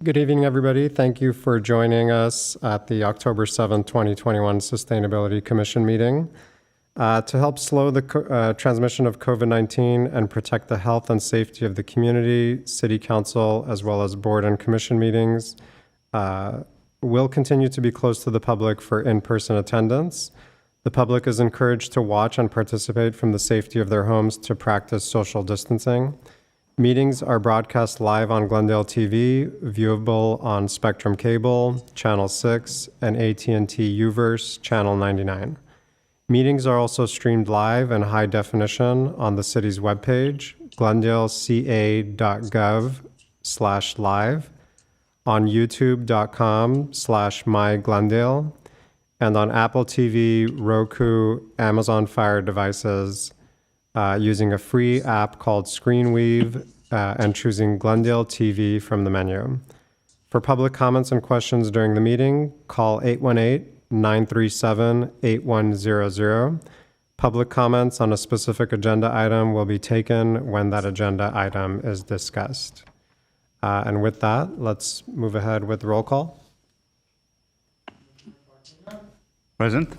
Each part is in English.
Good evening, everybody. Thank you for joining us at the October 7th, 2021 Sustainability Commission meeting. To help slow the transmission of COVID-19 and protect the health and safety of the community, City Council, as well as board and commission meetings, will continue to be closed to the public for in-person attendance. The public is encouraged to watch and participate from the safety of their homes to practice social distancing. Meetings are broadcast live on Glendale TV, viewable on Spectrum Cable, Channel 6, and AT&T UVerse, Channel 99. Meetings are also streamed live in high definition on the city's webpage, glendaleca.gov/live, on youtube.com/myglendale, and on Apple TV, Roku, Amazon Fire devices, using a free app called ScreenWeave and choosing Glendale TV from the menu. For public comments and questions during the meeting, call 818-937-8100. Public comments on a specific agenda item will be taken when that agenda item is discussed. And with that, let's move ahead with roll call. Present.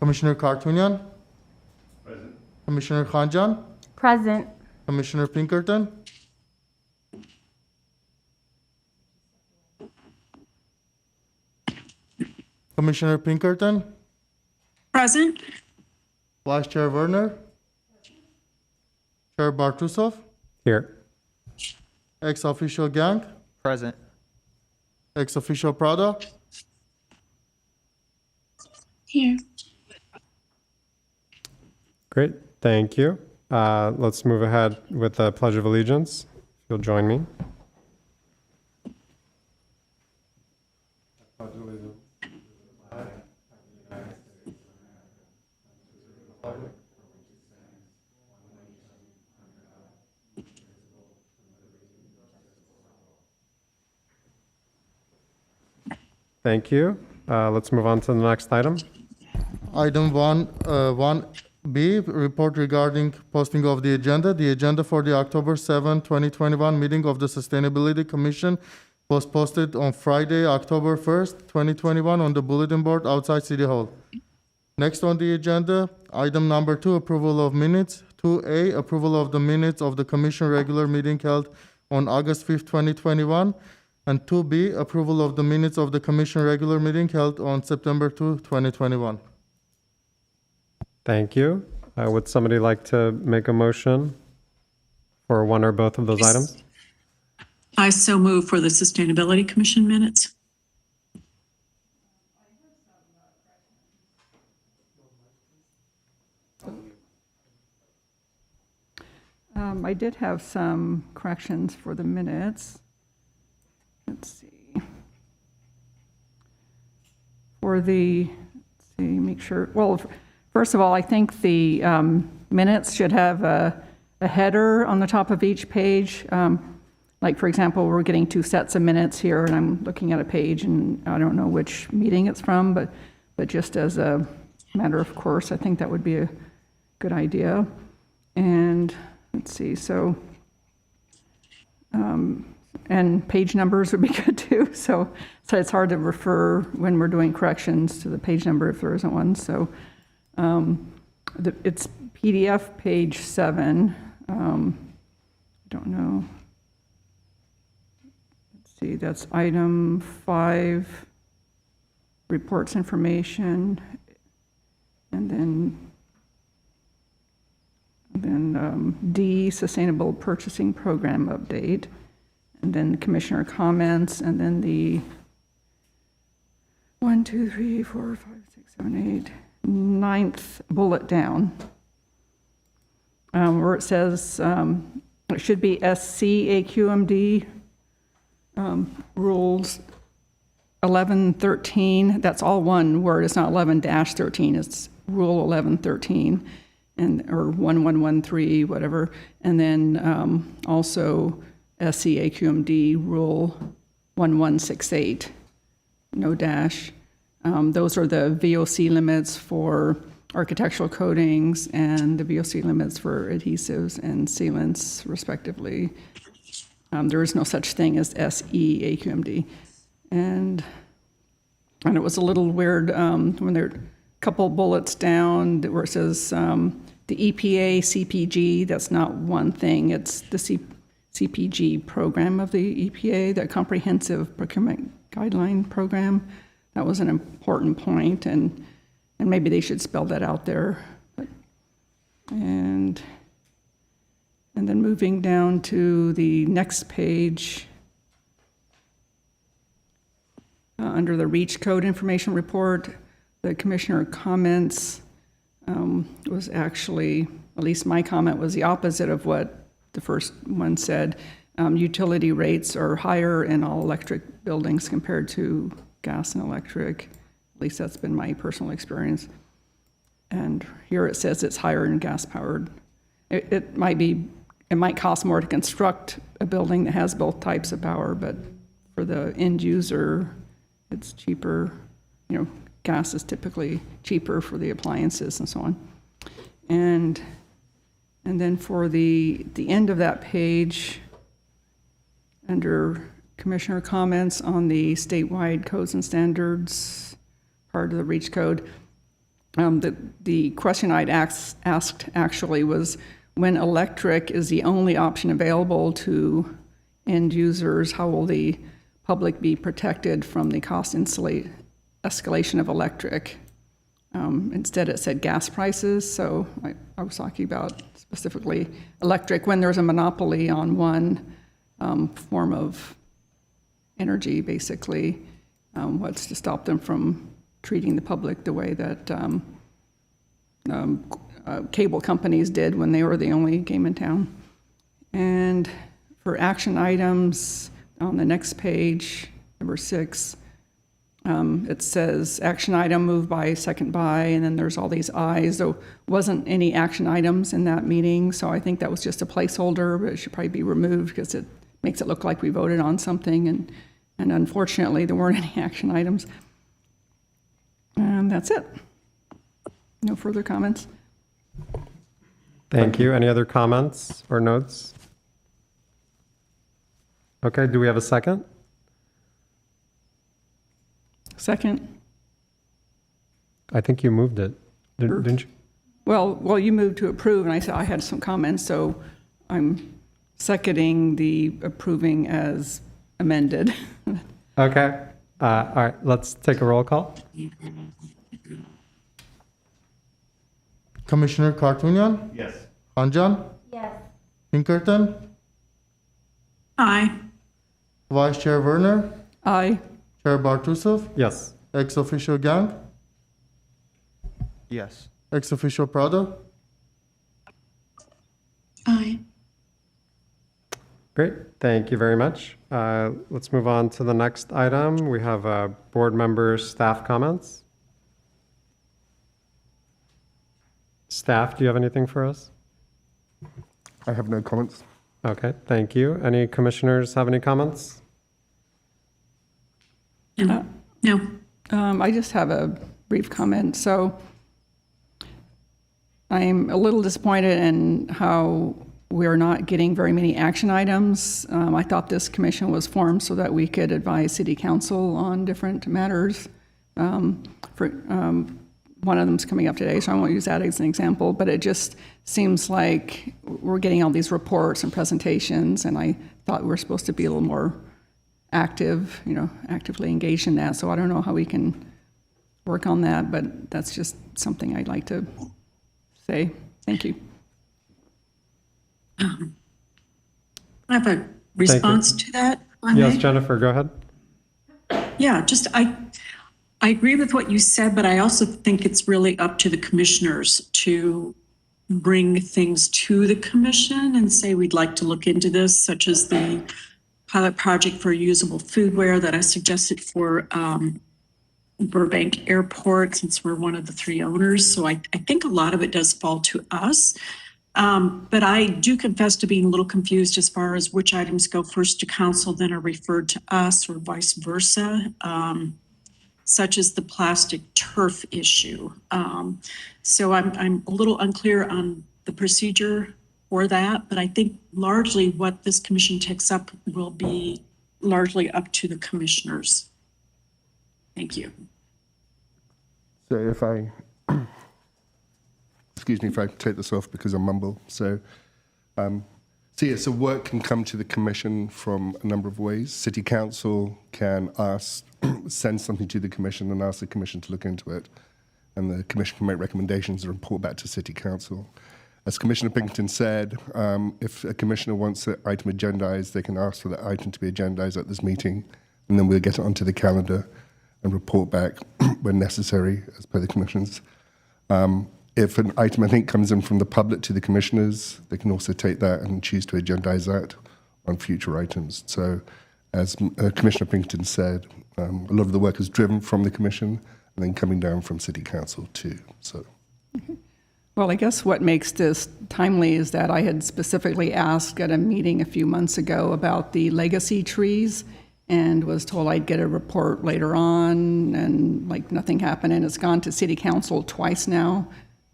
Commissioner Kartunian. Present. Commissioner Khanjan. Present. Commissioner Pinkerton. Commissioner Pinkerton. Present. Vice Chair Werner. Chair Bartusov. Here. Ex-official Gang. Present. Ex-official Prada. Here. Great, thank you. Let's move ahead with the Pledge of Allegiance. If you'll join me. Thank you. Let's move on to the next item. Item 1B, report regarding posting of the agenda. The agenda for the October 7, 2021 meeting of the Sustainability Commission was posted on Friday, October 1st, 2021 on the bulletin board outside City Hall. Next on the agenda, item number 2, approval of minutes. 2A, approval of the minutes of the Commission regular meeting held on August 5th, 2021. And 2B, approval of the minutes of the Commission regular meeting held on September 2, 2021. Thank you. Would somebody like to make a motion for one or both of those items? I so move for the Sustainability Commission minutes. I did have some corrections for the minutes. Let's see. For the, make sure, well, first of all, I think the minutes should have a header on the top of each page. Like, for example, we're getting 2 sets of minutes here, and I'm looking at a page, and I don't know which meeting it's from, but just as a matter of course, I think that would be a good idea. And let's see, so, and page numbers would be good too. So it's hard to refer when we're doing corrections to the page number if there isn't one. So it's PDF page 7. I don't know. Let's see, that's item 5, reports information, and then D, sustainable purchasing program update, and then commissioner comments, and then the 1, 2, 3, 4, 5, 6, 7, 8, 9th bullet down, where it says it should be SCAQMD rules 1113. That's all one word. It's not 11-13. It's rule 1113. And or 1113, whatever, and then also SCAQMD rule 1168, no dash. Those are the VOC limits for architectural coatings and the VOC limits for adhesives and sealants, respectively. There is no such thing as SEAQMD. And it was a little weird when there are a couple bullets down where it says the EPA CPG, that's not one thing, it's the CPG program of the EPA, the Comprehensive Procurement Guideline Program. That was an important point, and maybe they should spell that out there. And then moving down to the next page, under the REACH Code Information Report, the commissioner comments was actually, at least my comment was the opposite of what the first one said. Utility rates are higher in all electric buildings compared to gas and electric. At least that's been my personal experience. And here it says it's higher in gas-powered. It might cost more to construct a building that has both types of power, but for the end user, it's cheaper. You know, gas is typically cheaper for the appliances and so on. And then for the end of that page, under commissioner comments on the statewide codes and standards, part of the REACH code, the question I'd asked actually was, when electric is the only option available to end users, how will the public be protected from the cost escalation of electric? Instead it said gas prices, so I was talking about specifically electric. When there's a monopoly on one form of energy, basically, what's to stop them from treating the public the way that cable companies did when they were the only game in town. And for action items, on the next page, number 6, it says action item moved by, second by, and then there's all these ayes. There wasn't any action items in that meeting, so I think that was just a placeholder, but it should probably be removed because it makes it look like we voted on something, and unfortunately there weren't any action items. And that's it. No further comments. Thank you. Any other comments or notes? Okay, do we have a second? Second. I think you moved it, didn't you? Well, you moved to approve, and I said I had some comments, so I'm seconding the approving as amended. Okay. All right, let's take a roll call. Commissioner Kartunyan? Yes. Hanjan? Yes. Pinkerton? Aye. Vice Chair Werner? Aye. Chair Bartusov? Yes. Ex officio Gang? Yes. Ex officio Prado? Aye. Great, thank you very much. Let's move on to the next item. We have board members' staff comments. Staff, do you have anything for us? I have no comments. Okay, thank you. Any commissioners have any comments? No. I just have a brief comment. So I'm a little disappointed in how we're not getting very many action items. I thought this commission was formed so that we could advise city council on different matters. One of them's coming up today, so I won't use that as an example, but it just seems like we're getting all these reports and presentations, and I thought we were supposed to be a little more active, actively engaged in that. So I don't know how we can work on that, but that's just something I'd like to say. Thank you. I have a response to that. if I Yes, may. Jennifer, go ahead. Yeah, just I agree with what you said, but I also think it's really up to the commissioners to bring things to the commission and say, we'd like to look into this, such as the pilot project for usable foodware that I suggested for Burbank Airport, since we're one of the 3 owners. So I think a lot of it does fall to us. But I do confess to being a little confused as far as which items go first to council, then are referred to us, or vice versa, such as the plastic turf issue. So I'm a little unclear on the procedure for that, but I think largely what this commission takes up will be largely up to the commissioners. Thank you. So if I, excuse me if I take this off because I mumble. So work can come to the commission from a number of ways. City council can send something to the commission and ask the commission to look into it. And the commission can make recommendations and report back to city council. As Commissioner Pinkerton said, if a commissioner wants an item agendized, they can ask for that item to be agendized at this meeting, and then we'll get it onto the calendar and report back when necessary, as per the commissioners. If an item, I think, comes in from the public to the commissioners, they can also take that and choose to agendize that on future items. So, as Commissioner Pinkerton said, a lot of the work is driven from the commission and then coming down from city council too. So. Well, I guess what makes this timely is that I had specifically asked at a meeting a few months ago about the legacy trees and was told I'd get a report later on, and like nothing happened, and it's gone to city council twice now,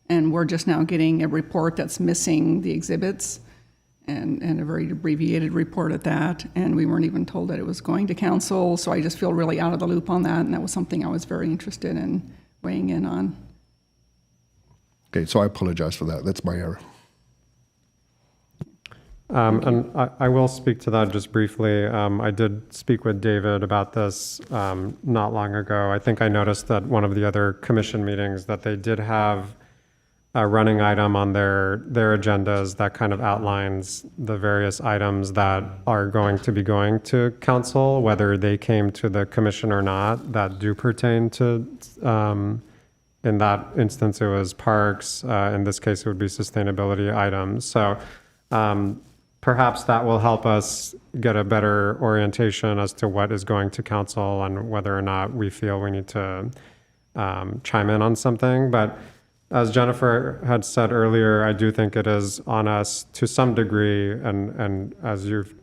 and we're just now getting a report that's missing the exhibits and a very abbreviated report at that, and we weren't even told that it was going to council, so I just feel really out of the loop on that, and that was something I was very interested in weighing in on. Okay, so I apologize for that. That's my error. And I will speak to that just briefly. I did speak with David about this not long ago. I think I noticed that one of the other commission meetings that they did have a running item on their agendas that kind of outlines the various items that are going to be going to council, whether they came to the commission or not, that do pertain to, in that instance, it was parks. In this case, it would be sustainability items. So perhaps that will help us get a better orientation as to what is going to council and whether or not we feel we need to chime in on something. But as Jennifer had said earlier, I do think it is on us to some degree, and as you've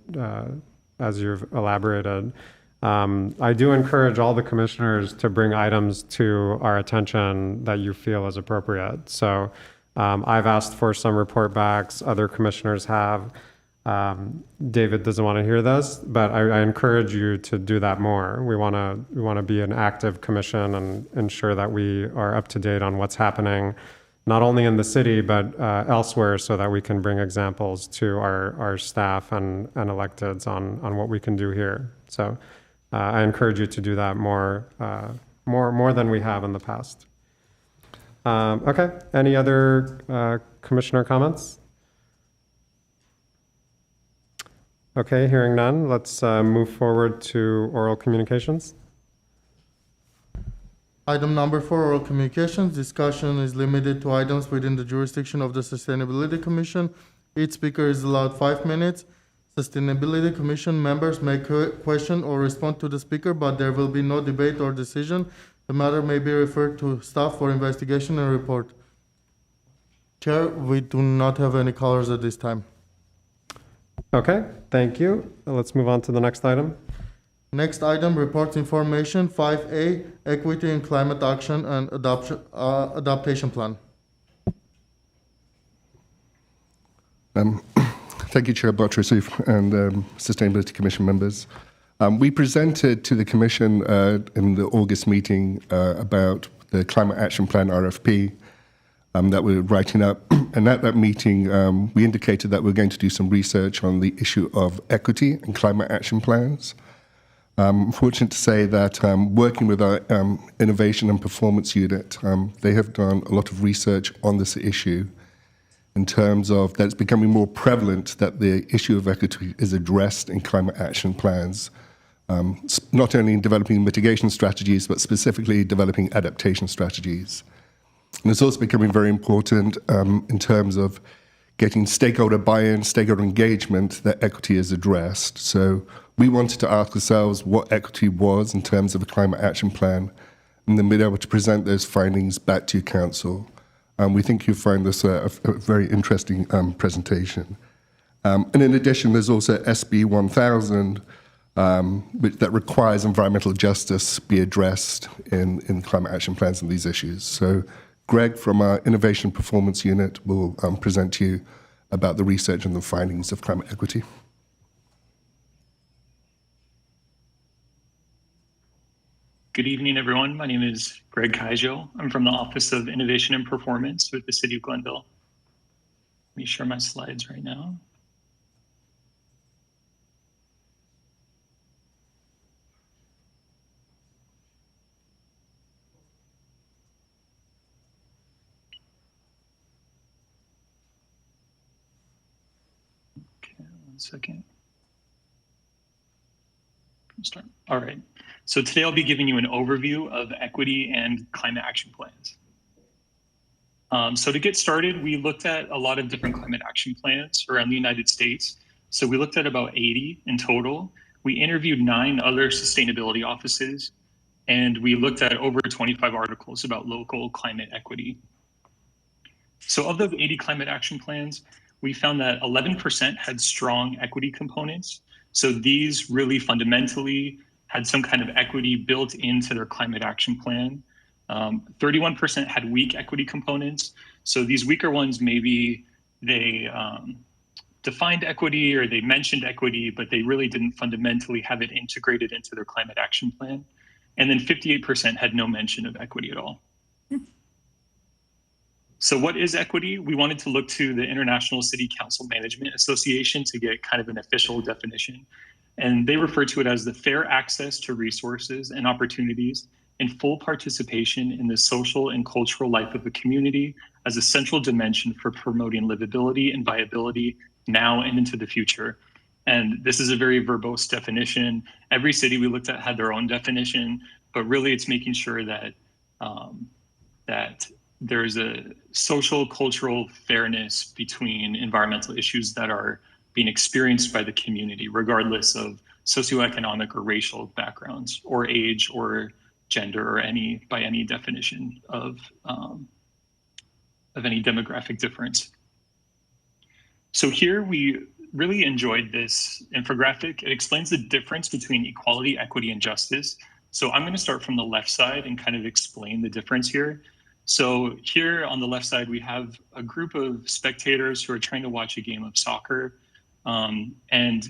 elaborated, I do encourage all the commissioners to bring items to our attention that you feel is appropriate. So I've asked for some report backs, other commissioners have. David doesn't want to hear this, but I encourage you to do that more. We want to be an active commission and ensure that we are up to date on what's happening, not only in the city, but elsewhere, so that we can bring examples to our staff and electeds on what we can do here. So I encourage you to do that more than we have in the past. Okay, any other commissioner comments? Okay, hearing none, let's move forward to oral communications. Item number 4, oral communications. Discussion is limited to items within the jurisdiction of the Sustainability Commission. Each speaker is allowed 5 minutes. Sustainability Commission members may question or respond to the speaker, but there will be no debate or decision. The matter may be referred to staff for investigation and report. Chair, we do not have any callers at this time. Okay, thank you. Let's move on to the next item. Next item, reports information, 5A, Equity in Climate Action and Adaptation Plan. Thank you, Chair Botrisif and Sustainability Commission members. We presented to the Commission in the August meeting about the Climate Action Plan RFP that we're writing up. And at that meeting, we indicated that we're going to do some research on the issue of equity and climate action plans. I'm fortunate to say that working with our Innovation and Performance Unit, they have done a lot of research on this issue in terms of that it's becoming more prevalent that the issue of equity is addressed in climate action plans, not only in developing mitigation strategies, but specifically developing adaptation strategies. And it's also becoming very important in terms of getting stakeholder buy-in, stakeholder engagement, that equity is addressed. So we wanted to ask ourselves what equity was in terms of a climate action plan, and then be able to present those findings back to Council. We think you'll find this a very interesting presentation. And in addition, there's also SB 1000, that requires environmental justice be addressed in climate action plans and these issues. So Greg from our Innovation Performance Unit will present to you about the research and the findings of climate equity. Good evening, everyone. My name is Greg Kaijo. I'm from the Office of Innovation and Performance with the City of Glendale. Let me share my slides right now. Okay, 1 second. Start. All right. So today I'll be giving you an overview of equity and climate action plans. So to get started, we looked at a lot of different climate action plans around the United States. So we looked at about 80 in total. We interviewed 9 other sustainability offices, and we looked at over 25 articles about local climate equity. So of those 80 climate action plans, we found that 11% had strong equity components. So these really fundamentally had some kind of equity built into their climate action plan. 31% had weak equity components. So these weaker ones, maybe they defined equity or they mentioned equity, but they really didn't fundamentally have it integrated into their climate action plan. And then 58% had no mention of equity at all. So what is equity? We wanted to look to the International City Council Management Association to get kind of an official definition. And they refer to it as the fair access to resources and opportunities and full participation in the social and cultural life of a community as a central dimension for promoting livability and viability now and into the future. And this is a very verbose definition. Every city we looked at had their own definition, but really it's making sure that that there's a social, cultural fairness between environmental issues that are being experienced by the community, regardless of socioeconomic or racial backgrounds, or age, or gender, or by any definition of any demographic difference. So here we really enjoyed this infographic. It explains the difference between equality, equity, and justice. So I'm going to start from the left side and kind of explain the difference here. So here on the left side, we have a group of spectators who are trying to watch a game of soccer. And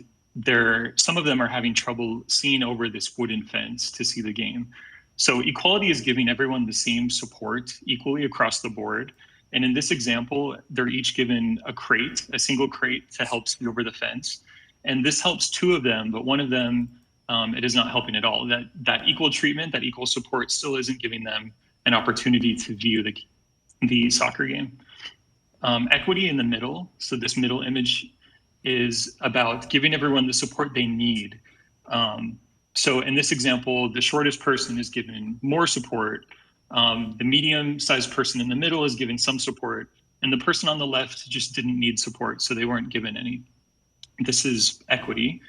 some of them are having trouble seeing over this wooden fence to see the game. So equality is giving everyone the same support equally across the board. And in this example, they're each given a single crate to help see over the fence. And this helps 2 of them, but one of them, it is not helping at all. That equal treatment, that equal support still isn't giving them an opportunity to view the soccer game. Equity in the middle, so this middle image is about giving everyone the support they need. So in this example, the shortest person is given more support. The medium-sized person in the middle is given some support, and the person on the left just didn't need support, so they weren't given any. This is equity.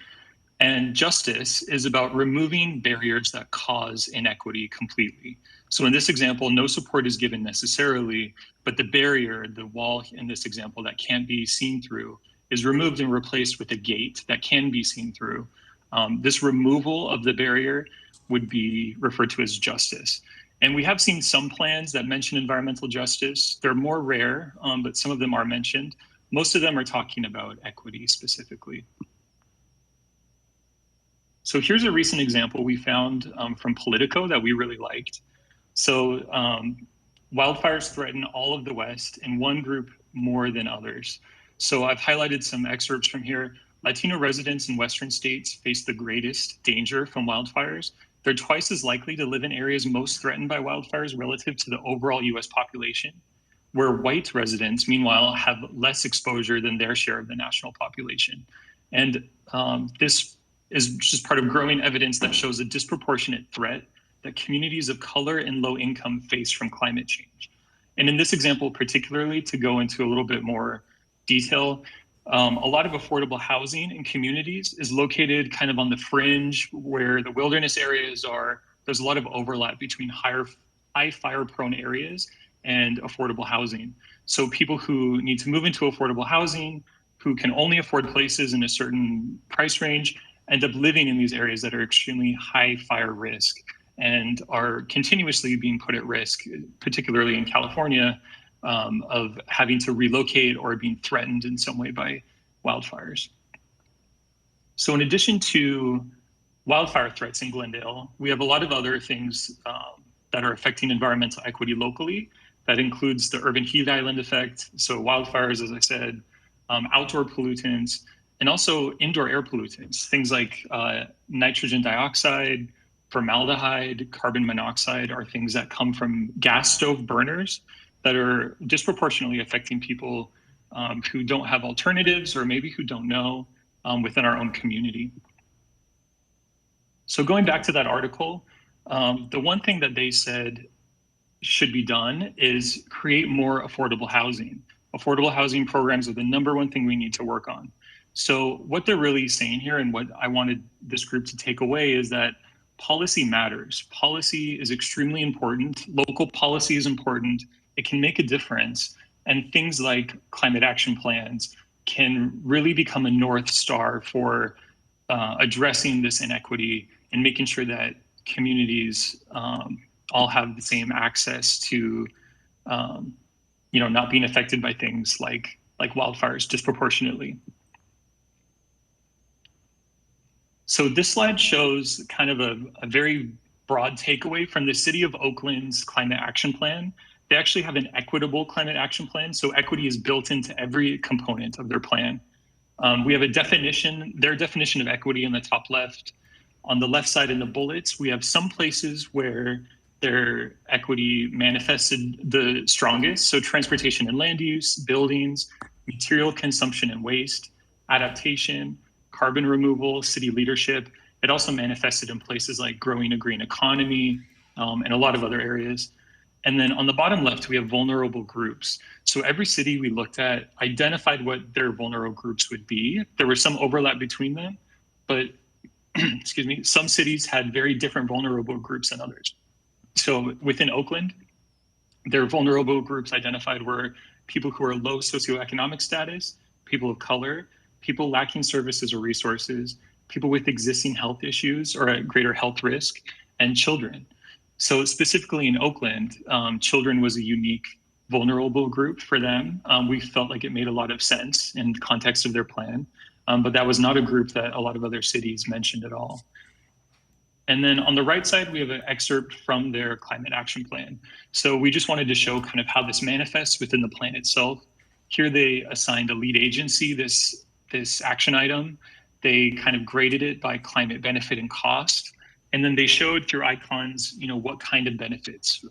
And justice is about removing barriers that cause inequity completely. So in this example, no support is given necessarily, but the barrier, the wall in this example that can't be seen through, is removed and replaced with a gate that can be seen through. This removal of the barrier would be referred to as justice. And we have seen some plans that mention environmental justice. They're more rare, but some of them are mentioned. Most of them are talking about equity specifically. So here's a recent example we found from Politico that we really liked. So wildfires threaten all of the West and one group more than others. So I've highlighted some excerpts from here. Latino residents in Western states face the greatest danger from wildfires. They're twice as likely to live in areas most threatened by wildfires relative to the overall US population, where white residents, meanwhile, have less exposure than their share of the national population. And this is just part of growing evidence that shows a disproportionate threat that communities of color and low income face from climate change. And in this example, particularly, to go into a little bit more detail, a lot of affordable housing in communities is located kind of on the fringe where the wilderness areas are. There's a lot of overlap between high fire prone areas and affordable housing. So people who need to move into affordable housing, who can only afford places in a certain price range, end up living in these areas that are extremely high fire risk and are continuously being put at risk, particularly in California, of having to relocate or being threatened in some way by wildfires. So in addition to wildfire threats in Glendale, we have a lot of other things that are affecting environmental equity locally. That includes the urban heat island effect, so wildfires, as I said, outdoor pollutants, and also indoor air pollutants, things like nitrogen dioxide, formaldehyde, carbon monoxide are things that come from gas stove burners that are disproportionately affecting people who don't have alternatives or maybe who don't know within our own community. So going back to that article, the one thing that they said should be done is create more affordable housing. Affordable housing programs are the #1 thing we need to work on. So what they're really saying here, and what I wanted this group to take away, is that policy matters. Policy is extremely important. Local policy is important. It can make a difference. And things like climate action plans can really become a North Star for addressing this inequity and making sure that communities all have the same access to, not being affected by things like wildfires disproportionately. So this slide shows kind of a very broad takeaway from the City of Oakland's climate action plan. They actually have an equitable climate action plan. So equity is built into every component of their plan. We have their definition of equity in the top left. On the left side in the bullets, we have some places where their equity manifested the strongest. So transportation and land use, buildings, material consumption and waste, adaptation, carbon removal, city leadership. It also manifested in places like growing a green economy and a lot of other areas. And then on the bottom left, we have vulnerable groups. So every city we looked at identified what their vulnerable groups would be. There was some overlap between them, but excuse me, some cities had very different vulnerable groups than others. So within Oakland, their vulnerable groups identified were people who are low socioeconomic status, people of color, people lacking services or resources, people with existing health issues or at greater health risk, and children. So specifically in Oakland, children was a unique vulnerable group for them. We felt like it made a lot of sense in context of their plan, but that was not a group that a lot of other cities mentioned at all. And then on the right side, we have an excerpt from their climate action plan. So we just wanted to show kind of how this manifests within the plan itself. Here they assigned a lead agency, this action item. They kind of graded it by climate benefit and cost. And then they showed through icons, what kind of benefits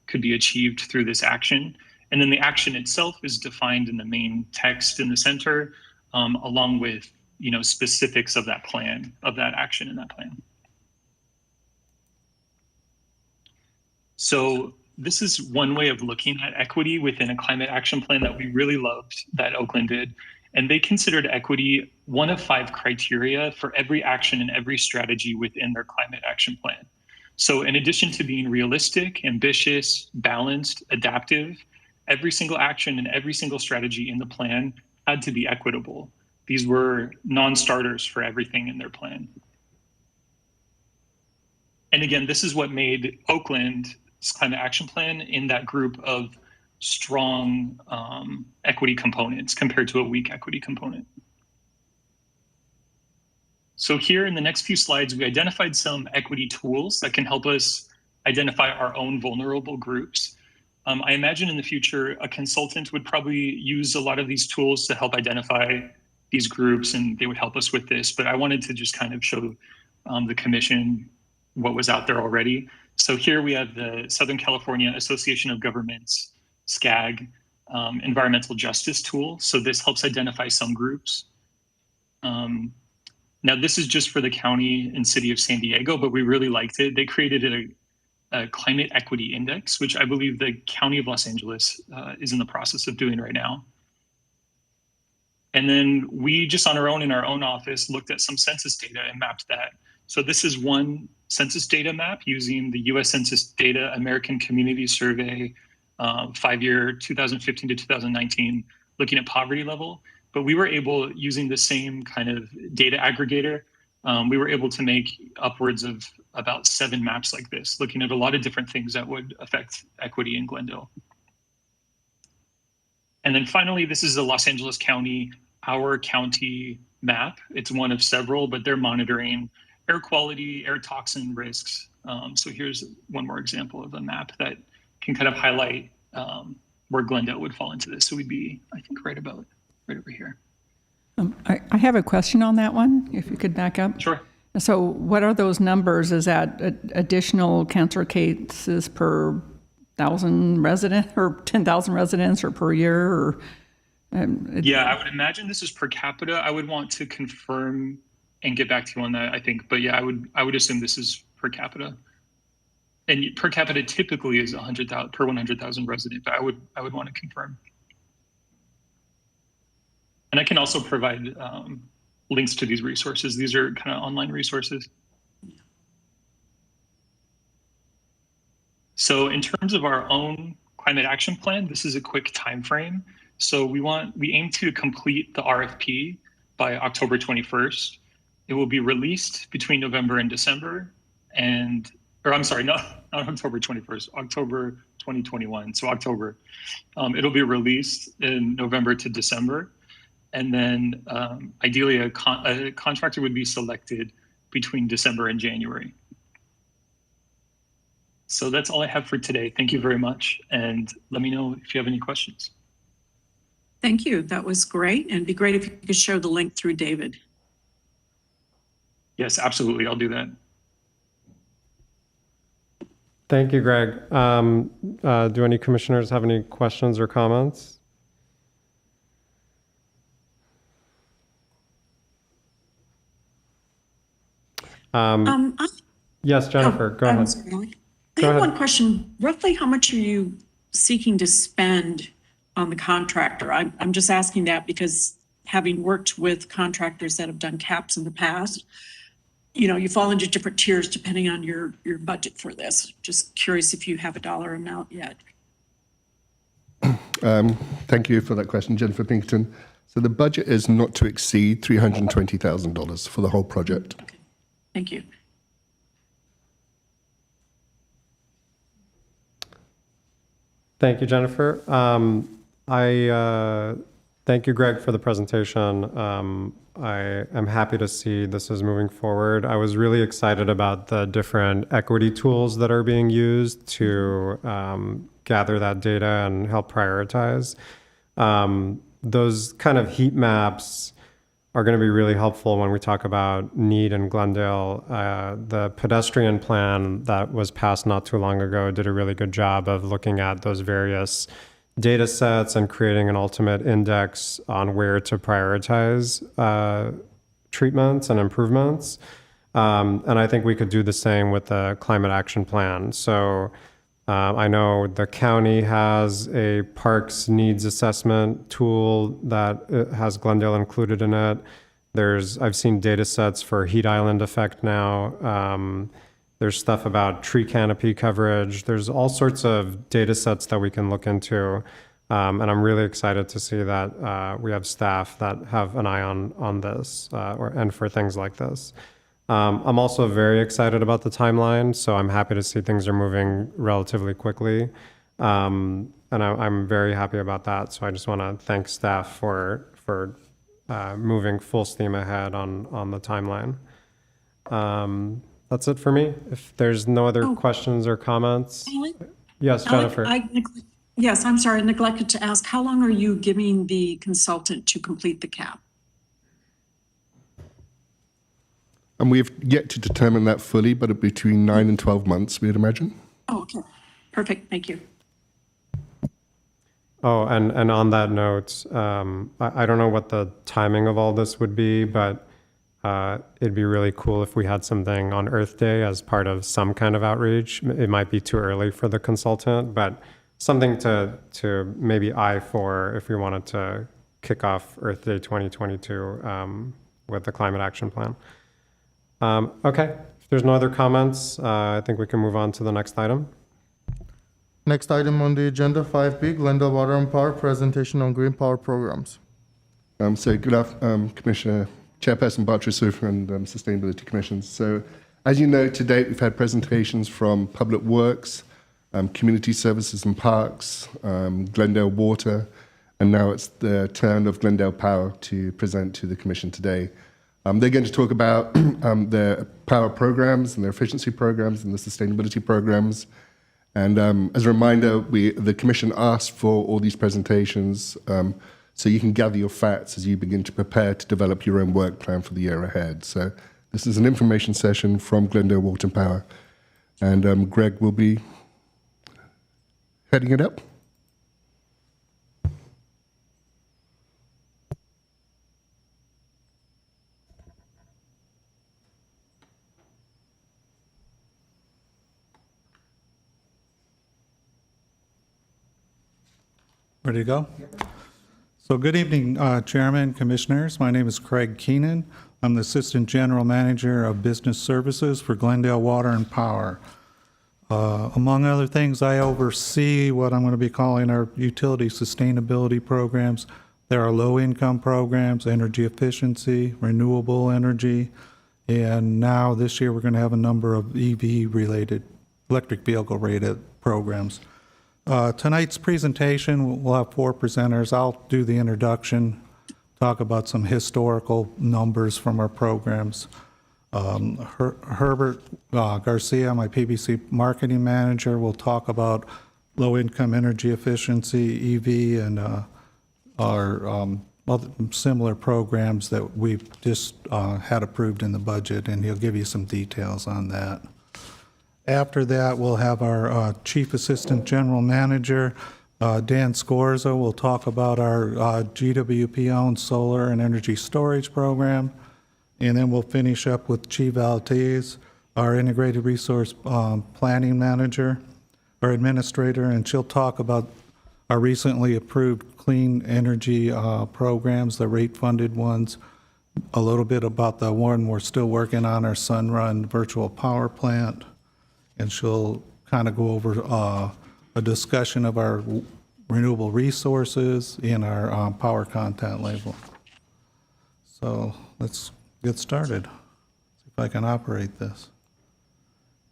could be achieved through this action. And then the action itself is defined in the main text in the center, along with, specifics of that plan, of that action in that plan. So this is one way of looking at equity within a climate action plan that we really loved that Oakland did. And they considered equity one of 5 criteria for every action and every strategy within their climate action plan. So in addition to being realistic, ambitious, balanced, adaptive, every single action and every single strategy in the plan had to be equitable. These were non-starters for everything in their plan. And again, this is what made Oakland's climate action plan in that group of strong equity components compared to a weak equity component. So here in the next few slides, we identified some equity tools that can help us identify our own vulnerable groups. I imagine in the future, a consultant would probably use a lot of these tools to help identify these groups, and they would help us with this. But I wanted to just kind of show the commission what was out there already. So here we have the Southern California Association of Governments, SCAG, environmental justice tool. So this helps identify some groups. Now this is just for the county and city of San Diego, but we really liked it. They created a climate equity index, which I believe the county of Los Angeles is in the process of doing right now. And then we just on our own in our own office looked at some census data and mapped that. So this is one census data map using the US Census Data American Community Survey 5-year 2015 to 2019, looking at poverty level. But we were able, using the same kind of data aggregator, we were able to make upwards of about 7 maps like this, looking at a lot of different things that would affect equity in Glendale. And then finally, this is the Los Angeles County, our county map. It's one of several, but they're monitoring air quality, air toxin risks. So here's one more example of a map that can kind of highlight where Glendale would fall into this. So we'd be, I think, right over here. I have a question on that one, if you could back up. Sure. So what are those numbers? Is that additional cancer cases per 1,000 residents or 10,000 residents or per year? Or, yeah, I would imagine this is per capita. I would want to confirm and get back to you on that, I think. But yeah, I would assume this is per capita. And per capita typically is 100,000 per 100,000 resident, but I would want to confirm. And I can also provide links to these resources. These are kind of online resources. So in terms of our own climate action plan, this is a quick time frame. So we aim to complete the RFP by October 21st. It will be released between November and December, or I'm sorry, not October 21st, October 2021. So October. It'll be released in November to December. And then ideally a contractor would be selected between December and January. So that's all I have for today. Thank you very much. And let me know if you have any questions. Thank you. That was great. And it'd be great if you could show the link through David. Yes, absolutely. I'll do that. Thank you, Greg. Do any commissioners have any questions or comments? Yes, Jennifer, go ahead. I have one question. Roughly how much are you seeking to spend on the contractor? I'm just asking that because having worked with contractors that have done caps in the past, you fall into different tiers depending on your budget for this. Just curious if you have a dollar amount yet. Thank you for that question, Jennifer Pinkerton. So the budget is not to exceed $320,000 for the whole project. Okay. Thank you. Thank you, Jennifer. Thank you, Greg, for the presentation. I am happy to see this is moving forward. I was really excited about the different equity tools that are being used to gather that data and help prioritize. Those kind of heat maps are going to be really helpful when we talk about need in Glendale. The pedestrian plan that was passed not too long ago did a really good job of looking at those various data sets and creating an ultimate index on where to prioritize treatments and improvements. And I think we could do the same with the climate action plan. So I know the county has a parks needs assessment tool that has Glendale included in it. I've seen data sets for heat island effect now. There's stuff about tree canopy coverage. There's all sorts of data sets that we can look into. And I'm really excited to see that we have staff that have an eye on this and for things like this. I'm also very excited about the timeline, so I'm happy to see things are moving relatively quickly. And I'm very happy about that. So I just want to thank staff for moving full steam ahead on the timeline. That's it for me. If there's no other questions or comments. Yes, Jennifer. Yes, I'm sorry, I neglected to ask, how long are you giving the consultant to complete the cap? And we've yet to determine that fully, but between 9 and 12 months, we'd imagine. Oh, okay. Perfect. Thank you. Oh, and on that note, I don't know what the timing of all this would be, but it'd be really cool if we had something on Earth Day as part of some kind of outreach. It might be too early for the consultant, but something to maybe eye for if we wanted to kick off Earth Day 2022 with the climate action plan. Okay, if there's no other comments, I think we can move on to the next item. Next item on the agenda, 5B, Glendale Water and Power presentation on green power programs. So good afternoon, Commissioner Chairperson Bartrisuf and Sustainability Commissions. So as you know, to date, we've had presentations from Public Works, Community Services and Parks, Glendale Water, And now it's the turn of Glendale Power to present to the Commission today. They're going to talk about their power programs and their efficiency programs and the sustainability programs. And as a reminder, the Commission asked for all these presentations so you can gather your facts as you begin to prepare to develop your own work plan for the year ahead. So this is an information session from Glendale Water and Power. And Greg will be heading it up. Ready to go? So good evening, Chairman, Commissioners. My name is Craig Keenan. I'm the Assistant General Manager of Business Services for Glendale Water and Power. Among other things, I oversee what I'm going to be calling our utility sustainability programs. There are low-income programs, energy efficiency, renewable energy, and now this year we're going to have a number of EV-related, electric vehicle-rated programs. Tonight's presentation, we'll have 4 presenters. I'll do the introduction, talk about some historical numbers from our programs. Herbert Garcia, my PBC marketing manager, will talk about low-income energy efficiency, EV, and our other similar programs that we've just had approved in the budget, and he'll give you some details on that. After that, we'll have our Chief Assistant General Manager, Dan Scorza, will talk about our GWP-owned solar and energy storage program. And then we'll finish up with Chief Altiz, our Integrated Resource Planning Manager, or Administrator, and she'll talk about our recently approved clean energy programs, the rate-funded ones, a little bit about the one we're still working on, our Sunrun virtual power plant. And she'll kind of go over a discussion of our renewable resources in our power content label. So let's get started. See if I can operate this.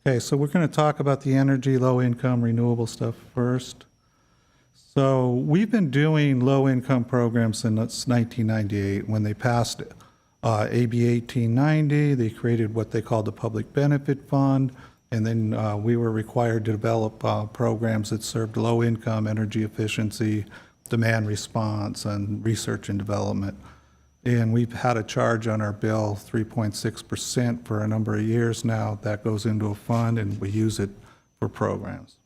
Okay, so we're going to talk about the energy, low-income, renewable stuff first. So we've been doing low-income programs since 1998. When they passed AB 1890, they created what they called the Public Benefit Fund. And then we were required to develop programs that served low-income, energy efficiency, demand response, and research and development. And we've had a charge on our bill, 3.6% for a number of years now. That goes into a fund, and we use it for programs.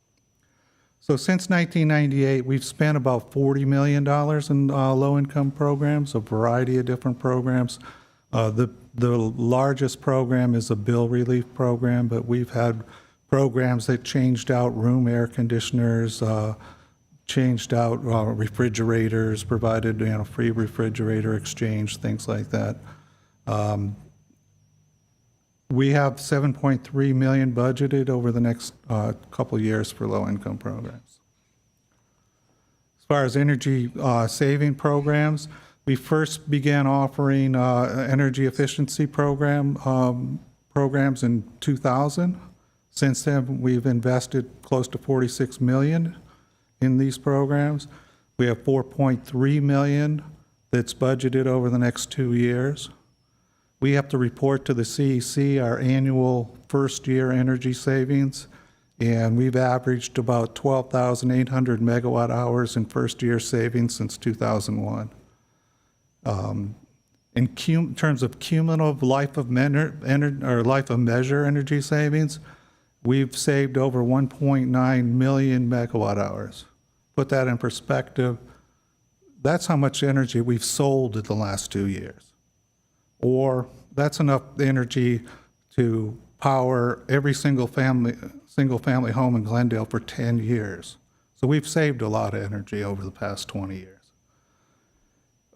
So since 1998, we've spent about $40 million in low-income programs, a variety of different programs. The largest program is a bill relief program, but we've had programs that changed out room air conditioners, changed out refrigerators, provided free refrigerator exchange, things like that. We have $7.3 million budgeted over the next couple years for low-income programs. As far as energy saving programs, we first began offering energy efficiency programs in 2000. Since then, we've invested close to $46 million in these programs. We have $4.3 million that's budgeted over the next 2 years. We have to report to the CEC our annual first-year energy savings, and we've averaged about 12,800 megawatt hours in first-year savings since 2001. In terms of cumulative life of measure energy savings, we've saved over 1.9 million megawatt hours. Put that in perspective, that's how much energy we've sold in the last 2 years. Or that's enough energy to power every single family home in Glendale for 10 years. So we've saved a lot of energy over the past 20 years.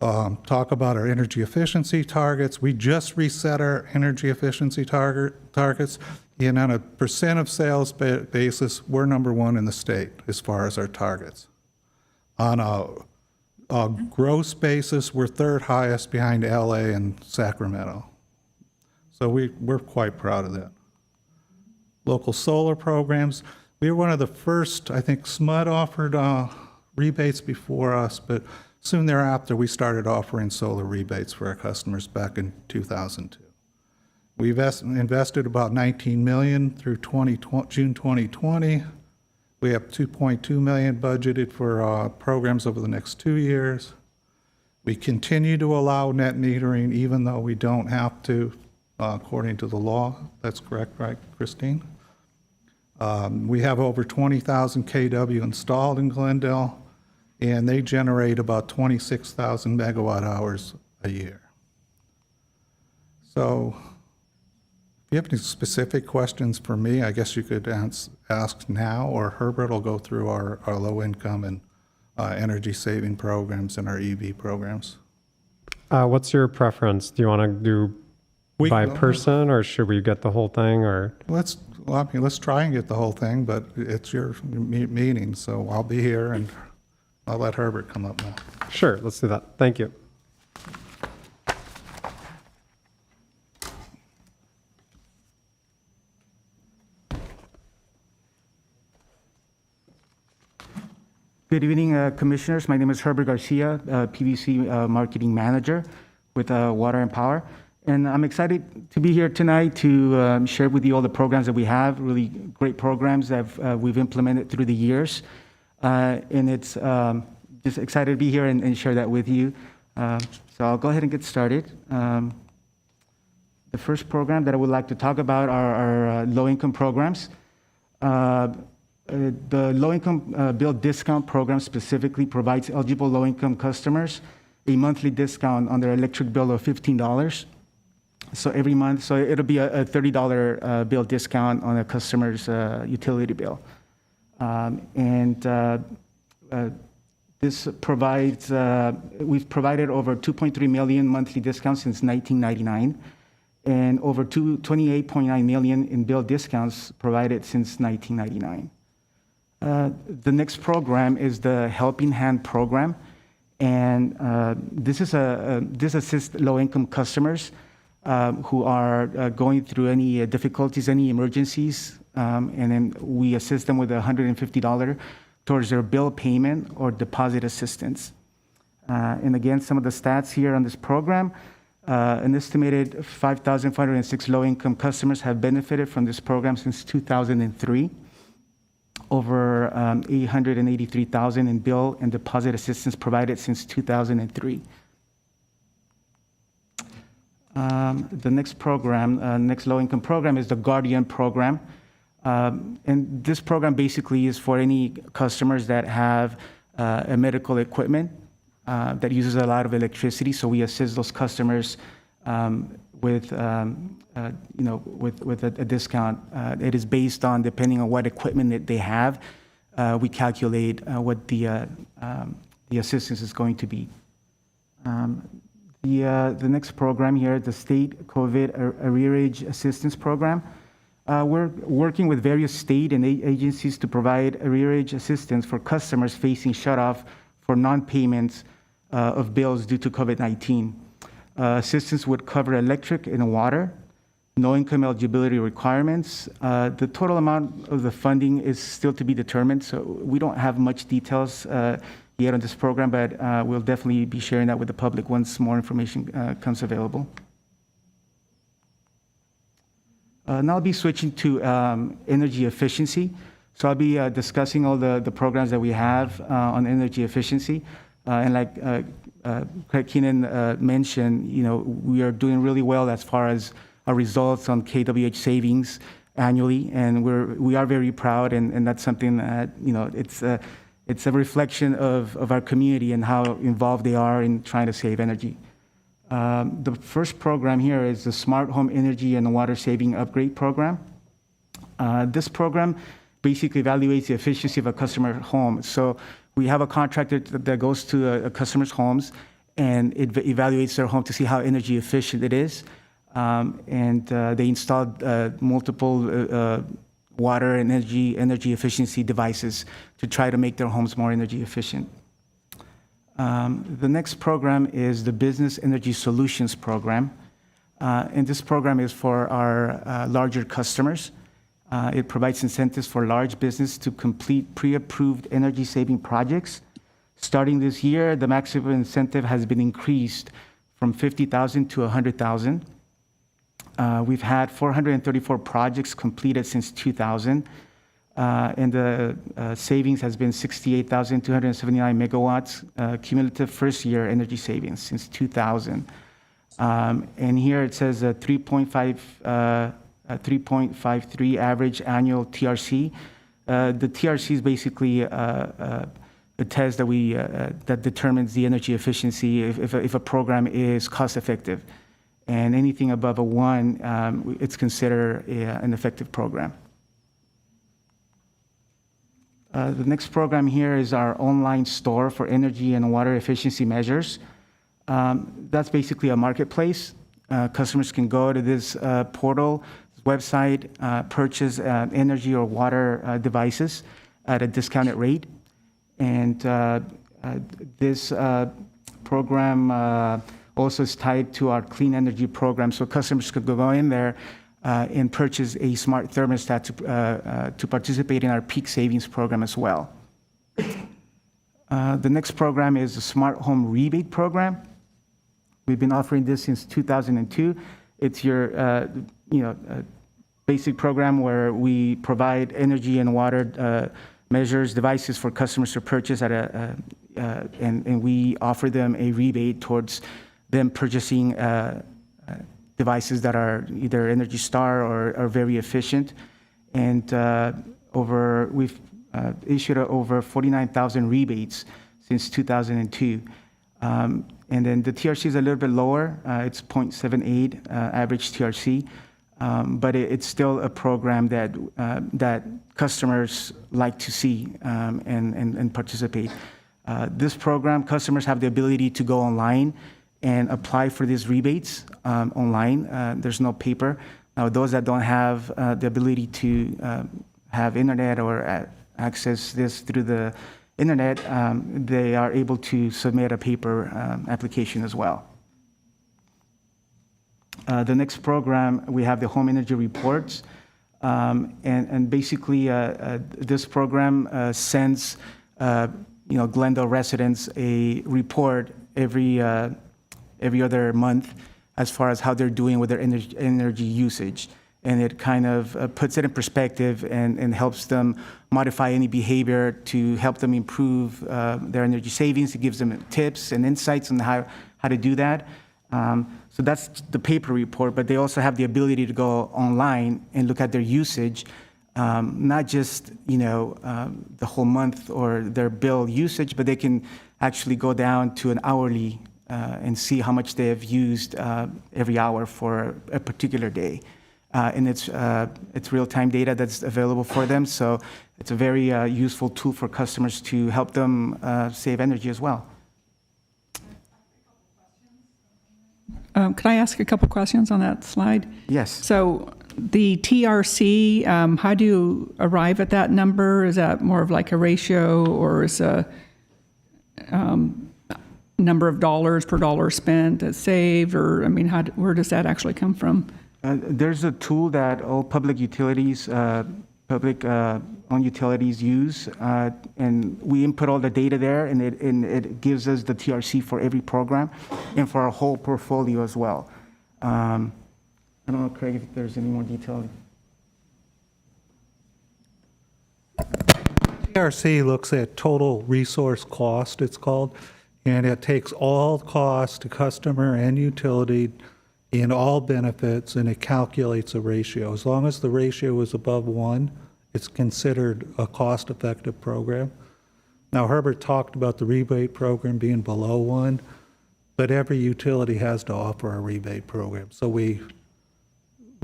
Talk about our energy efficiency targets. We just reset our energy efficiency targets, and on a percent of sales basis, we're number 1 in the state as far as our targets. On a gross basis, we're 3rd highest behind LA and Sacramento. So we're quite proud of that. Local solar programs. We were one of the first, I think SMUD offered rebates before us, but Soon thereafter, we started offering solar rebates for our customers back in 2002. We invested about $19 million through June 2020. We have $2.2 million budgeted for programs over the next 2 years. We continue to allow net metering even though we don't have to, according to the law. That's correct, right, Christine? We have over 20,000 kW installed in Glendale, and they generate about 26,000 megawatt hours a year. So if you have any specific questions for me, I guess you could ask now, or Herbert will go through our low-income and energy saving programs and our EV programs. What's your preference? Do you want to do by person, or should we get the whole thing, or? Let's try and get the whole thing, but it's your meeting, so I'll be here, and I'll let Herbert come up now. Sure, let's do that. Thank you. Good evening, Commissioners. My name is Herbert Garcia, PVC Marketing Manager with Water and Power. And I'm excited to be here tonight to share with you all the programs that we have, really great programs that we've implemented through the years. And it's just excited to be here and share that with you. So I'll go ahead and get started. The first program that I would like to talk about are our low-income programs. The low-income bill discount program specifically provides eligible low-income customers a monthly discount on their electric bill of $15. So every month, so it'll be a $30 bill discount on a customer's utility bill. This provides, we've provided over 2.3 million monthly discounts since 1999, and over 28.9 million in bill discounts provided since 1999. The next program is the Helping Hand program, and this assists low-income customers who are going through any difficulties, any emergencies, and then we assist them with $150 towards their bill payment or deposit assistance. And again, some of the stats here on this program, an estimated 5,506 low-income customers have benefited from this program since 2003. Over 883,000 in bill and deposit assistance provided since 2003. The next program, next low-income program is the Guardian program. And this program basically is for any customers that have a medical equipment that uses a lot of electricity. So we assist those customers with a discount. It is based on, depending on what equipment that they have, we calculate what the assistance is going to be. The next program here, the State COVID Arrearage Assistance Program. We're working with various state and agencies to provide arrearage assistance for customers facing shutoff for non-payments of bills due to COVID-19. Assistance would cover electric and water, no income eligibility requirements. The total amount of the funding is still to be determined, so we don't have much details yet on this program, but we'll definitely be sharing that with the public once more information comes available. Now I'll be switching to energy efficiency. So I'll be discussing all the programs that we have on energy efficiency. And like Craig Keenan mentioned, we are doing really well as far as our results on kWh savings annually, and we are very proud, and that's something that it's a reflection of our community and how involved they are in trying to save energy. The first program here is the Smart Home Energy and Water Saving Upgrade Program. This program basically evaluates the efficiency of a customer home. So we have a contractor that goes to a customer's homes and it evaluates their home to see how energy efficient it is. They installed multiple water and energy efficiency devices to try to make their homes more energy efficient. The next program is the Business Energy Solutions Program. And this program is for our larger customers. It provides incentives for large business to complete pre-approved energy saving projects. Starting this year, the maximum incentive has been increased from $50,000 to $100,000. We've had 434 projects completed since 2000, and the savings has been 68,279 megawatts, cumulative first-year energy savings since 2000. And here it says 3.53 average annual TRC. The TRC is basically a test that that determines the energy efficiency if a program is cost-effective. And anything above a 1, it's considered an effective program. The next program here is our online store for energy and water efficiency measures. That's basically a marketplace. Customers can go to this portal, website, purchase energy or water devices at a discounted rate. And this program also is tied to our clean energy program. So customers could go in there and purchase a smart thermostat to participate in our peak savings program as well. The next program is the Smart Home Rebate Program. We've been offering this since 2002. It's your basic program where we provide energy and water measures, devices for customers to purchase and we offer them a rebate towards them purchasing devices that are either Energy Star or are very efficient. And we've issued over 49,000 rebates since 2002. And then the TRC is a little bit lower. It's 0.78 average TRC. But it's still a program that customers like to see and participate. This program, customers have the ability to go online and apply for these rebates online. There's no paper. Now, those that don't have the ability to have internet or access this through the internet, they are able to submit a paper application as well. The next program, we have the home energy reports. And basically, this program sends Glendale residents a report every other month as far as how they're doing with their energy usage. And it kind of puts it in perspective and helps them modify any behavior to help them improve their energy savings. It gives them tips and insights on how to do that. So that's the paper report, but they also have the ability to go online and look at their usage, not just the whole month or their bill usage, but they can actually go down to an hourly and see how much they have used every hour for a particular day. And it's real-time data that's available for them, so it's a very useful tool for customers to help them save energy as well. Could I ask a couple questions on that slide? Yes. So the TRC, how do you arrive at that number? Is that more of like a ratio, or is a number of dollars per dollar spent that's saved? Or, I mean, where does that actually come from? There's a tool that all public utilities, public-owned utilities use, and we input all the data there, and it gives us the TRC for every program and for our whole portfolio as well. I don't know, Craig, if there's any more detail. TRC looks at total resource cost, it's called, and it takes all costs to customer and utility in all benefits, and it calculates a ratio. As long as the ratio is above 1, it's considered a cost-effective program. Now, Herbert talked about the rebate program being below 1, but every utility has to offer a rebate program. So we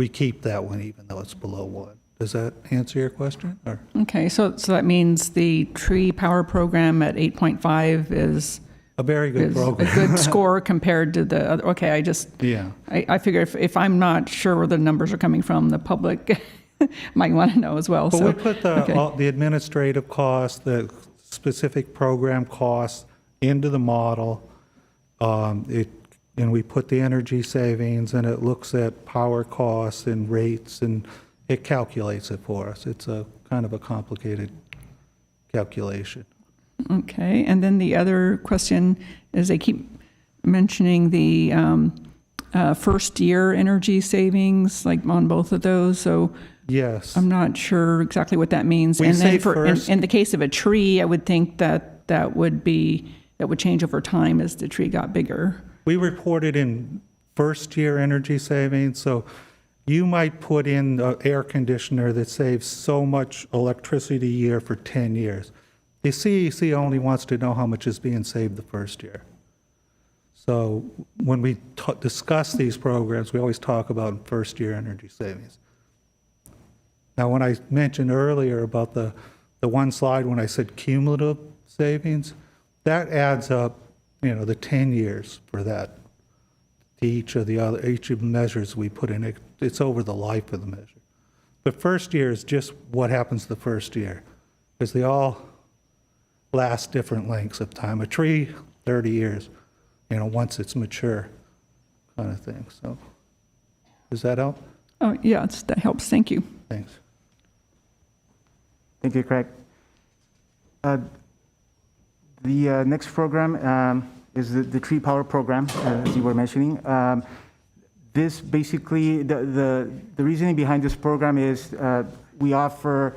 keep that one even though it's below 1. Does that answer your question? Or? Okay, so that means the tree power program at 8.5 is a very good program. A good score compared to the other. Okay, I figure if I'm not sure where the numbers are coming from, the public might want to know as well. But so we put the administrative costs, the specific program costs into the model. And we put the energy savings, and it looks at power costs and rates, and it calculates it for us. It's a kind of a complicated calculation. Okay, and then the other question is they keep mentioning the first year energy savings, like on both of those, so Yes. I'm not sure exactly what that means. We And say then first- in the case of a tree, I would think that would change over time as the tree got bigger. We reported in first-year energy savings, so you might put in an air conditioner that saves so much electricity a year for 10 years. The CEC only wants to know how much is being saved the first year. So when we discuss these programs, we always talk about first-year energy savings. Now, when I mentioned earlier about the one slide when I said cumulative savings, that adds up, the 10 years for that. To each of the measures we put in, it's over the life of the measure. The first year is just what happens the first year, because they all last different lengths of time. A tree, 30 years, once it's mature, kind of thing. So, does that help? Oh, yeah, that helps. Thank you. Thanks. Thank you, Craig. The next program is the Tree Power Program, as you were mentioning. This basically, the reasoning behind this program is we offer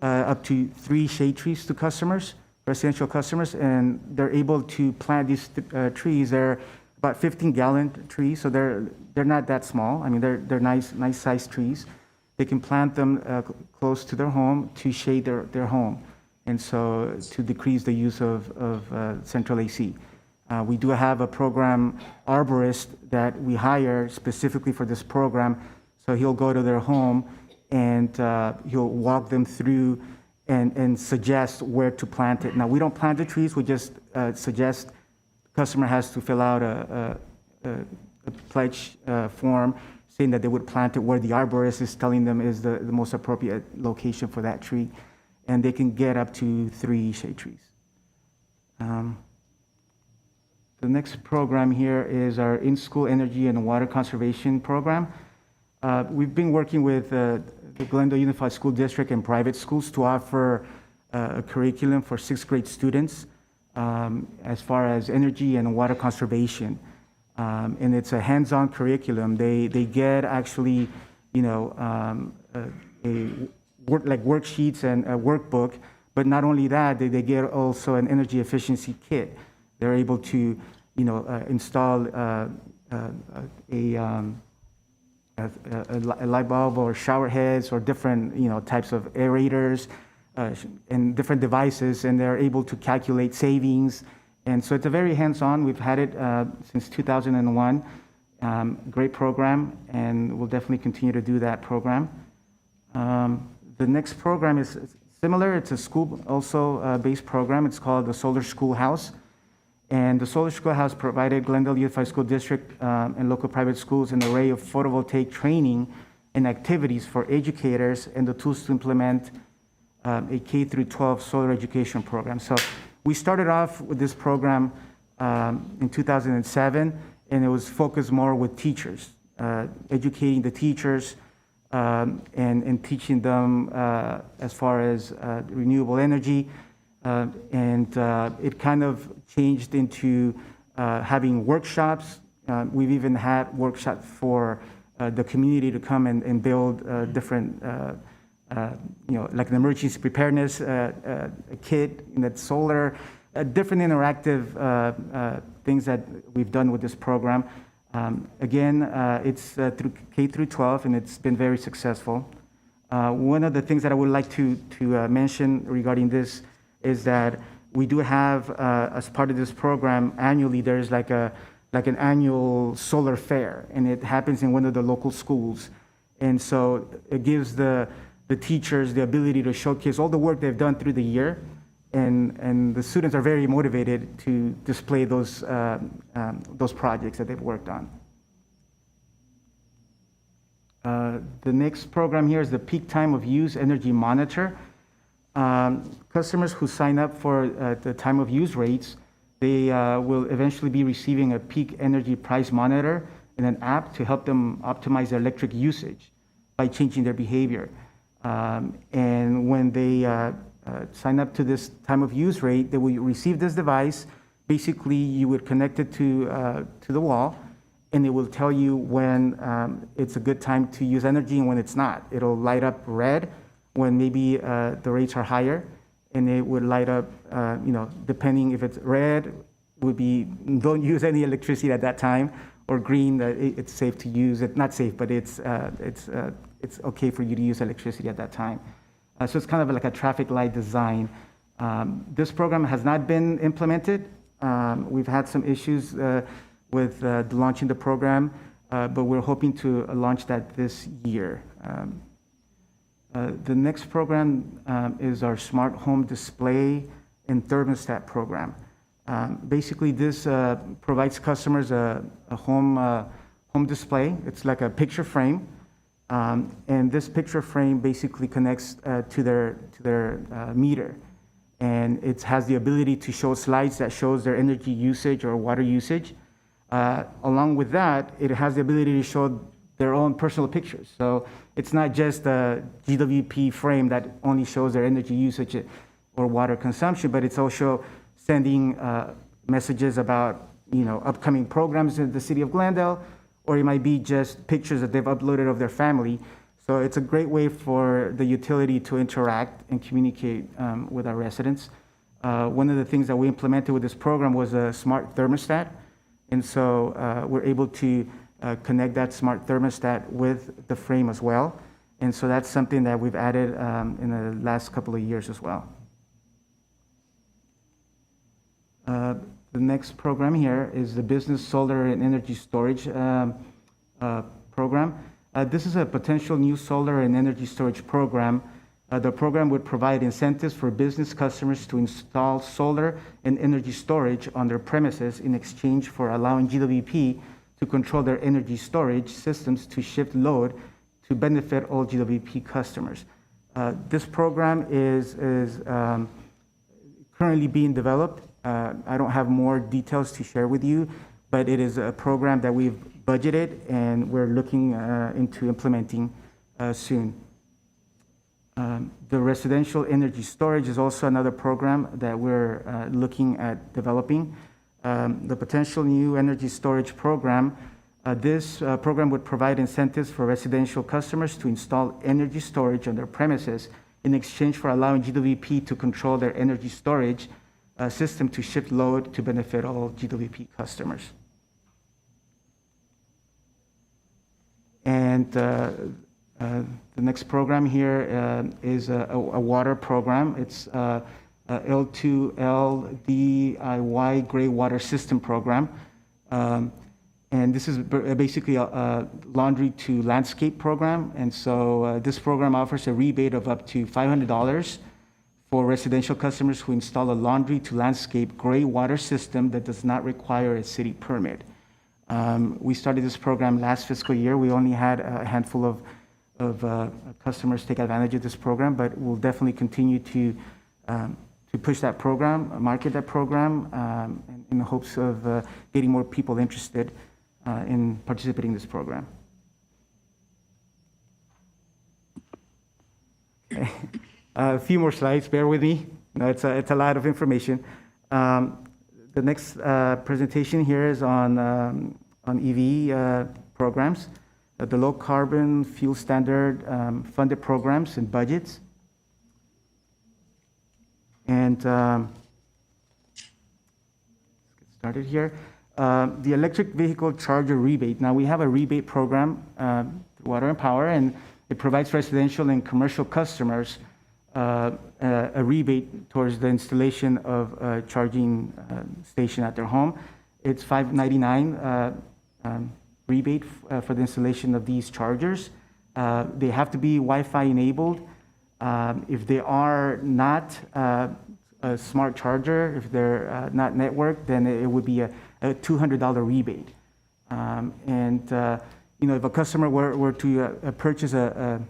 up to 3 shade trees to customers, residential customers, and they're able to plant these trees. They're about 15-gallon trees, so they're not that small. I mean, they're nice-sized trees. They can plant them close to their home to shade their home, and so to decrease the use of central AC. We do have a program arborist that we hire specifically for this program. So he'll go to their home and he'll walk them through and suggest where to plant it. Now, we don't plant the trees, we just suggest the customer has to fill out a pledge form saying that they would plant it where the arborist is telling them is the most appropriate location for that tree. And they can get up to 3 shade trees. The next program here is our in-school energy and water conservation program. We've been working with the Glendale Unified School District and private schools to offer a curriculum for 6th grade students as far as energy and water conservation. And it's a hands-on curriculum. They get actually, worksheets and a workbook, but not only that, they get also an energy efficiency kit. They're able to, install a light bulb or shower heads or different, types of aerators and different devices, and they're able to calculate savings. And so it's a very hands-on. We've had it since 2001. Great program, and we'll definitely continue to do that program. The next program is similar. It's a school also based program. It's called the Solar Schoolhouse. And the Solar Schoolhouse provided Glendale Unified School District and local private schools an array of photovoltaic training and activities for educators and the tools to implement a K through 12 solar education program. So we started off with this program in 2007, and it was focused more with teachers, educating the teachers and teaching them as far as renewable energy. And it kind of changed into having workshops. We've even had workshops for the community to come and build different, like an emergency preparedness kit, that's solar, different interactive things that we've done with this program. Again, it's through K through 12, and it's been very successful. One of the things that I would like to mention regarding this is that we do have, as part of this program, annually there's like an annual solar fair, and it happens in one of the local schools. And so it gives the teachers the ability to showcase all the work they've done through the year, and the students are very motivated to display those projects that they've worked on. The next program here is the Peak Time of Use Energy Monitor. Customers who sign up for the time of use rates, they will eventually be receiving a peak energy price monitor and an app to help them optimize their electric usage by changing their behavior. And when they sign up to this time of use rate, they will receive this device. Basically, you would connect it to the wall, and it will tell you when it's a good time to use energy and when it's not. It'll light up red when maybe the rates are higher, and it would light up, depending if it's red, would be don't use any electricity at that time, or green, it's safe to use it. Not safe, but it's okay for you to use electricity at that time. So it's kind of like a traffic light design. This program has not been implemented. We've had some issues with launching the program, but we're hoping to launch that this year. The next program is our smart home display and thermostat program. Basically, this provides customers a home display. It's like a picture frame, and this picture frame basically connects to their meter, and it has the ability to show slides that shows their energy usage or water usage. Along with that, it has the ability to show their own personal pictures. So it's not just a GWP frame that only shows their energy usage or water consumption, but it's also sending messages about upcoming programs in the city of Glendale, or it might be just pictures that they've uploaded of their family. So it's a great way for the utility to interact and communicate with our residents. One of the things that we implemented with this program was a smart thermostat. And so we're able to connect that smart thermostat with the frame as well. And so that's something that we've added in the last couple of years as well. The next program here is the Business Solar and Energy Storage program. This is a potential new solar and energy storage program. The program would provide incentives for business customers to install solar and energy storage on their premises in exchange for allowing GWP to control their energy storage systems to shift load to benefit all GWP customers. This program is currently being developed. I don't have more details to share with you, but it is a program that we've budgeted and we're looking into implementing soon. The residential energy storage is also another program that we're looking at developing. The potential new energy storage program, this program would provide incentives for residential customers to install energy storage on their premises in exchange for allowing GWP to control their energy storage system to shift load to benefit all GWP customers. And the next program here is a water program. It's L2L DIY Gray Water System Program. And this is basically a laundry to landscape program. And so this program offers a rebate of up to $500 for residential customers who install a laundry to landscape gray water system that does not require a city permit. We started this program last fiscal year. We only had a handful of customers take advantage of this program, but we'll definitely continue to push that program, market that program, in the hopes of getting more people interested in participating in this program. Okay. A few more slides, bear with me. It's a lot of information. The next presentation here is on EV programs, the low carbon fuel standard funded programs and budgets. And let's get started here. The electric vehicle charger rebate. Now we have a rebate program, Water and Power, and it provides residential and commercial customers a rebate towards the installation of a charging station at their home. It's $5.99 rebate for the installation of these chargers. They have to be Wi-Fi enabled. If they are not a smart charger, if they're not networked, then it would be a $200 rebate. If a customer were to purchase a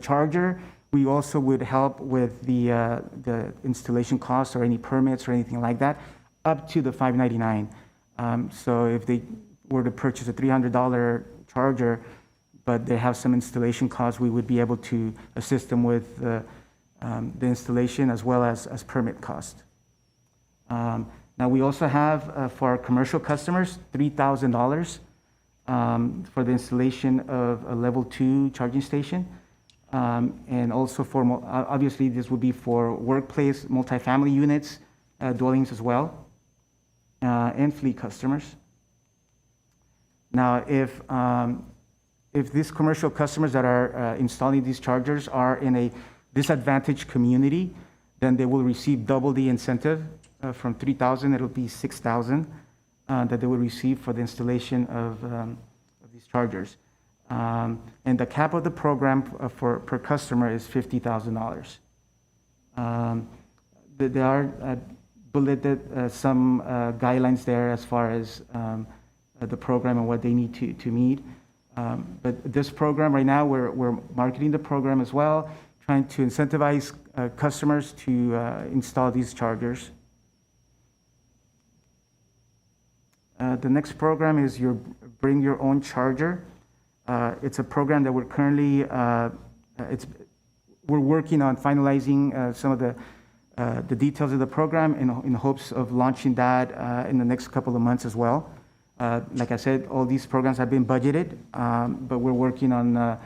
charger, we also would help with the installation costs or any permits or anything like that, up to the $599. So if they were to purchase a $300 charger, but they have some installation costs, we would be able to assist them with the installation as well as permit cost. Now, we also have for our commercial customers, $3,000 for the installation of a level 2 charging station. And also for, obviously, this would be for workplace, multifamily units, dwellings as well, and fleet customers. Now, if these commercial customers that are installing these chargers are in a disadvantaged community, then they will receive double the incentive. From $3,000, it'll be $6,000 that they will receive for the installation of these chargers. And the cap of the program per customer is $50,000. There are bulleted some guidelines there as far as the program and what they need to meet. But this program right now, we're marketing the program as well, trying to incentivize customers to install these chargers. The next program is your Bring Your Own Charger. It's a program that we're currently, we're working on finalizing some of the details of the program in hopes of launching that in the next couple of months as well. Like I said, all these programs have been budgeted, but we're working on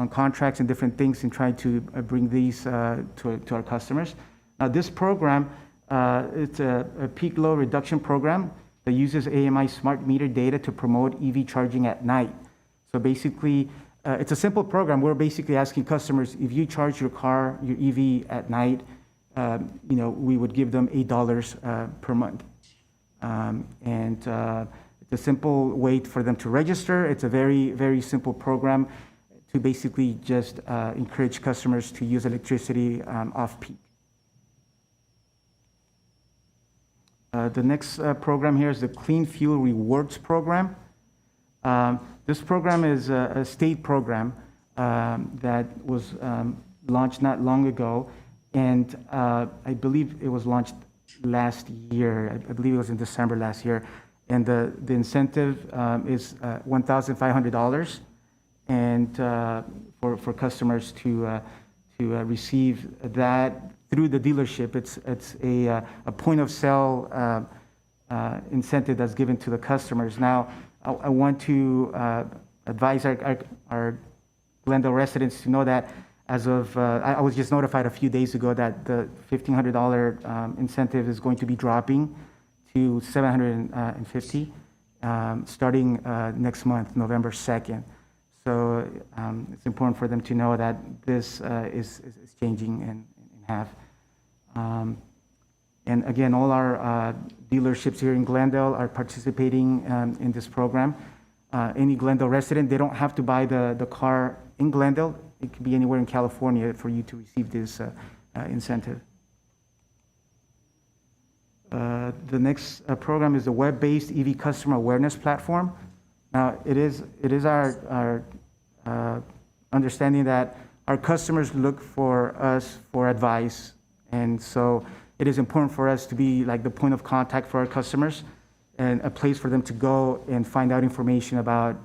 contracts and different things and trying to bring these to our customers. Now, this program, it's a peak load reduction program that uses AMI smart meter data to promote EV charging at night. So basically, it's a simple program. We're basically asking customers, if you charge your car, your EV at night, we would give them $8 per month. It's a simple way for them to register. It's a very, very simple program to basically just encourage customers to use electricity off-peak. The next program here is the Clean Fuel Rewards Program. This program is a state program that was launched not long ago, and I believe it was launched last year. I believe it was in December last year, and the incentive is $1,500, and for customers to receive that through the dealership. It's a point of sale incentive that's given to the customers. Now, I want to advise our Glendale residents to know that as of, I was just notified a few days ago that the $1,500 incentive is going to be dropping to $750 starting next month, November 2nd. So it's important for them to know that this is changing in half. And again, all our dealerships here in Glendale are participating in this program. Any Glendale resident, they don't have to buy the car in Glendale. It could be anywhere in California for you to receive this incentive. The next program is the web-based EV customer awareness platform. Now, it is our understanding that our customers look for us for advice, and so it is important for us to be like the point of contact for our customers and a place for them to go and find out information about,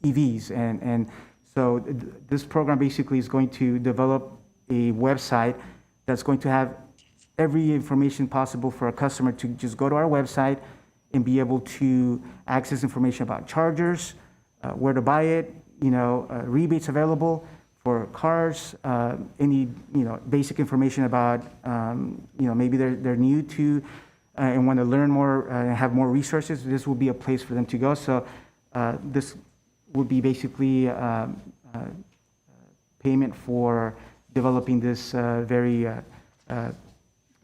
EVs. And so this program basically is going to develop a website that's going to have every information possible for a customer to just go to our website and be able to access information about chargers, where to buy it, rebates available for cars, any basic information about maybe they're new to and want to learn more and have more resources. This will be a place for them to go. So this would be basically payment for developing this very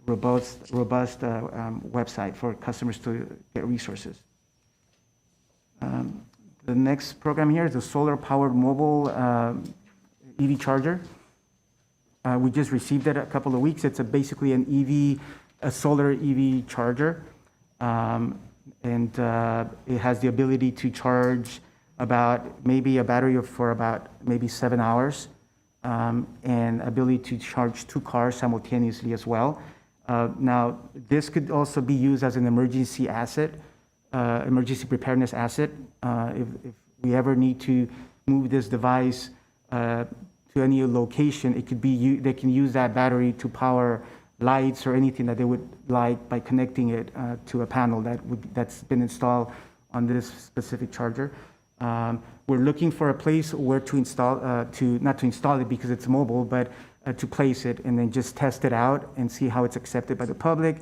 robust website for customers to get resources. The next program here is the solar-powered mobile EV charger. We just received it a couple of weeks. It's basically a solar EV charger, and it has the ability to charge about maybe a battery for about maybe 7 hours, and ability to charge 2 cars simultaneously as well. Now, this could also be used as an emergency asset, emergency preparedness asset. If we ever need to move this device to any location, it could be they can use that battery to power lights or anything that they would like by connecting it to a panel that's been installed on this specific charger. We're looking for a place where to install, not to install it because it's mobile, but to place it and then just test it out and see how it's accepted by the public.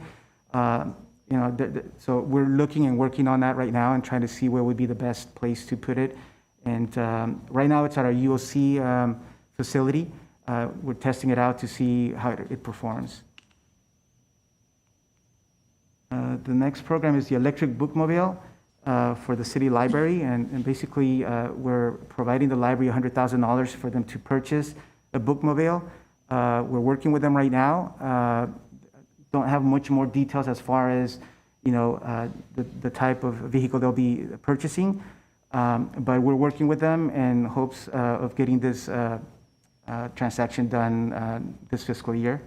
So we're looking and working on that right now and trying to see where would be the best place to put it. And right now it's at our UOC facility. We're testing it out to see how it performs. The next program is the electric bookmobile for the city library. And basically, we're providing the library $100,000 for them to purchase a bookmobile. We're working with them right now. Don't have much more details as far as, the type of vehicle they'll be purchasing. But we're working with them in hopes of getting this transaction done this fiscal year.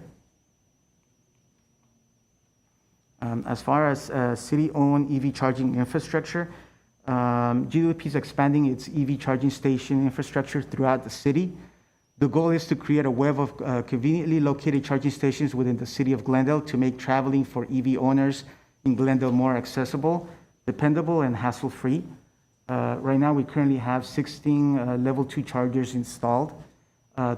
As far as city-owned EV charging infrastructure, GWP is expanding its EV charging station infrastructure throughout the city. The goal is to create a web of conveniently located charging stations within the city of Glendale to make traveling for EV owners in Glendale more accessible, dependable, and hassle-free. Right now, we currently have 16 level 2 chargers installed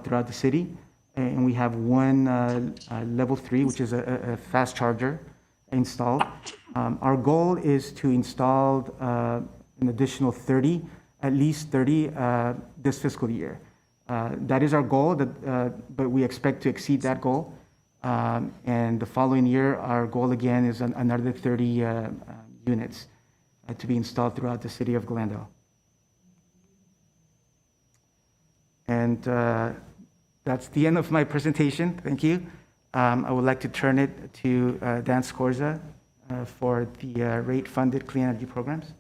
throughout the city, and we have one level 3, which is a fast charger, installed. Our goal is to install an additional 30, at least 30 this fiscal year. That is our goal, but we expect to exceed that goal. And the following year, our goal again is another 30 units to be installed throughout the city of Glendale. And that's the end of my presentation. Thank you. I would like to turn it to Dan Scorza for the rate-funded clean energy programs.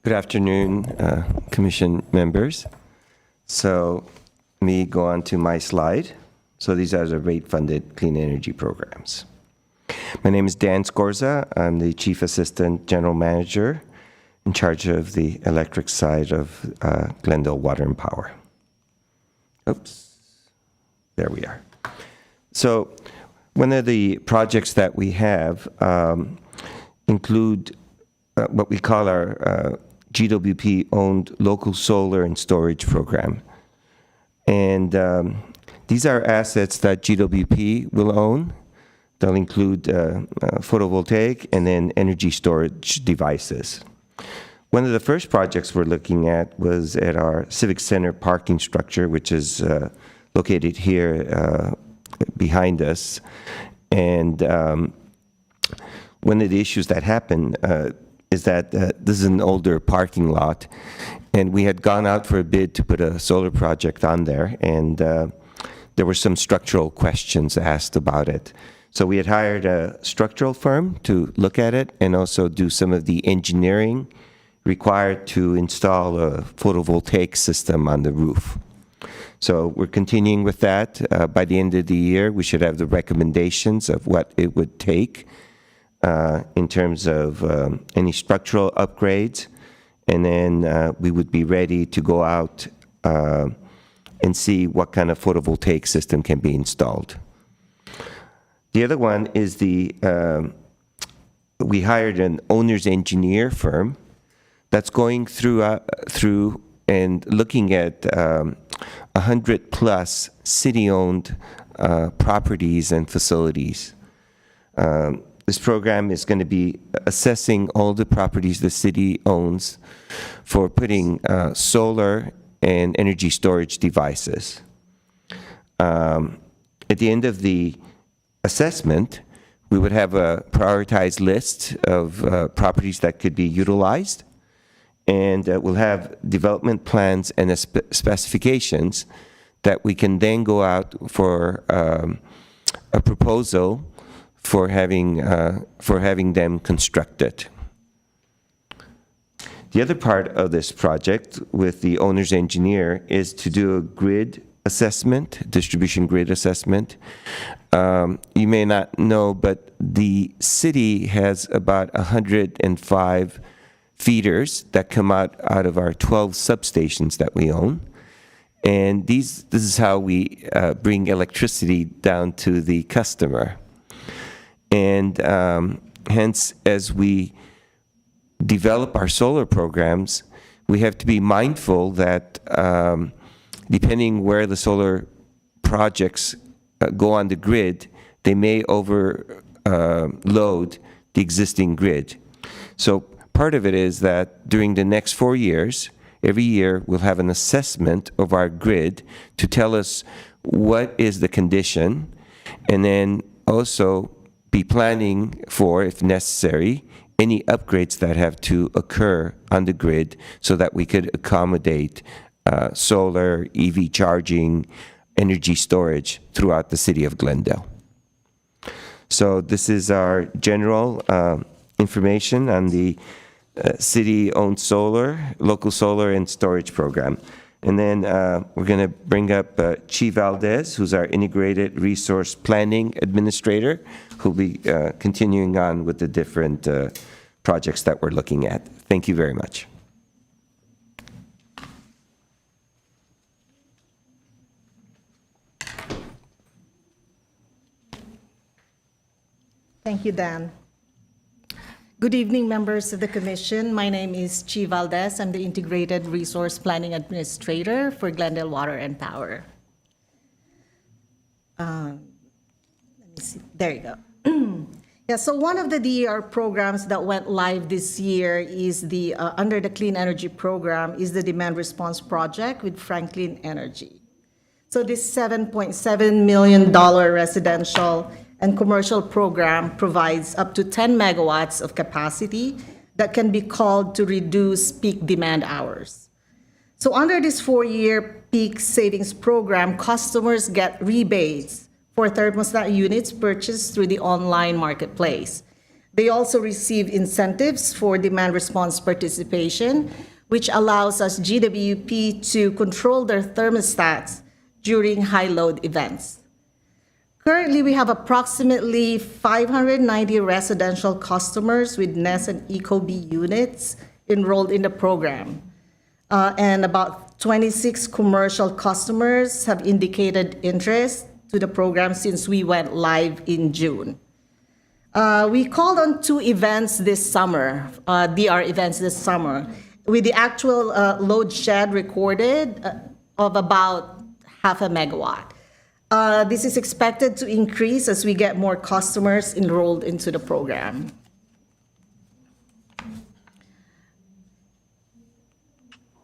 Good afternoon, Commission members. So let me go on to my slide. So these are the rate-funded clean energy programs. My name is Dan Scorza. I'm the Chief Assistant General Manager in charge of the electric side of Glendale Water and Power. Oops, there we are. So one of the projects that we have include what we call our GWP-owned local solar and storage program. And these are assets that GWP will own. They'll include photovoltaic and then energy storage devices. One of the first projects we're looking at was at our Civic Center parking structure, which is located here behind us. And one of the issues that happened is that this is an older parking lot, and we had gone out for a bid to put a solar project on there, and there were some structural questions asked about it. So we had hired a structural firm to look at it and also do some of the engineering required to install a photovoltaic system on the roof. So we're continuing with that. By the end of the year, we should have the recommendations of what it would take in terms of any structural upgrades, and then we would be ready to go out and see what kind of photovoltaic system can be installed. The other one is we hired an owner's engineer firm that's going through and looking at 100 plus city-owned properties and facilities. This program is going to be assessing all the properties the city owns for putting solar and energy storage devices. At the end of the assessment, we would have a prioritized list of properties that could be utilized, and we'll have development plans and specifications that we can then go out for a proposal for having them constructed. The other part of this project with the owner's engineer is to do a grid assessment, distribution grid assessment. You may not know, but the city has about 105 feeders that come out of our 12 substations that we own. And this is how we bring electricity down to the customer. And hence, as we develop our solar programs, we have to be mindful that depending where the solar projects go on the grid, they may overload the existing grid. So part of it is that during the next 4 years, every year we'll have an assessment of our grid to tell us what is the condition, and then also be planning for, if necessary, any upgrades that have to occur on the grid so that we could accommodate solar, EV charging, energy storage throughout the city of Glendale. So this is our general information on the city-owned solar, local solar and storage program. And then we're going to bring up Chi Valdez, who's our Integrated Resource Planning Administrator, who'll be continuing on with the different projects that we're looking at. Thank you very much. Thank you, Dan. Good evening, members of the Commission. My name is Chi Valdez. I'm the Integrated Resource Planning Administrator for Glendale Water and Power. Let me see. There you go. Yeah, so one of the DER programs that went live this year is the, under the Clean Energy Program, is the Demand Response Project with Franklin Energy. So this $7.7 million residential and commercial program provides up to 10 megawatts of capacity that can be called to reduce peak demand hours. So under this 4-year peak savings program, customers get rebates for thermostat units purchased through the online marketplace. They also receive incentives for demand response participation, which allows us GWP to control their thermostats during high load events. Currently, we have approximately 590 residential customers with NES and Ecobee units enrolled in the program. And about 26 commercial customers have indicated interest to the program since we went live in June. We called on 2 events this summer, DR events this summer, with the actual load shed recorded of about 0.5 megawatt. This is expected to increase as we get more customers enrolled into the program.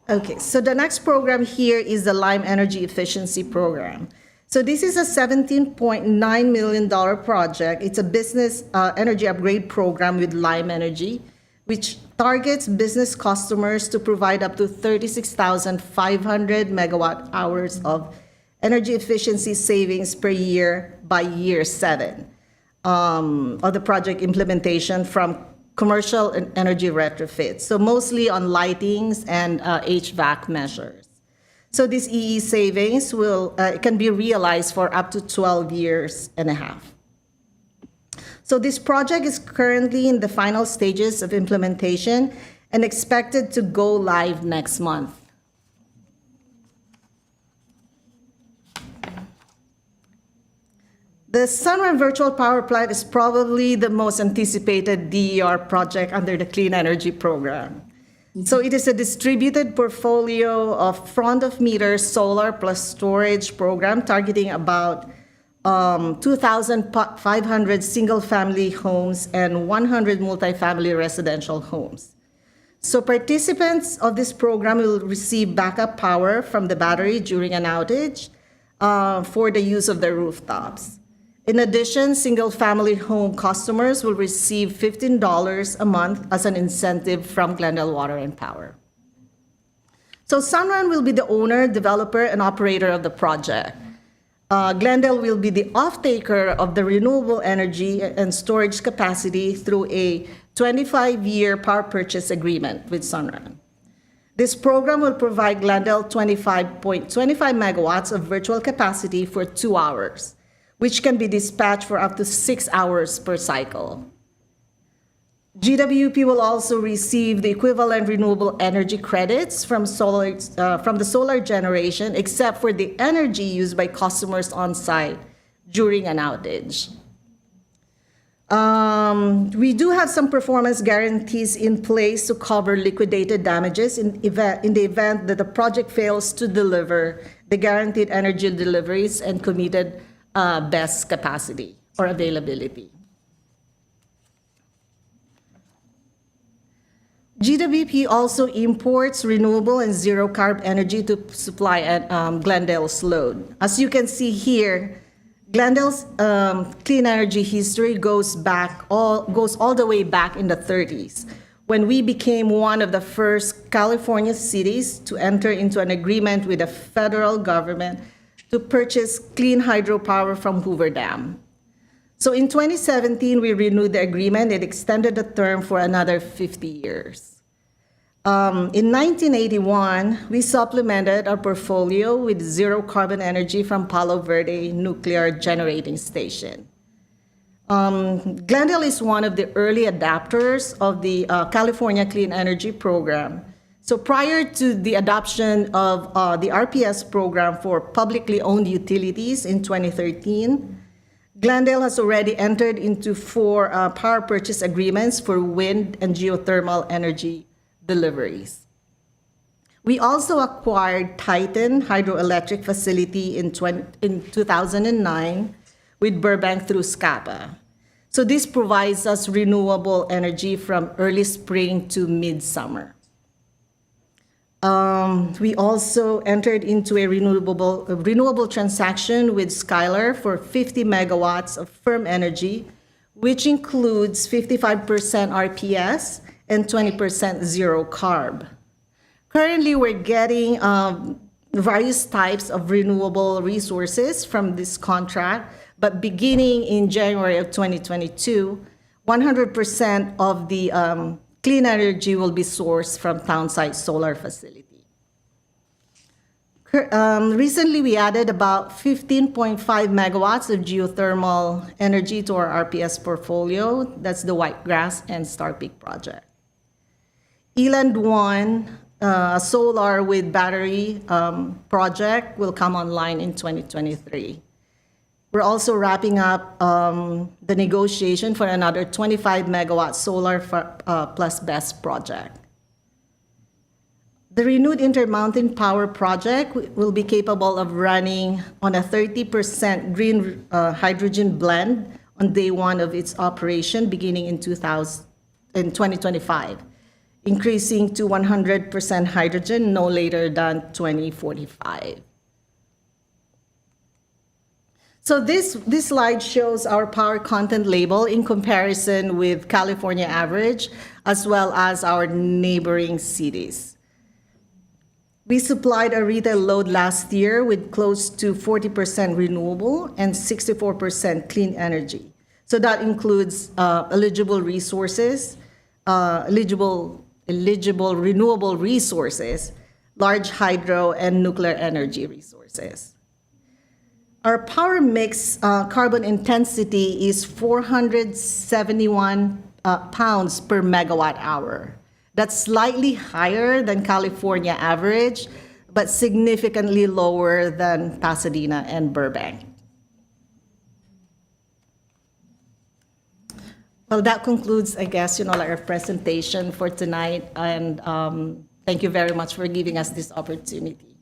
Okay, so the next program here is the Lime Energy Efficiency Program. So this is a $17.9 million project. It's a business energy upgrade program with Lime Energy, which targets business customers to provide up to 36,500 megawatt hours of energy efficiency savings per year by year 7 of the project implementation from commercial and energy retrofits. So mostly on lightings and HVAC measures. So this EE savings can be realized for up to 12 years and a half. So this project is currently in the final stages of implementation and expected to go live next month. The Sunrun Virtual Power Plant is probably the most anticipated DER project under the Clean Energy Program. So it is a distributed portfolio of front-of-meter solar plus storage program targeting about 2,500 single-family homes and 100 multifamily residential homes. So participants of this program will receive backup power from the battery during an outage for the use of their rooftops. In addition, single-family home customers will receive $15 a month as an incentive from Glendale Water and Power. So Sunrun will be the owner, developer, and operator of the project. Glendale will be the off-taker of the renewable energy and storage capacity through a 25-year power purchase agreement with Sunrun. This program will provide Glendale 25.25 megawatts of virtual capacity for 2 hours, which can be dispatched for up to 6 hours per cycle. GWP will also receive the equivalent renewable energy credits from the solar generation, except for the energy used by customers on site during an outage. We do have some performance guarantees in place to cover liquidated damages in the event that the project fails to deliver the guaranteed energy deliveries and committed BESS capacity or availability. GWP also imports renewable and zero-carb energy to supply at Glendale's load. As you can see here, Glendale's clean energy history goes all the way back in the 30s, when we became one of the first California cities to enter into an agreement with the federal government to purchase clean hydropower from Hoover Dam. So in 2017, we renewed the agreement and extended the term for another 50 years. In 1981, we supplemented our portfolio with zero carbon energy from Palo Verde Nuclear Generating Station. Glendale is one of the early adapters of the California Clean Energy Program. So prior to the adoption of the RPS program for publicly owned utilities in 2013, Glendale has already entered into 4 power purchase agreements for wind and geothermal energy deliveries. We also acquired Titan Hydroelectric Facility in 2009 with Burbank through SCAPA. So this provides us renewable energy from early spring to midsummer. We also entered into a renewable transaction with Skylar for 50 megawatts of firm energy, which includes 55% RPS and 20% zero carb. Currently, we're getting various types of renewable resources from this contract, but beginning in January of 2022, 100% of the clean energy will be sourced from townsite solar facility. Recently, we added about 15.5 megawatts of geothermal energy to our RPS portfolio. That's the Whitegrass and Star Peak project. Eland 1, a solar with battery project, will come online in 2023. We're also wrapping up the negotiation for another 25 megawatt solar plus BESS project. The renewed Intermountain Power project will be capable of running on a 30% green hydrogen blend on day 1 of its operation beginning in 2025. Increasing to 100% hydrogen no later than 2045. So this slide shows our power content label in comparison with California average, as well as our neighboring cities. We supplied a retail load last year with close to 40% renewable and 64% clean energy. So that includes eligible renewable resources, large hydro and nuclear energy resources. Our power mix carbon intensity is 471 pounds per megawatt hour. That's slightly higher than California average, but significantly lower than Pasadena and Burbank. Well, that concludes, I guess, our presentation for tonight, and thank you very much for giving us this opportunity.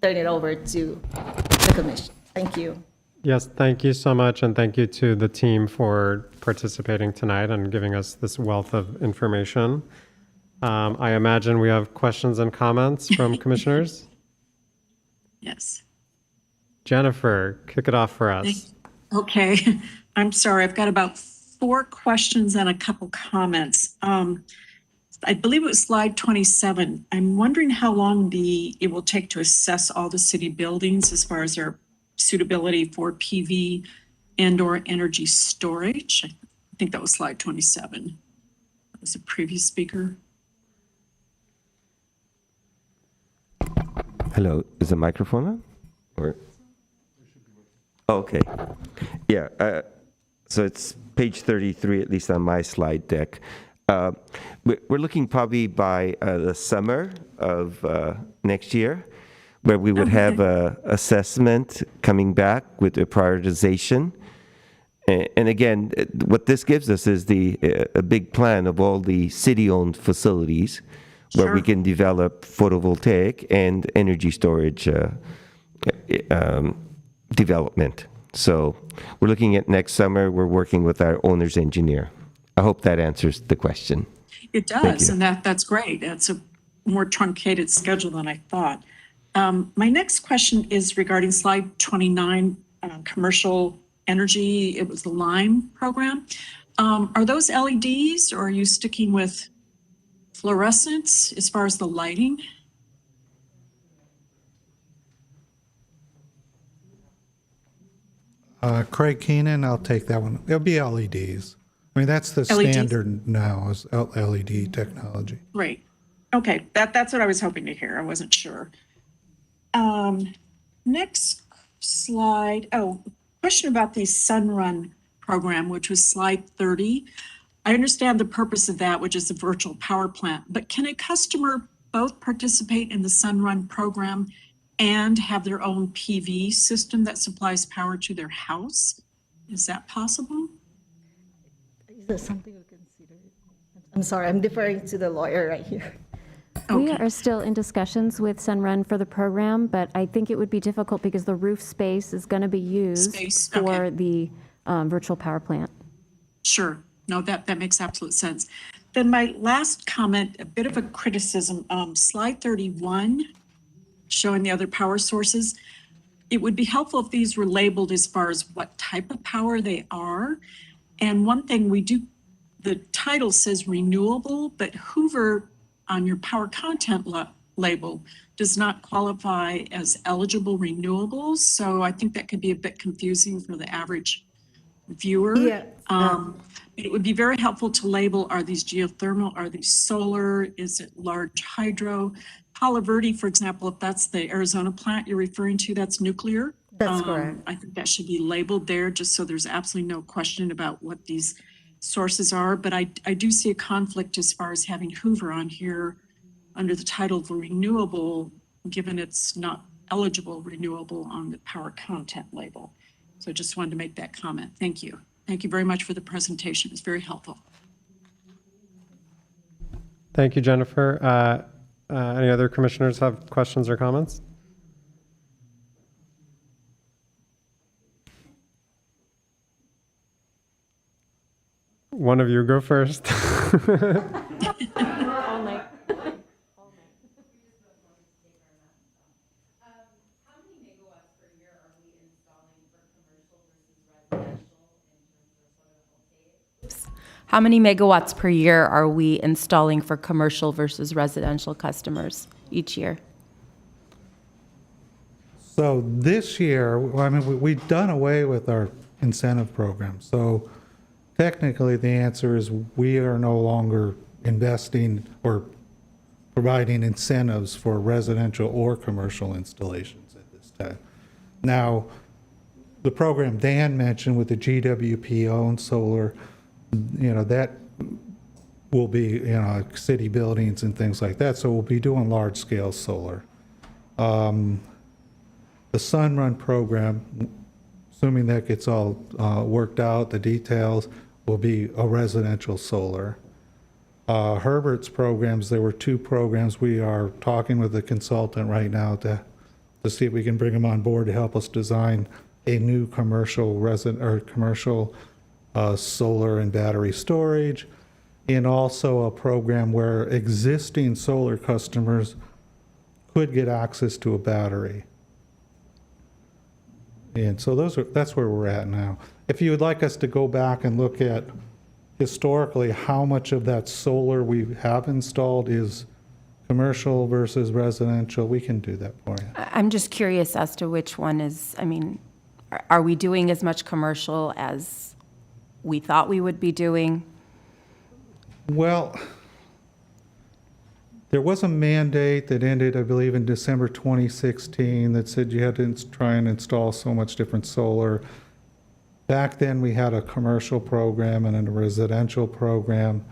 Turn it over to the commission. Thank you. Yes, thank you so much, and thank you to the team for participating tonight and giving us this wealth of information. I imagine we have questions and comments from commissioners. Yes. Jennifer, kick it off for us. Okay. I'm sorry. I've got about 4 questions and a couple comments. I believe it was slide 27. I'm wondering how long it will take to assess all the city buildings as far as their suitability for PV and/or energy storage. I think that was slide 27. That was a previous speaker. Hello, is the microphone on? Or? Oh, okay. Yeah, so it's page 33, at least on my slide deck. We're looking probably by the summer of next year, where we would have a assessment coming back with a prioritization. And again, what this gives us is a big plan of all the city-owned facilities where we can develop photovoltaic and energy storage development. So we're looking at next summer. We're working with our owner's engineer. I hope that answers the question. It does, and that's great. That's a more truncated schedule than I thought. My next question is regarding slide 29, commercial energy. It was the LIME program. Are those LEDs, or are you sticking with fluorescents as far as the lighting? Craig Keenan, I'll take that one. It'll be LEDs. I mean, that's the LEDs? standard now is LED technology. Great. Okay, that's what I was hoping to hear. I wasn't sure. Next slide. Oh, question about the Sunrun program, which was slide 30. I understand the purpose of that, which is a virtual power plant, but can a customer both participate in the Sunrun program and have their own PV system that supplies power to their house? Is that possible? Is that something we consider? I'm sorry, I'm deferring to the lawyer right here. We are still in discussions with Sunrun for the program, but I think it would be difficult because the roof space is going to be used for the virtual power plant. Sure. No, that makes absolute sense. Then my last comment, a bit of a criticism, slide 31, showing the other power sources. It would be helpful if these were labeled as far as what type of power they are. And one thing we do, the title says renewable, but Hoover on your power content label does not qualify as eligible renewables. So I think that could be a bit confusing for the average viewer. Yeah. It would be very helpful to label, are these geothermal, are these solar, is it large hydro? Palo Verde, for example, if that's the Arizona plant you're referring to, that's nuclear. That's correct. I think that should be labeled there just so there's absolutely no question about what these sources are. But I do see a conflict as far as having Hoover on here under the title of renewable, given it's not eligible renewable on the power content label. So I just wanted to make that comment. Thank you. Thank you very much for the presentation. It's very helpful. Thank you, Jennifer. Any other commissioners have questions or comments? One of you go first. How many megawatts per year are we installing for commercial versus residential customers each year? So this year, I mean, we've done away with our incentive program. So technically, the answer is we are no longer investing or providing incentives for residential or commercial installations at this time. Now, the program Dan mentioned with the GWP-owned solar, you know, that will be, you know, city buildings and things like that. So we'll be doing large-scale solar. The Sunrun program, assuming that gets all worked out, the details, will be a residential solar. Herbert's programs, there were two programs. We are talking with the consultant right now to see if we can bring them on board to help us design a new commercial solar and battery storage, and also a program where existing solar customers could get access to a battery. And so that's where we're at now. If you would like us to go back and look at historically how much of that solar we have installed is commercial versus residential, we can do that for you. I'm just curious as to which one is, I mean, are we doing as much commercial as we thought we would be doing? Well, There was a mandate that ended, I believe, in December 2016 that said you had to try and install so much different solar. Back then, we had a commercial program and a residential program.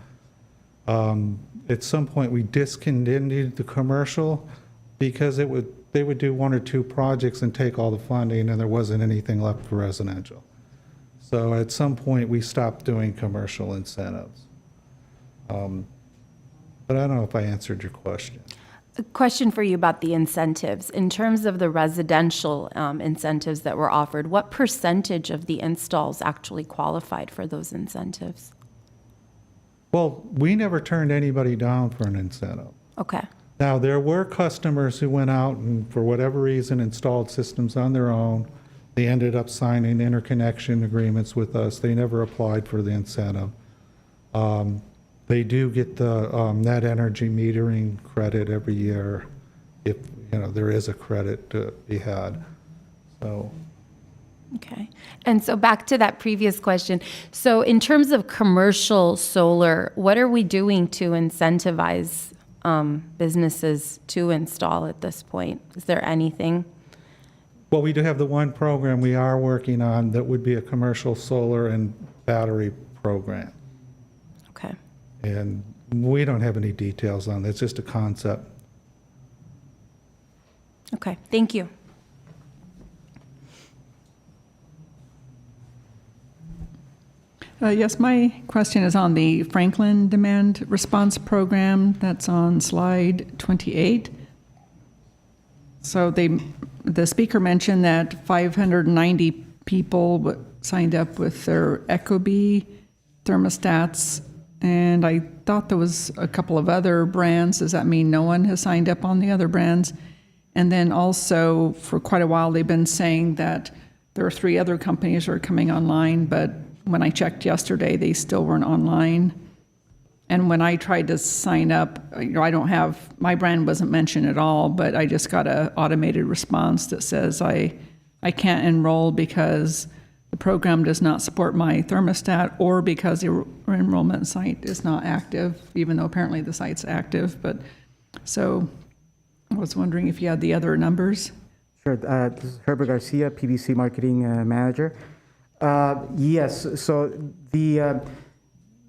At some point, we discontinued the commercial because they would do 1 or 2 projects and take all the funding, and there wasn't anything left for residential. So at some point, we stopped doing commercial incentives. But I don't know if I answered your question. A question for you about the incentives. In terms of the residential incentives that were offered, what percentage of the installs actually qualified for those incentives? Well, we never turned anybody down for an incentive. Okay. Now, there were customers who went out and, for whatever reason, installed systems on their own. They ended up signing interconnection agreements with us. They never applied for the incentive. They do get the net energy metering credit every year if, there is a credit to be had. So. Okay. And so back to that previous question. So in terms of commercial solar, what are we doing to incentivize businesses to install at this point? Is there anything? Well, we do have the one program we are working on that would be a commercial solar and battery program. Okay. And we don't have any details on it. It's just a concept. Okay. Thank you. Yes, my question is on the Franklin Demand Response Program that's on slide 28. So the speaker mentioned that 590 people signed up with their Ecobee thermostats, and I thought there was a couple of other brands. Does that mean no one has signed up on the other brands? And then also, for quite a while, they've been saying that there are 3 other companies that are coming online, but when I checked yesterday, they still weren't online. And when I tried to sign up, I don't have, my brand wasn't mentioned at all, but I just got an automated response that says I can't enroll because the program does not support my thermostat or because the enrollment site is not active, even though apparently the site's active. But so I was wondering if you had the other numbers. Sure. This is Herbert Garcia, PBC Marketing Manager. Yes. So the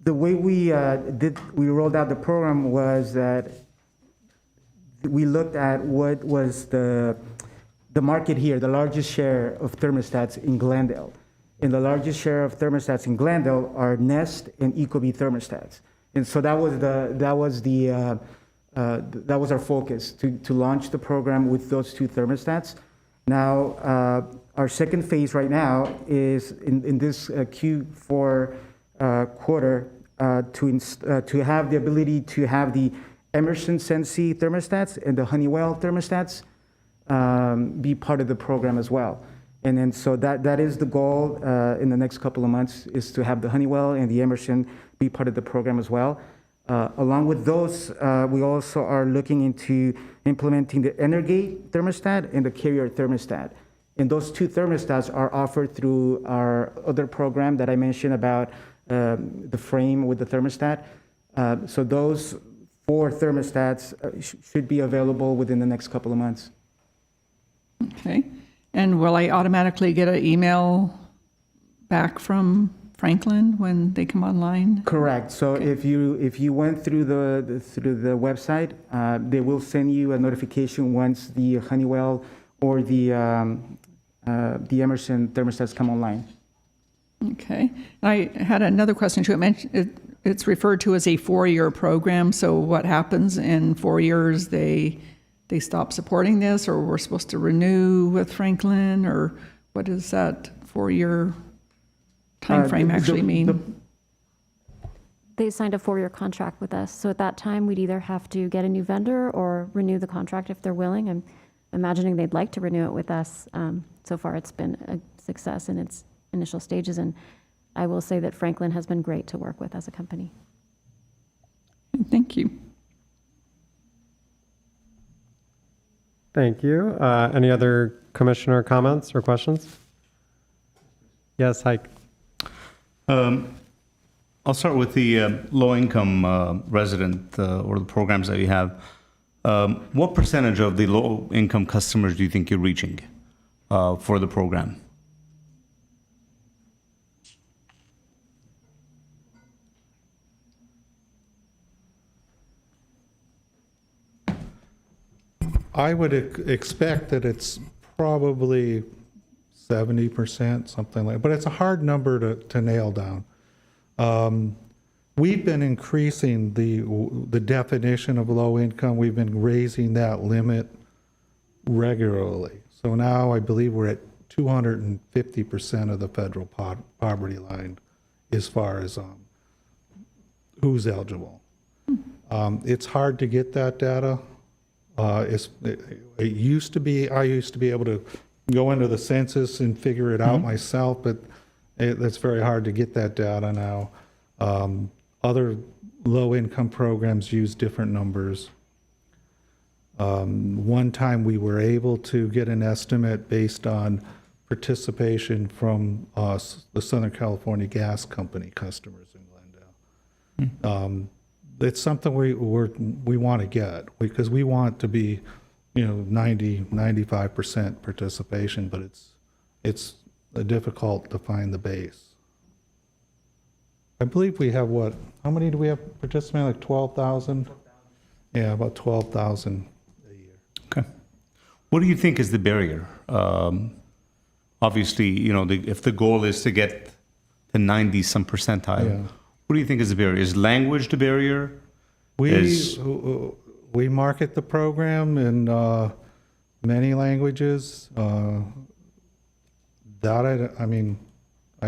way we rolled out the program was that we looked at what was the market here, the largest share of thermostats in Glendale. And the largest share of thermostats in Glendale are Nest and Ecobee thermostats. And so that was our focus, to launch the program with those 2 thermostats. Now, our second phase right now is in this Q4 quarter to have the ability to have the Emerson Sensi thermostats and the Honeywell thermostats be part of the program as well. And then so that is the goal in the next couple of months, is to have the Honeywell and the Emerson be part of the program as well. Along with those, we also are looking into implementing the Energate thermostat and the Carrier thermostat. And those 2 thermostats are offered through our other program that I mentioned about the frame with the thermostat. So those 4 thermostats should be available within the next couple of months. Okay. And will I automatically get an email back from Franklin when they come online? Correct. So okay. if you went through the website, they will send you a notification once the Honeywell or the Emerson thermostats come online. Okay. I had another question too. It mentioned it's referred to as a 4-year program. So what happens in 4 years? They stop supporting this, or we're supposed to renew with Franklin, or what does that 4-year time frame actually mean? They signed a 4-year contract with us. So at that time, we'd either have to get a new vendor or renew the contract if they're willing. I'm imagining they'd like to renew it with us. So far, it's been a success in its initial stages. And I will say that Franklin has been great to work with as a company. Thank you. Thank you. Any other commissioner comments or questions? Yes, Hike. I'll start with the low-income resident or the programs that you have. what percentage of the low-income customers do you think you're reaching for the program? I would expect that it's probably 70%, something like, but it's a hard number to nail down. We've been increasing the definition of low income. We've been raising that limit regularly. So now I believe we're at 250% of the federal poverty line as far as who's eligible. It's hard to get that data. It used to be, I used to be able to go into the census and figure it out myself, but it's very hard to get that data now. Other low-income programs use different numbers. One time we were able to get an estimate based on participation from the Southern California Gas Company customers in Glendale. It's something we want to get because we want to be, 95% participation, but it's difficult to find the base. I believe we have how many do we have participating? Like 12,000? Yeah, about 12,000 a year. Okay. What do you think is the barrier? Obviously, if the goal is to get the 90-some percentile, what do you think is the barrier? Is language the barrier? We market the program in many languages. I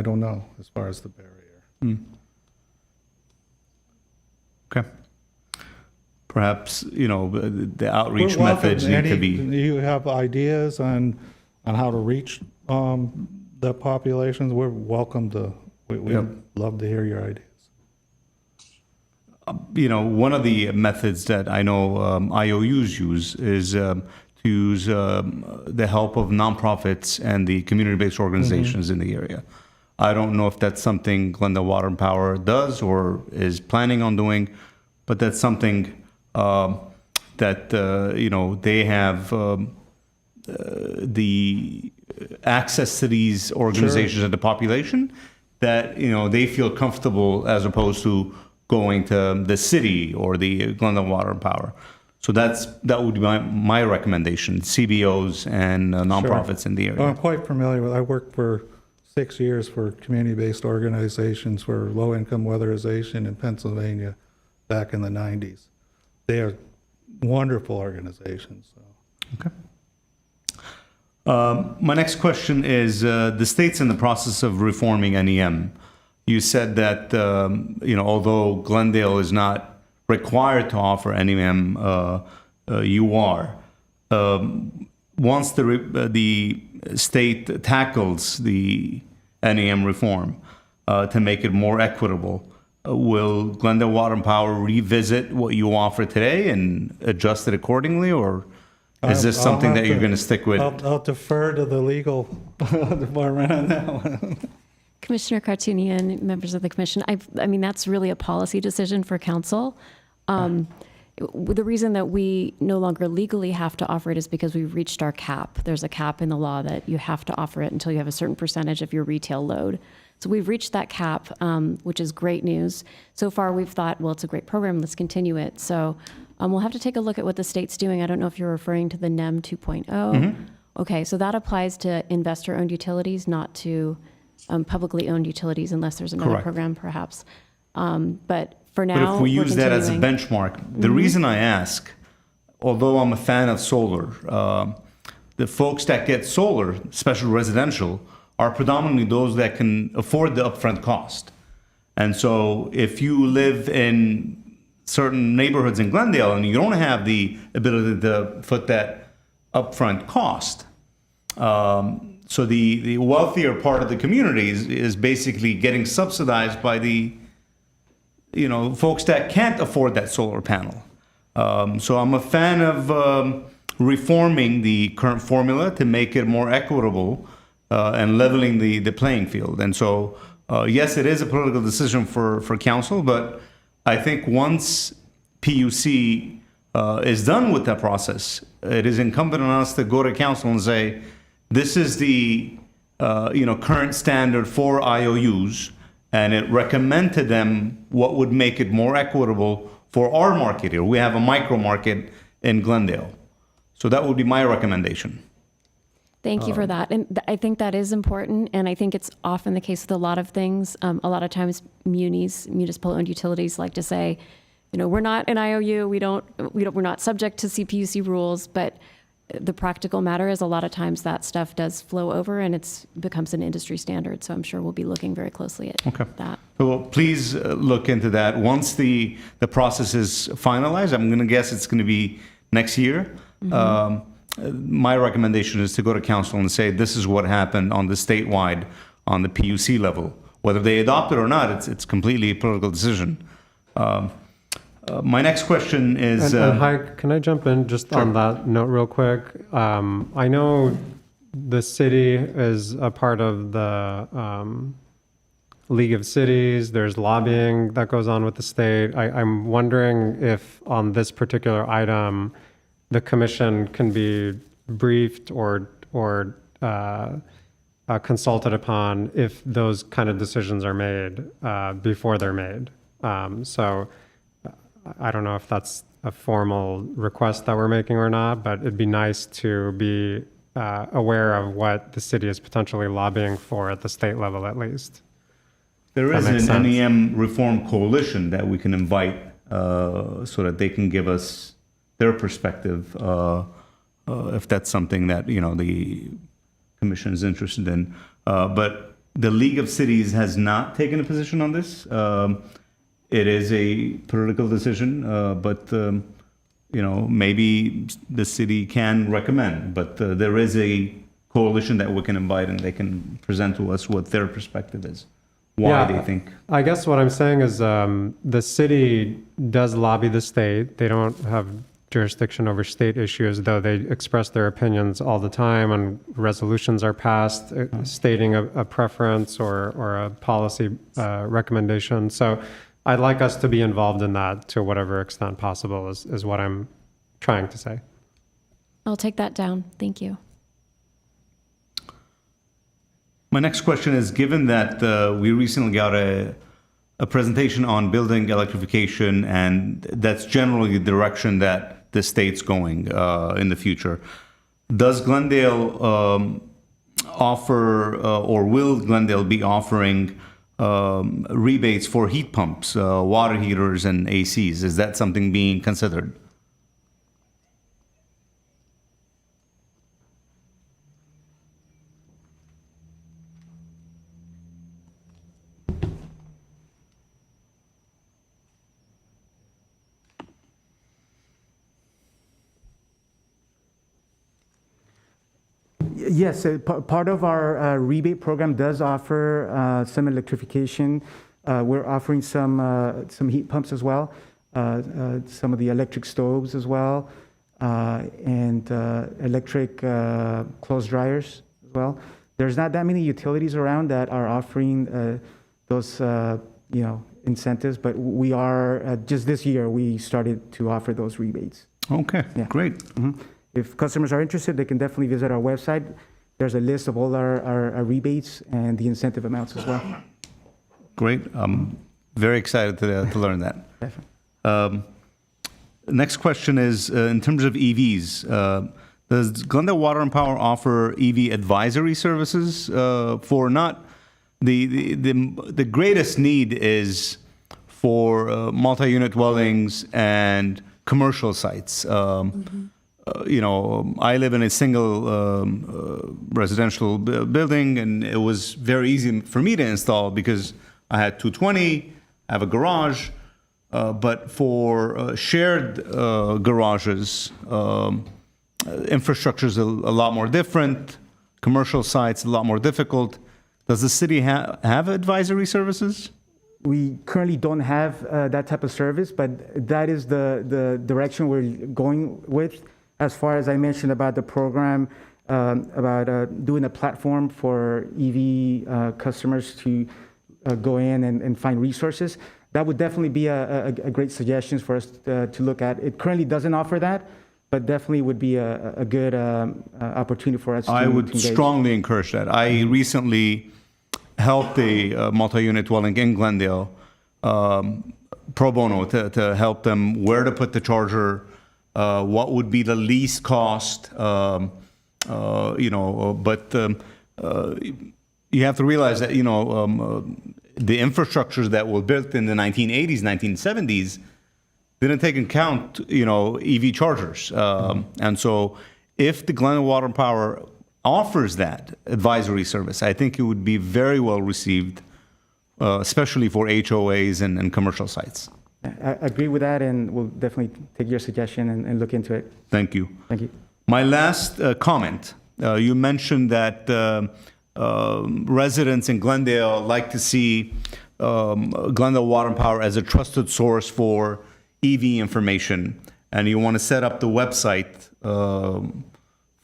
don't know as far as the barrier. Okay. Perhaps, the outreach methods need to be... You have ideas on how to reach the populations? We're welcome to... We'd love to hear your ideas. One of the methods that I know IOUs use is to use the help of nonprofits and the community-based organizations in the area. I don't know if that's something Glendale Water and Power does or is planning on doing, but that's something that, they have the access to these organizations and the population that, they feel comfortable as opposed to going to the city or the Glendale Water and Power. So that would be my recommendation, CBOs and nonprofits in the area. Well, I'm quite familiar with, I worked for 6 years for community-based organizations for low-income weatherization in Pennsylvania back in the 90s. They are wonderful organizations. So. Okay. My next question is, the state's in the process of reforming NEM. You said that, although Glendale is not required to offer NEM, you are. Once the state tackles the NEM reform to make it more equitable, will Glendale Water and Power revisit what you offer today and adjust it accordingly, or is this something that you're going to stick with? I'll defer to the legal department on that one. Commissioner Cartunian, members of the commission, that's really a policy decision for council. The reason that we no longer legally have to offer it is because we've reached our cap. There's a cap in the law that you have to offer it until you have a certain percentage of your retail load. So we've reached that cap, which is great news. So far, we've thought, well, it's a great program, let's continue it. So we'll have to take a look at what the state's doing. I don't know if you're referring to the NEM 2.0. Okay, so that applies to investor-owned utilities, not to publicly owned utilities, unless there's another program, perhaps. But for now, but if we use that as a benchmark, the reason I ask, although I'm a fan of solar, the folks that get solar, especially residential, are predominantly those that can afford the upfront cost. And so if you live in certain neighborhoods in Glendale and you don't have the ability to foot that upfront cost, so the wealthier part of the community is basically getting subsidized by the folks that can't afford that solar panel. So I'm a fan of reforming the current formula to make it more equitable and leveling the playing field. And so, yes, it is a political decision for council, but I think once PUC is done with that process, it is incumbent on us to go to council and say, this is the current standard for IOUs, and it recommend to them what would make it more equitable for our market here. We have a micro market in Glendale. So that would be my recommendation. Thank you for that. And I think that is important. And I think it's often the case with a lot of things. A lot of times municipal owned utilities like to say, we're not an IOU. We're not subject to CPUC rules, but the practical matter is a lot of times that stuff does flow over and it becomes an industry standard. So I'm sure we'll be looking very closely at that. Well, please look into that. Once the process is finalized, I'm going to guess it's going to be next year. My recommendation is to go to council and say, this is what happened on the statewide, on the PUC level. Whether they adopt it or not, it's completely a political decision. My next question is... Hi, can I jump in just on that note real quick? I know the city is a part of the League of Cities. There's lobbying that goes on with the state. I'm wondering if on this particular item, the commission can be briefed or consulted upon if those kind of decisions are made before they're made. So I don't know if that's a formal request that we're making or not, but it'd be nice to be aware of what the city is potentially lobbying for at the state level, at least. There is an NEM reform coalition that we can invite so that they can give us their perspective, if that's something that the commission is interested in. But the League of Cities has not taken a position on this. It is a political decision, but maybe the city can recommend. But there is a coalition that we can invite, and they can present to us what their perspective is, why they think. I guess what I'm saying is the city does lobby the state. They don't have jurisdiction over state issues, though they express their opinions all the time, and resolutions are passed stating a preference or a policy recommendation. So I'd like us to be involved in that to whatever extent possible is what I'm trying to say. I'll take that down. Thank you. My next question is, given that we recently got a presentation on building electrification, and that's generally the direction that the state's going in the future, does Glendale offer or will Glendale be offering rebates for heat pumps, water heaters, and ACs? Is that something being considered? Yes, part of our rebate program does offer some electrification. We're offering some heat pumps as well, some of the electric stoves as well, and electric clothes dryers as well. There's not that many utilities around that are offering those incentives, but we are just this year we started to offer those rebates. Okay, great. Mm-hmm. If customers are interested, they can definitely visit our website. There's a list of all our rebates and the incentive amounts as well. Great. I'm very excited to learn that. Definitely. Next question is, in terms of EVs, does Glendale Water and Power offer EV advisory services for not the greatest need is for multi-unit dwellings and commercial sites. I live in a single residential building, and it was very easy for me to install because I had 220, I have a garage, but for shared garages, infrastructure is a lot more different, commercial sites a lot more difficult. Does the city have advisory services? We currently don't have that type of service, but that is the direction we're going with. As far as I mentioned about the program, about doing a platform for EV customers to go in and find resources, that would definitely be a great suggestion for us to look at. It currently doesn't offer that, but definitely would be a good opportunity for us to I would engage. strongly encourage that. I recently helped a multi-unit dwelling in Glendale pro bono to help them where to put the charger, what would be the least cost, but you have to realize that, the infrastructures that were built in the 1980s, 1970s didn't take into account, EV chargers. And so if the Glendale Water and Power offers that advisory service, I think it would be very well received, especially for HOAs and commercial sites. I agree with that, and we'll definitely take your suggestion and look into it. Thank you. Thank you. My last comment, you mentioned that residents in Glendale like to see Glendale Water and Power as a trusted source for EV information, and you want to set up the website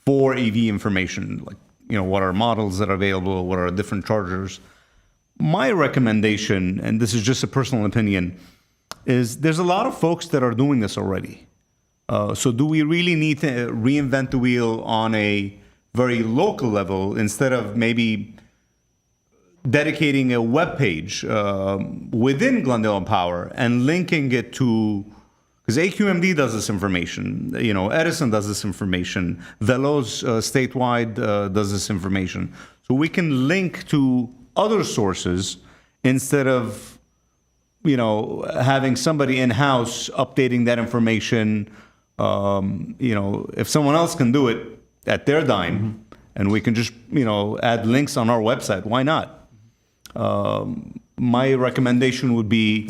for EV information, like, what are models that are available, what are different chargers. My recommendation, and this is just a personal opinion, is there's a lot of folks that are doing this already. So do we really need to reinvent the wheel on a very local level instead of maybe dedicating a web page within Glendale Power and linking it to, because AQMD does this information, Edison does this information, Veloz Statewide does this information. So we can link to other sources instead of, having somebody in-house updating that information. If someone else can do it at their dime, and we can just, add links on our website, why not? My recommendation would be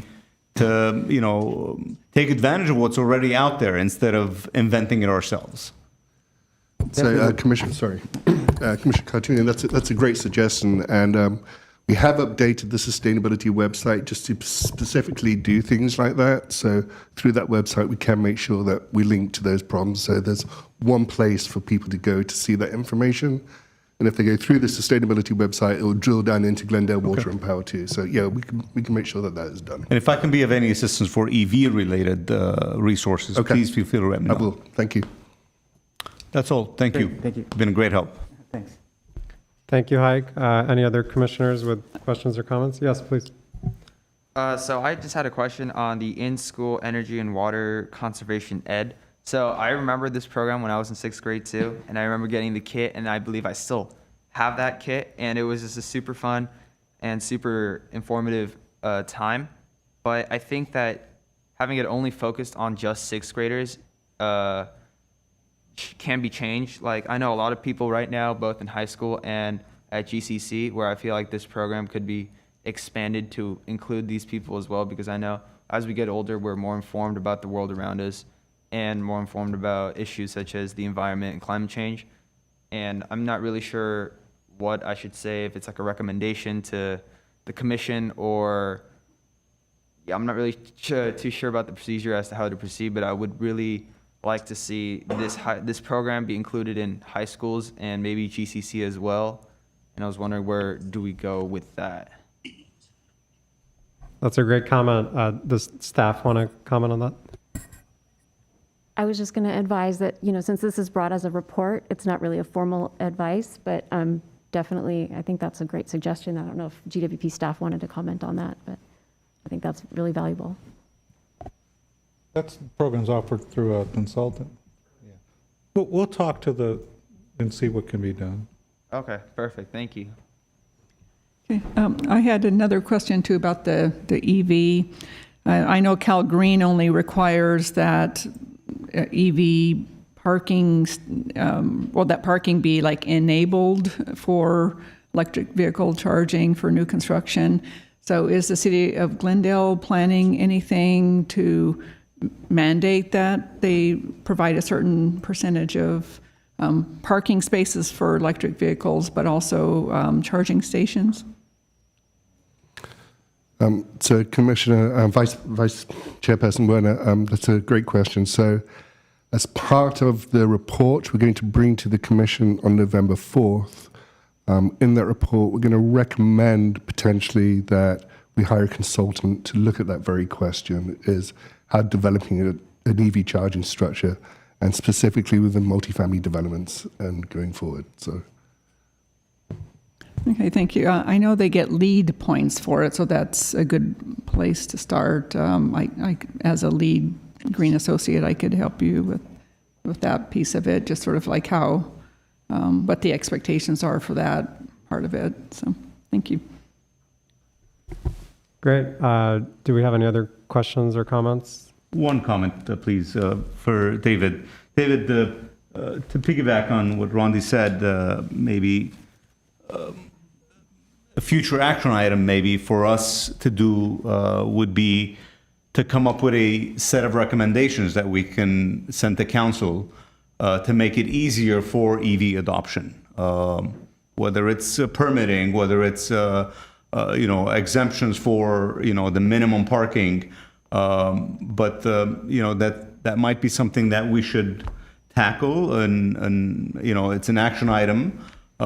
to, take advantage of what's already out there instead of inventing it ourselves. So, Commissioner Cartoonian, that's a great suggestion, and we have updated the sustainability website just to specifically do things like that. So through that website, we can make sure that we link to those problems. So there's one place for people to go to see that information. And if they go through the sustainability website, it will drill down into Glendale Water and Power too. So yeah, we can make sure that is done. And if I can be of any assistance for EV-related resources, please feel free to let me know. I will. Thank you. That's all. Thank you. Thank you. Been a great help. Thanks. Thank you, Haig. Any other commissioners with questions or comments? Yes, please. So I just had a question on the in-school energy and water conservation ed. So I remember this program when I was in 6th grade too, and I remember getting the kit, and I believe I still have that kit, and it was just a super fun and super informative time. But I think that having it only focused on just 6th graders can be changed. Like, I know a lot of people right now, both in high school and at GCC, where I feel like this program could be expanded to include these people as well, because I know as we get older, we're more informed about the world around us and more informed about issues such as the environment and climate change. And I'm not really sure what I should say, if it's like a recommendation to the commission, or I'm not really too sure about the procedure as to how to proceed, but I would really like to see this program be included in high schools and maybe GCC as well. And I was wondering, where do we go with that? That's a great comment. Does staff want to comment on that? I was just going to advise that, since this is brought as a report, it's not really a formal advice, but definitely, I think that's a great suggestion. I don't know if GWP staff wanted to comment on that, but I think that's really valuable. That's programs offered through a consultant. Yeah. We'll talk to and see what can be done. Okay, perfect. Thank you. Okay. I had another question too about the EV. I know Cal Green only requires that EV parking, that parking be like enabled for electric vehicle charging for new construction. So is the city of Glendale planning anything to mandate that they provide a certain percentage of parking spaces for electric vehicles, but also charging stations? So, Commissioner, Vice Chairperson Werner, that's a great question. So, as part of the report we're going to bring to the Commission on November 4th, in that report, we're going to recommend potentially that we hire a consultant to look at that very question, is how developing an EV charging structure, and specifically within multifamily developments and going forward. So. Okay, thank you. I know they get lead points for it, so that's a good place to start. As a lead green associate, I could help you with that piece of it, just sort of like how, what the expectations are for that part of it. So, thank you. Great. Do we have any other questions or comments? One comment, please, for David. David, to piggyback on what Rondi said, maybe a future action item maybe for us to do would be to come up with a set of recommendations that we can send to council to make it easier for EV adoption, whether it's permitting, whether it's exemptions for the minimum parking. But that might be something that we should tackle, and it's an action item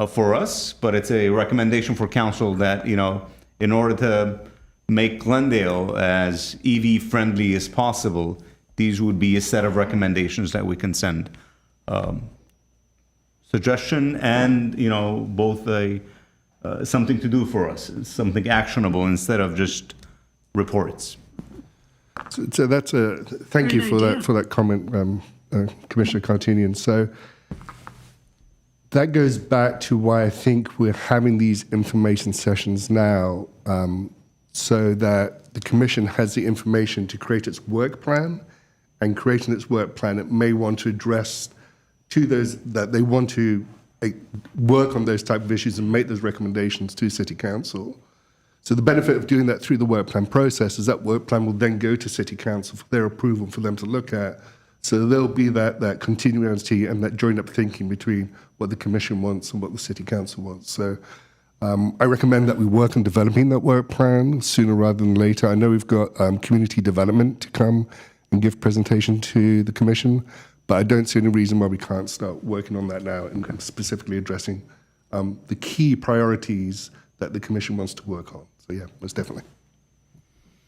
for us, but it's a recommendation for council that in order to make Glendale as EV friendly as possible, these would be a set of recommendations that we can send. Suggestion and both something to do for us, something actionable instead of just reports. So that's thank you for that comment, Commissioner Cartunian. So that goes back to why I think we're having these information sessions now, so that the Commission has the information to create its work plan, and creating its work plan, it may want to address to those that they want to work on those type of issues and make those recommendations to City Council. So the benefit of doing that through the work plan process is that work plan will then go to City Council for their approval for them to look at. So there'll be that continuity and that joined up thinking between what the Commission wants and what the City Council wants. So I recommend that we work on developing that work plan sooner rather than later. I know we've got community development to come and give presentation to the Commission, but I don't see any reason why we can't start working on that now and specifically addressing the key priorities that the Commission wants to work on. So yeah, most definitely.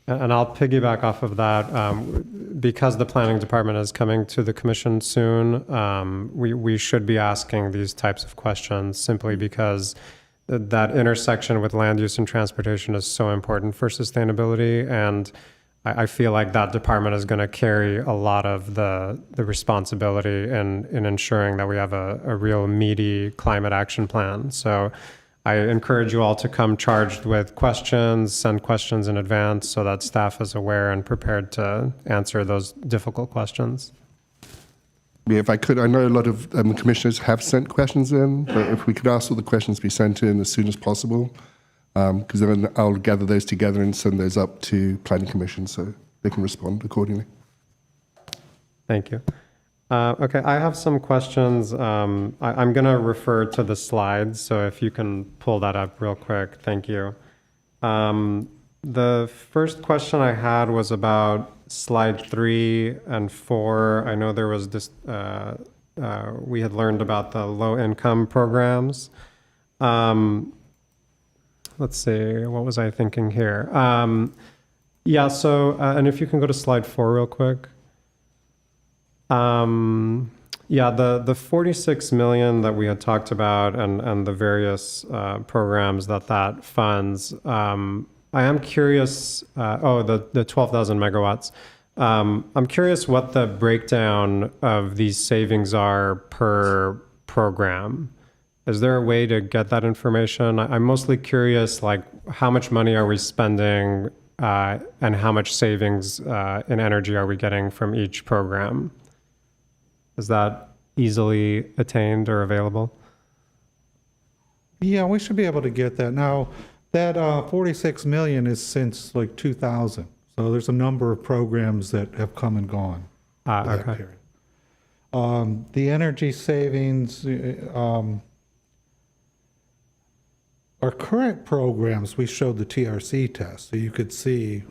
And I'll piggyback off of that. Because the planning department is coming to the Commission soon, we should be asking these types of questions simply because that intersection with land use and transportation is so important for sustainability. And I feel like that department is going to carry a lot of the responsibility in ensuring that we have a real meaty climate action plan. So I encourage you all to come charged with questions, send questions in advance so that staff is aware and prepared to answer those difficult questions. Yeah, if I could, I know a lot of commissioners have sent questions in, but if we could ask all the questions be sent in as soon as possible, because then I'll gather those together and send those up to Planning Commission so they can respond accordingly. Thank you. Okay, I have some questions. I'm going to refer to the slides, so if you can pull that up real quick, thank you. The first question I had was about slide 3 and 4. I know there was this, we had learned about the low-income programs. Let's see, what was I thinking here? Yeah, so, and if you can go to slide 4 real quick. Yeah, the 46 million that we had talked about and the various programs that funds. I am curious. The 12,000 megawatts. I'm curious what the breakdown of these savings are per program. Is there a way to get that information? I'm mostly curious, like how much money are we spending and how much savings in energy are we getting from each program? Is that easily attained or available? Yeah, we should be able to get that. Now, that 46 million is since like 2000. So there's a number of programs that have come and gone. Okay. That period. The energy savings, our current programs, we showed the TRC test, so you could see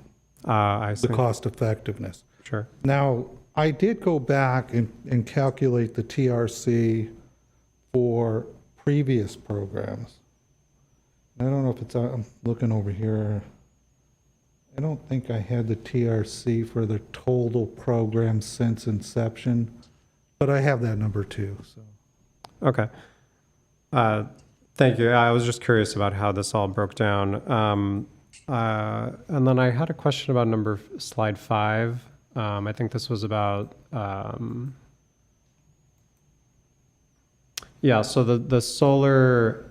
the cost effectiveness. Sure. Now, I did go back and calculate the TRC for previous programs. I don't know if it's, I'm looking over here. I don't think I had the TRC for the total program since inception, but I have that number too, so. Okay. Thank you. I was just curious about how this all broke down. And then I had a question about slide 5. I think this was about, so the solar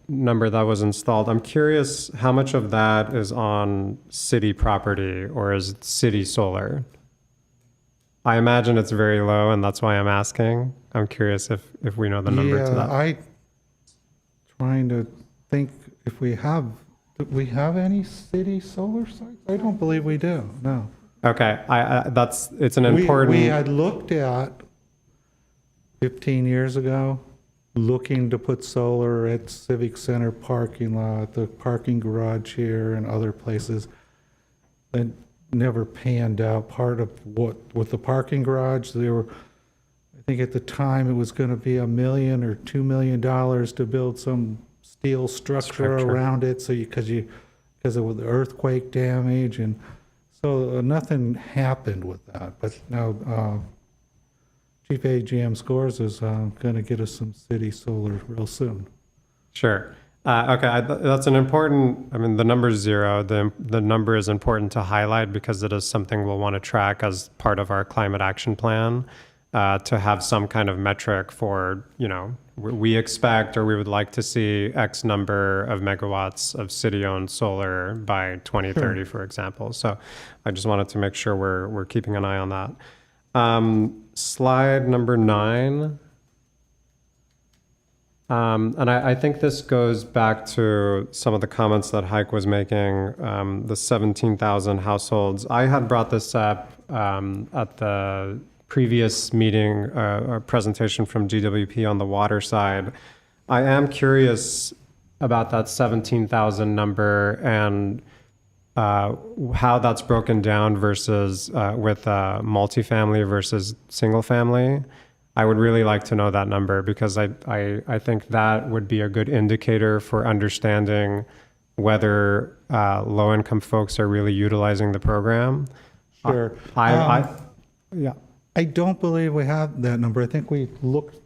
number that was installed, I'm curious how much of that is on city property or is city solar? I imagine it's very low, and that's why I'm asking. I'm curious if we know the number to that. I trying to think if do we have any city solar sites? I don't believe we do, no. Okay, it's an important. We had looked at 15 years ago, looking to put solar at Civic Center parking lot, the parking garage here and other places. That never panned out. Part of with the parking garage, I think at the time it was going to be $1 million or $2 million to build some steel structure around it, so because of the earthquake damage, and so nothing happened with that. But now Chief AGM Scores is going to get us some city solar real soon. Sure. Okay, that's an important, the number is 0. The number is important to highlight because it is something we'll want to track as part of our climate action plan, to have some kind of metric for, we expect or we would like to see X number of megawatts of city-owned solar by 2030, for example. So I just wanted to make sure we're keeping an eye on that. Slide number 9. And I think this goes back to some of the comments that Heike was making, the 17,000 households. I had brought this up at the previous meeting, or presentation from GWP on the water side. I am curious about that 17,000 number and how that's broken down versus with multifamily versus single family. I would really like to know that number because I think that would be a good indicator for understanding whether low-income folks are really utilizing the program. Sure. Yeah. I don't believe we have that number. I think we looked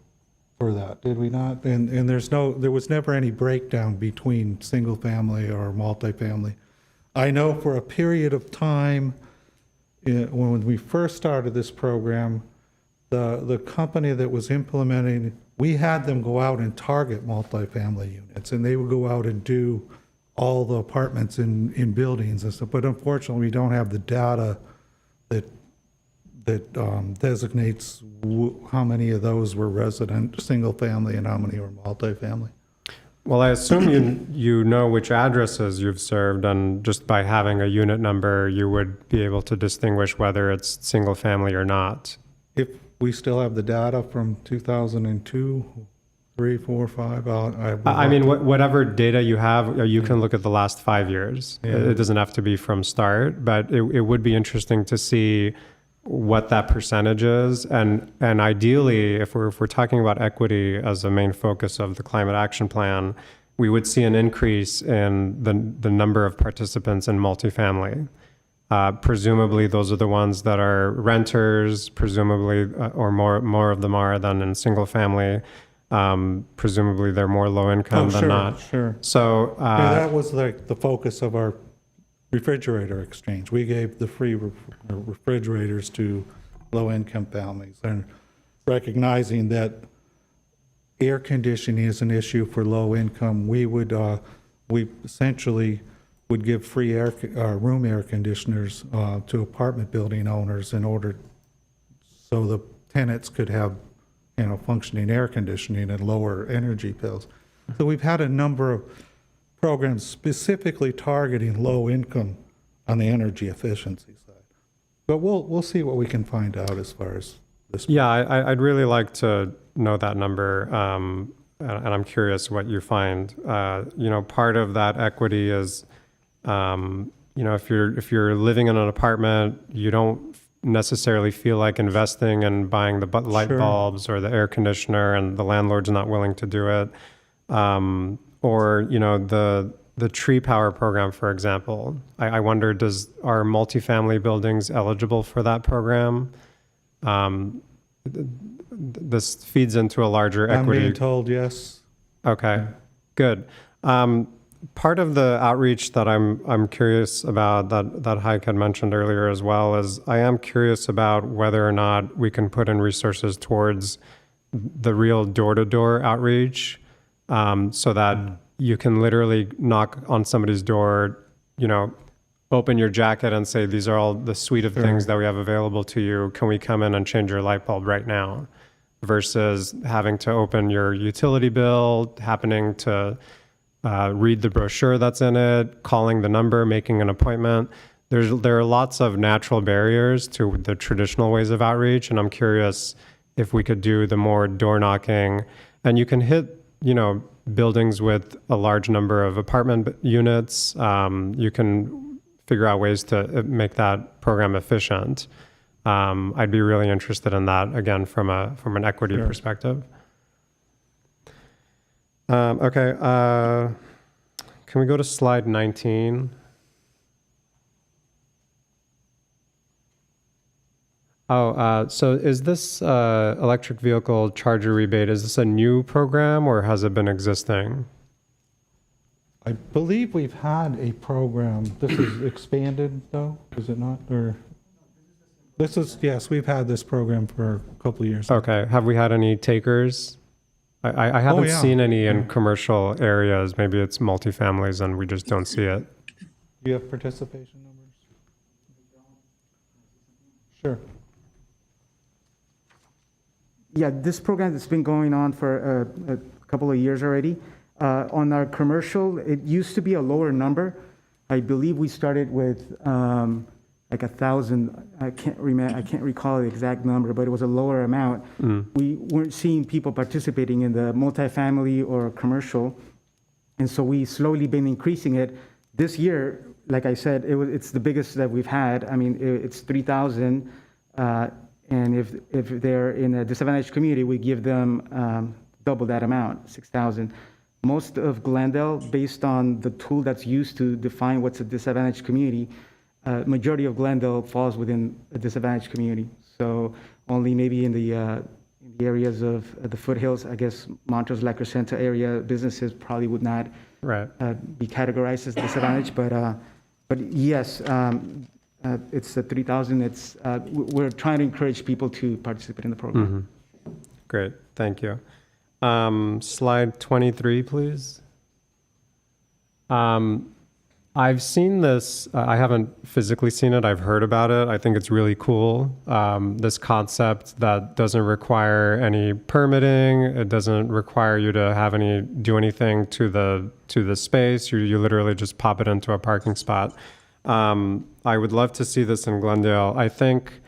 for that, did we not? And there was never any breakdown between single family or multifamily. I know for a period of time, when we first started this program, the company that was implementing, we had them go out and target multifamily units, and they would go out and do all the apartments in buildings and stuff. But unfortunately, we don't have the data that designates how many of those were resident, single family, and how many were multifamily. Well, I assume you know which addresses you've served, and just by having a unit number, you would be able to distinguish whether it's single family or not. If we still have the data from 2002, 3, 4, 5, whatever data you have, you can look at the last 5 years. Yeah. It doesn't have to be from start, but it would be interesting to see what that percentage is. And ideally, if we're talking about equity as a main focus of the climate action plan, we would see an increase in the number of participants in multifamily. Presumably, those are the ones that are renters, presumably, or more of them are than in single family. Presumably, they're more low income than not. Sure. So that was like the focus of our refrigerator exchange. We gave the free refrigerators to low-income families, and recognizing that air conditioning is an issue for low income, we essentially would give free room air conditioners to apartment building owners in order so the tenants could have functioning air conditioning and lower energy bills. So we've had a number of programs specifically targeting low income on the energy efficiency side. But we'll see what we can find out as far as this. Yeah, I'd really like to know that number, and I'm curious what you find. Part of that equity is, if you're living in an apartment, you don't necessarily feel like investing and buying the light bulbs or the air conditioner, and the landlord's not willing to do it. Or the the tree power program, for example, I wonder, are multifamily buildings eligible for that program? This feeds into a larger I'm equity. being told yes. Okay, good. Part of the outreach that I'm curious about, that Heike had mentioned earlier as well, is I am curious about whether or not we can put in resources towards the real door-to-door outreach, so that you can literally knock on somebody's door, open your jacket and say, these are all the suite of things that we have available to you. Can we come in and change your light bulb right now? Versus having to open your utility bill, happening to read the brochure that's in it, calling the number, making an appointment. There are lots of natural barriers to the traditional ways of outreach, and I'm curious if we could do the more door knocking. And you can hit, buildings with a large number of apartment units. You can figure out ways to make that program efficient. I'd be really interested in that, again, from an equity perspective. Okay, can we go to slide 19? So is this electric vehicle charger rebate, is this a new program or has it been existing? I believe we've had a program. This is expanded, though, is it not? Or this is, yes, we've had this program for a couple of years. Okay, have we had any takers? I haven't yeah. seen any in commercial areas. Maybe it's multifamilies and we just don't see it. Do you have participation numbers? Sure. Yeah, this program has been going on for a couple of years already. On our commercial, it used to be a lower number. I believe we started with like 1,000. I can't recall the exact number, but it was a lower amount. We weren't seeing people participating in the multifamily or commercial, and so we slowly been increasing it. This year, like I said, it's the biggest that we've had. I mean, it's 3,000. And if they're in a disadvantaged community, we give them double that amount, 6,000. Most of Glendale, based on the tool that's used to define what's a disadvantaged community, majority of Glendale falls within a disadvantaged community. So only maybe in the areas of the foothills, I guess Montrose, La Crescenta area businesses probably would not be categorized as disadvantaged. But yes. It's 3,000. It's we're trying to encourage people to participate in the program. Great, thank you. Slide 23, please. I've seen this. I haven't physically seen it. I've heard about it. I think it's really cool. This concept that doesn't require any permitting. It doesn't require you to do anything to the space. You literally just pop it into a parking spot. I would love to see this in Glendale. I think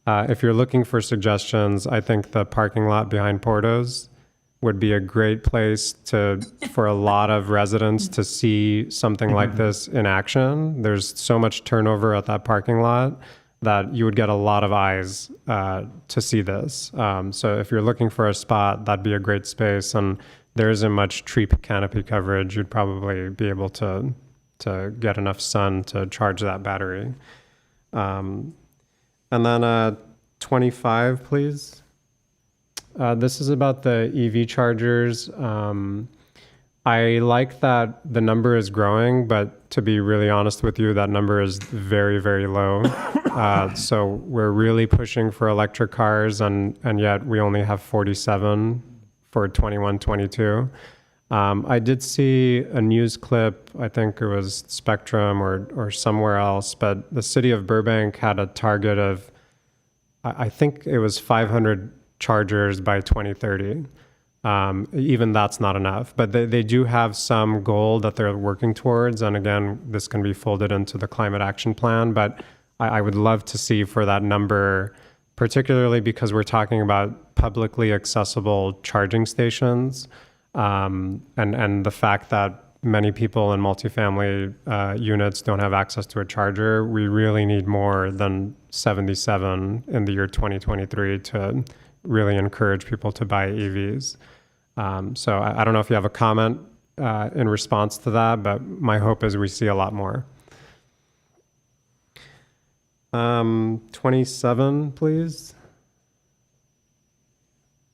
if you're looking for suggestions, I think the parking lot behind Porto's would be a great place for a lot of residents to see something like this in action. There's so much turnover at that parking lot that you would get a lot of eyes to see this. So if you're looking for a spot, that'd be a great space. And there isn't much tree canopy coverage. You'd probably be able to get enough sun to charge that battery. And then 25, please. This is about the EV chargers. I like that the number is growing, but to be really honest with you, that number is very, very low. So we're really pushing for electric cars, and yet we only have 47 for 21, 22. I did see a news clip, I think it was Spectrum or somewhere else, but the city of Burbank had a target of, I think it was 500 chargers by 2030. Even that's not enough, but they do have some goal that they're working towards. And again, this can be folded into the climate action plan, but I would love to see for that number, particularly because we're talking about publicly accessible charging stations. And the fact that many people in multifamily units don't have access to a charger, we really need more than 77 in the year 2023 to really encourage people to buy EVs. So I don't know if you have a comment in response to that, but my hope is we see a lot more. 27, please.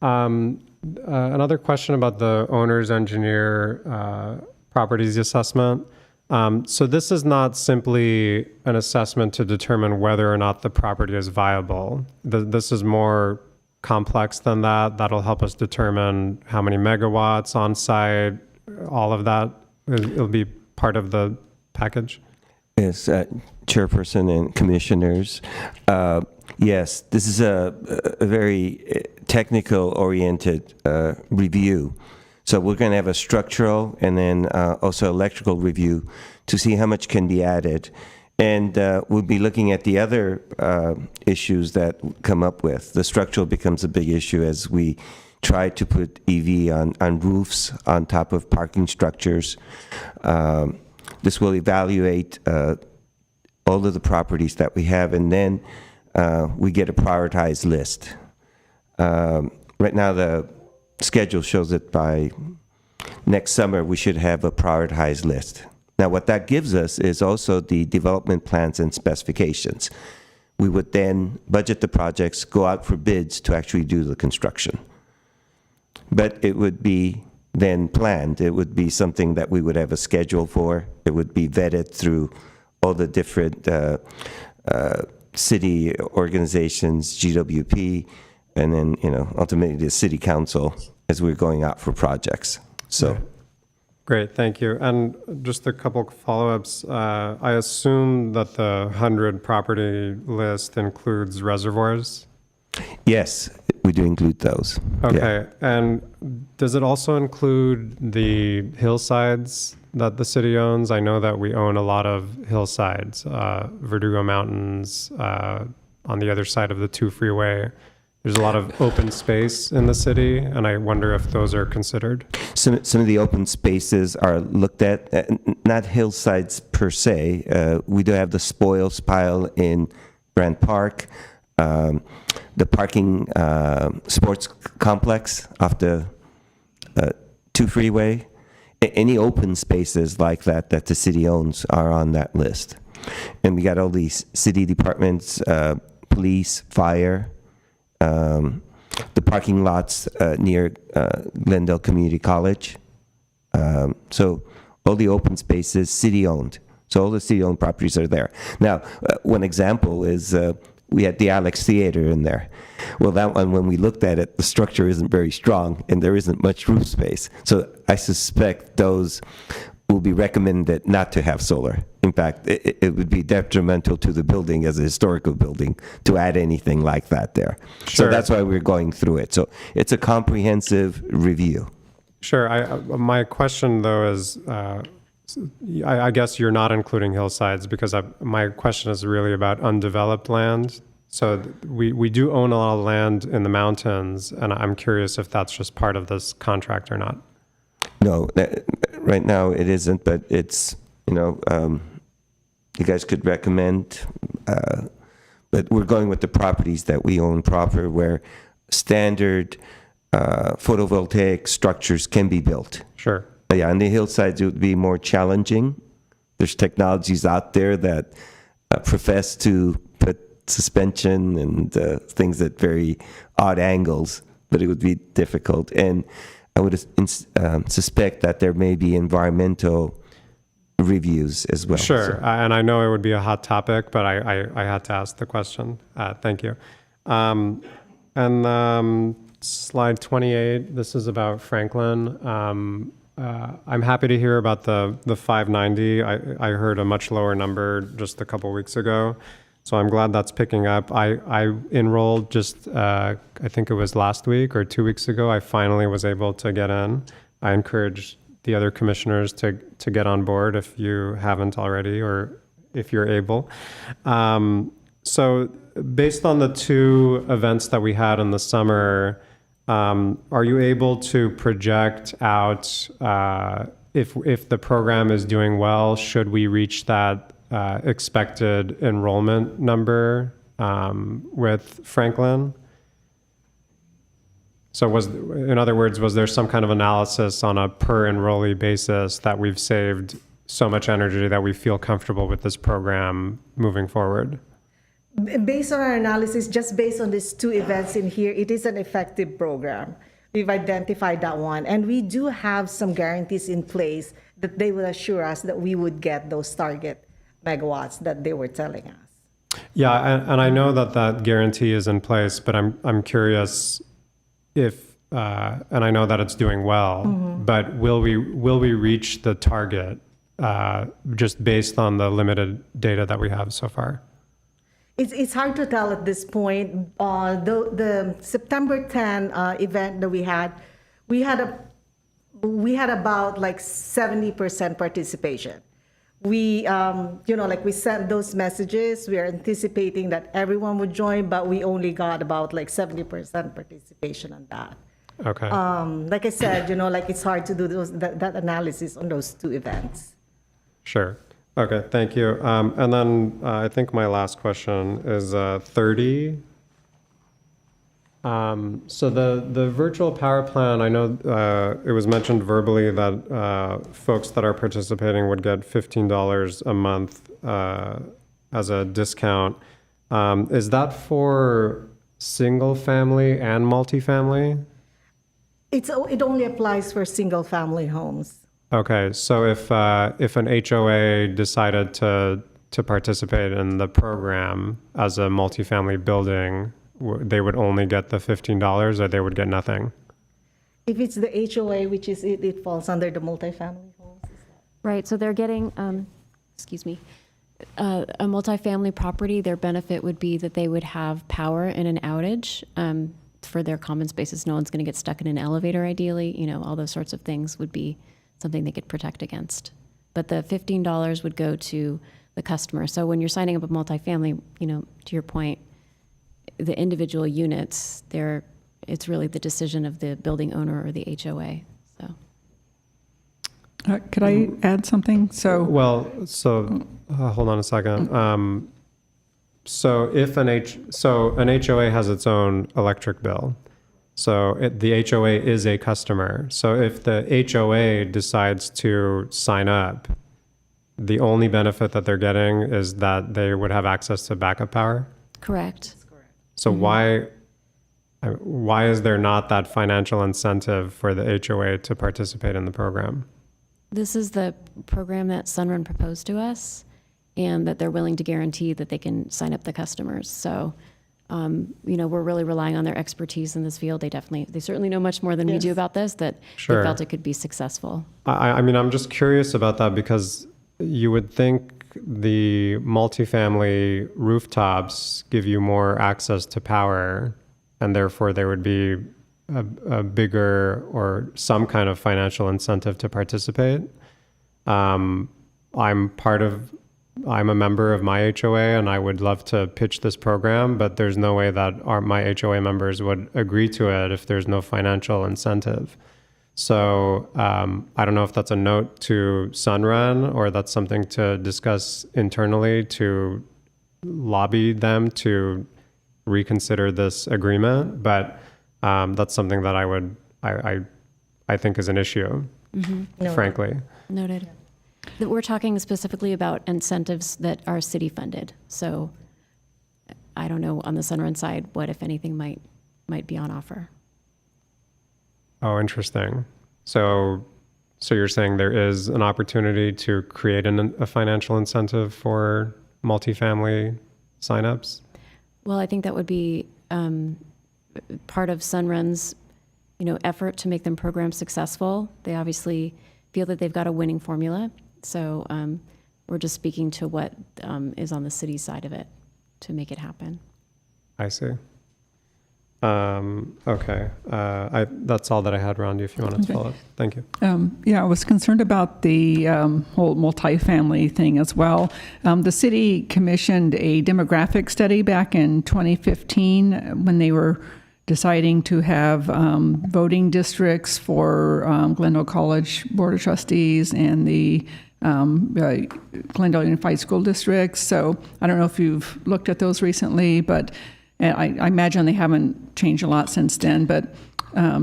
Another question about the owner's engineer properties assessment. So this is not simply an assessment to determine whether or not the property is viable. This is more complex than that. That'll help us determine how many megawatts on site, all of that. It'll be part of the package. Yes, Chairperson and Commissioners. Yes, this is a very technical-oriented review. So we're going to have a structural and then also electrical review to see how much can be added. And we'll be looking at the other issues that come up with. The structural becomes a big issue as we try to put EV on roofs on top of parking structures. This will evaluate all of the properties that we have, and then we get a prioritized list. Right now, the schedule shows that by next summer, we should have a prioritized list. Now, what that gives us is also the development plans and specifications. We would then budget the projects, go out for bids to actually do the construction. But it would be then planned. It would be something that we would have a schedule for. It would be vetted through all the different city organizations, GWP, and then, ultimately the city council as we're going out for projects. So. Great, thank you. And just a couple follow-ups. I assume that the 100 property list includes reservoirs? Yes, we do include those. Okay, and does it also include the hillsides that the city owns? I know that we own a lot of hillsides, Verdugo Mountains, on the other side of the 2 freeway. There's a lot of open space in the city, and I wonder if those are considered. Some of the open spaces are looked at, not hillsides per se. We do have the spoils pile in Grant Park, the parking sports complex off the 2 freeway. Any open spaces like that the city owns are on that list. And we got all these city departments, police, fire, the parking lots near Glendale Community College. So all the open spaces, city-owned. So all the city-owned properties are there. Now, one example is we had the Alex Theater in there. Well, that one, when we looked at it, the structure isn't very strong, and there isn't much roof space. So I suspect those will be recommended not to have solar. In fact, it would be detrimental to the building as a historical building to add anything like that there. Sure. So that's why we're going through it. So it's a comprehensive review. Sure. My question, though, is I guess you're not including hillsides because my question is really about undeveloped land. So we do own a lot of land in the mountains, and I'm curious if that's just part of this contract or not. No, right now it isn't, but it's, you guys could recommend, but we're going with the properties that we own proper where standard photovoltaic structures can be built. Sure. Yeah, on the hillsides it would be more challenging. There's technologies out there that profess to put suspension and things at very odd angles, but it would be difficult. And I would suspect that there may be environmental reviews as well. Sure, So. and I know it would be a hot topic, but I had to ask the question. Thank you. And slide 28, this is about Franklin. I'm happy to hear about the 590. I heard a much lower number just a couple weeks ago. So I'm glad that's picking up. I enrolled just, I think it was last week or 2 weeks ago, I finally was able to get in. I encourage the other commissioners to get on board if you haven't already or if you're able. So based on the 2 events that we had in the summer, are you able to project out if the program is doing well, should we reach that expected enrollment number with Franklin? So in other words, was there some kind of analysis on a per enrollee basis that we've saved so much energy that we feel comfortable with this program moving forward? Based on our analysis, just based on these two events in here, it is an effective program. We've identified that one, and we do have some guarantees in place that they will assure us that we would get those target megawatts that they were telling us. Yeah, and I know that that guarantee is in place, but I'm curious if, and I know that it's doing well, but will we reach the target just based on the limited data that we have so far? It's hard to tell at this point. The September 10 event that we had about like 70% participation. We, we sent those messages. We are anticipating that everyone would join, but we only got about like 70% participation on that. Okay. Like I said, it's hard to do that analysis on those two events. Sure. Okay, thank you. And then I think my last question is 30. So the virtual power plan, I know it was mentioned verbally that folks that are participating would get $15 a month as a discount. Is that for single family and multifamily? It only applies for single family homes. Okay, so if an HOA decided to participate in the program as a multifamily building, they would only get the $15 or they would get nothing? If it's the HOA, which is it falls under the multifamily homes. Right, so they're getting, a multifamily property, their benefit would be that they would have power in an outage for their common spaces. No one's going to get stuck in an elevator, ideally. All those sorts of things would be something they could protect against. But the $15 would go to the customer. So when you're signing up a multifamily, to your point, the individual units, it's really the decision of the building owner or the HOA. So. Could I add something? Hold on a second. So if an HOA has its own electric bill. So the HOA is a customer. So if the HOA decides to sign up, the only benefit that they're getting is that they would have access to backup power? Correct. So why is there not that financial incentive for the HOA to participate in the program? This is the program that Sunrun proposed to us, and that they're willing to guarantee that they can sign up the customers. So we're really relying on their expertise in this field. They certainly know much more than we do about this, that they felt it could be successful. I mean, I'm just curious about that because you would think the multifamily rooftops give you more access to power, and therefore there would be a bigger or some kind of financial incentive to participate. I'm a member of my HOA and I would love to pitch this program, but there's no way that my HOA members would agree to it if there's no financial incentive. So I don't know if that's a note to Sunrun or that's something to discuss internally to lobby them to reconsider this agreement, but that's something that I think is an issue, frankly. Noted. That we're talking specifically about incentives that are city funded. So I don't know on the Sunrun side what, if anything, might be on offer. Oh, interesting. So you're saying there is an opportunity to create a financial incentive for multifamily signups? Well, I think that would be part of Sunrun's, effort to make them programs successful. They obviously feel that they've got a winning formula. So we're just speaking to what is on the city side of it to make it happen. I see. Okay. That's all that I had, Rondi, if you wanted to follow up. Thank you. I was concerned about the whole multifamily thing as well. The city commissioned a demographic study back in 2015 when they were deciding to have voting districts for Glendale College Board of Trustees and the Glendale Unified School Districts. So I don't know if you've looked at those recently, but I imagine they haven't changed a lot since then. But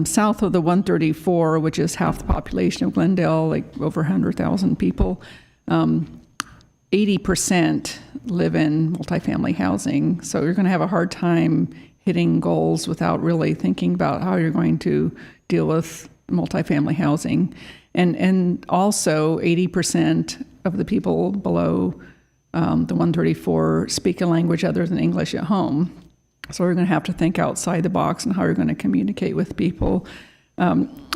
south of the 134, which is half the population of Glendale, like over 100,000 people, 80% live in multifamily housing. So you're going to have a hard time hitting goals without really thinking about how you're going to deal with multifamily housing. And also 80% of the people below the 134 speak a language other than English at home. So we're going to have to think outside the box and how you're going to communicate with people.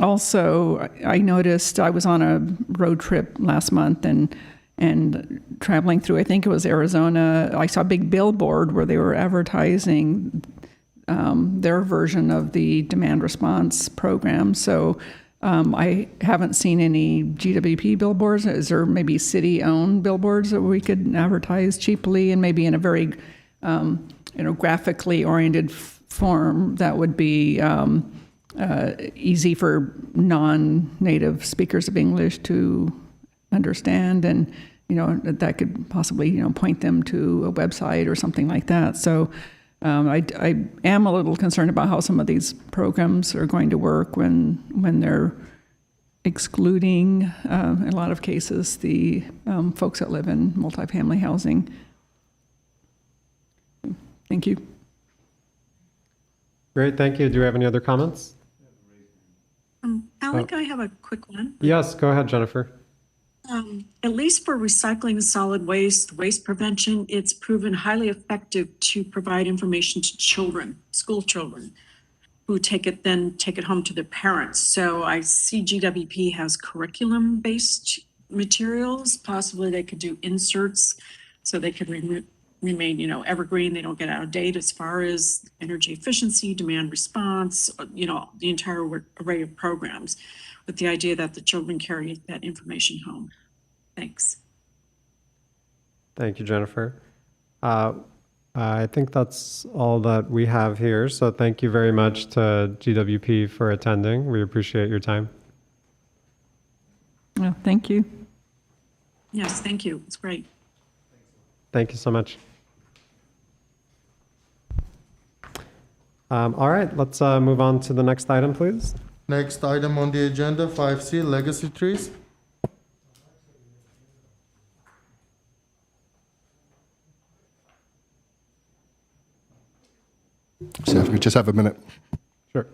Also, I noticed I was on a road trip last month and traveling through, I think it was Arizona, I saw a big billboard where they were advertising their version of the demand response program. So I haven't seen any GWP billboards. Is there maybe city-owned billboards that we could advertise cheaply and maybe in a very graphically oriented form that would be easy for non-native speakers of English to understand, and that could possibly point them to a website or something like that. So I am a little concerned about how some of these programs are going to work when they're excluding, in a lot of cases, the folks that live in multifamily housing. Thank you. Great, thank you. Do you have any other comments? Alec, I have a quick one. Yes, go ahead, Jennifer. At least for recycling solid waste prevention, it's proven highly effective to provide information to children, school children, who take it home to their parents. So I see GWP has curriculum-based materials. Possibly they could do inserts so they could remain, evergreen. They don't get out of date as far as energy efficiency, demand response, the entire array of programs, with the idea that the children carry that information home. Thanks. Thank you, Jennifer. I think that's all that we have here. So thank you very much to GWP for attending. We appreciate your time. Well, thank you. Yes, thank you. It's great. Thank you so much. All right, let's move on to the next item, please. Next item on the agenda, 5C, legacy trees. So if we just have a minute. Sure.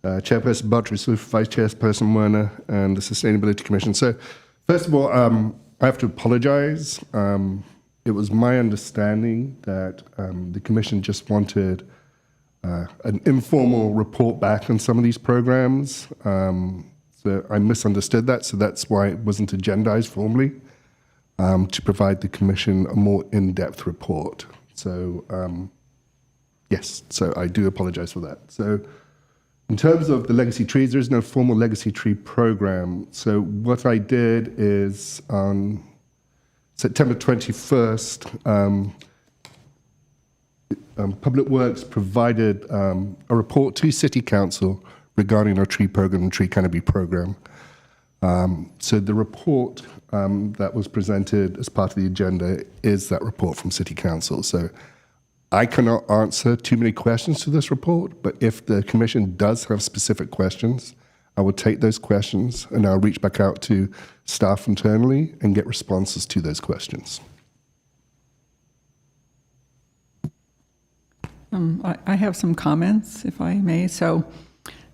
Chairperson Buttress, Vice Chairperson Werner, and the Sustainability Commission. So, first of all, I have to apologize. It was my understanding that the Commission just wanted an informal report back on some of these programs. So I misunderstood that, so that's why it wasn't agendized formally, to provide the Commission a more in-depth report. So, yes, so I do apologize for that. So, in terms of the legacy trees, there is no formal legacy tree program. So what I did is on September 21st, Public Works provided a report to City Council regarding our tree program and tree canopy program. So the report that was presented as part of the agenda is that report from City Council. So I cannot answer too many questions to this report, but if the Commission does have specific questions, I will take those questions and I'll reach back out to staff internally and get responses to those questions. I have some comments, if I may. So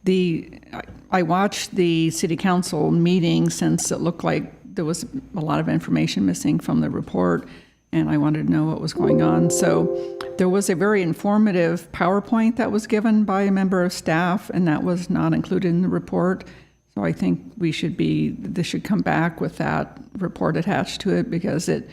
I watched the City Council meeting since it looked like there was a lot of information missing from the report, and I wanted to know what was going on. So there was a very informative PowerPoint that was given by a member of staff, and that was not included in the report. So I think this should come back with that report attached to it, because it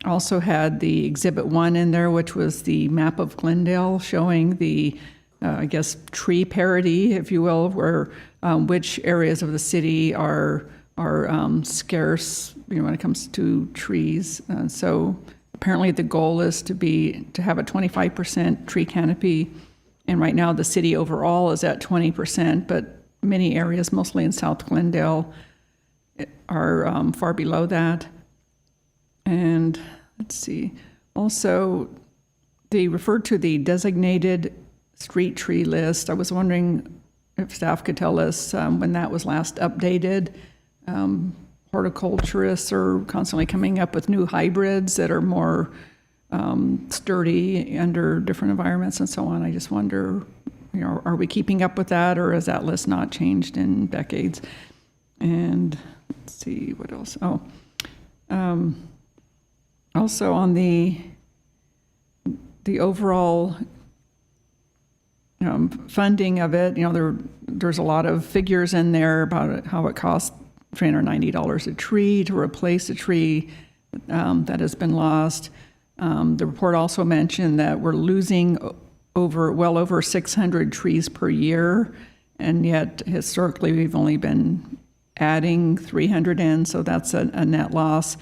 also had the Exhibit 1 in there, which was the map of Glendale showing the, I guess, tree parity, if you will, where which areas of the city are scarce, when it comes to trees. So apparently the goal is to have a 25% tree canopy, and right now the city overall is at 20%, but many areas, mostly in South Glendale, are far below that. And let's see, also, they referred to the designated street tree list. I was wondering if staff could tell us when that was last updated. Horticulturists are constantly coming up with new hybrids that are more sturdy under different environments and so on. I just wonder, are we keeping up with that, or has that list not changed in decades? And let's see, what else? Also on the overall funding of it, there's a lot of figures in there about how it costs $390 a tree to replace a tree that has been lost. The report also mentioned that we're losing well over 600 trees per year, and yet historically we've only been adding 300 in, so that's a net loss.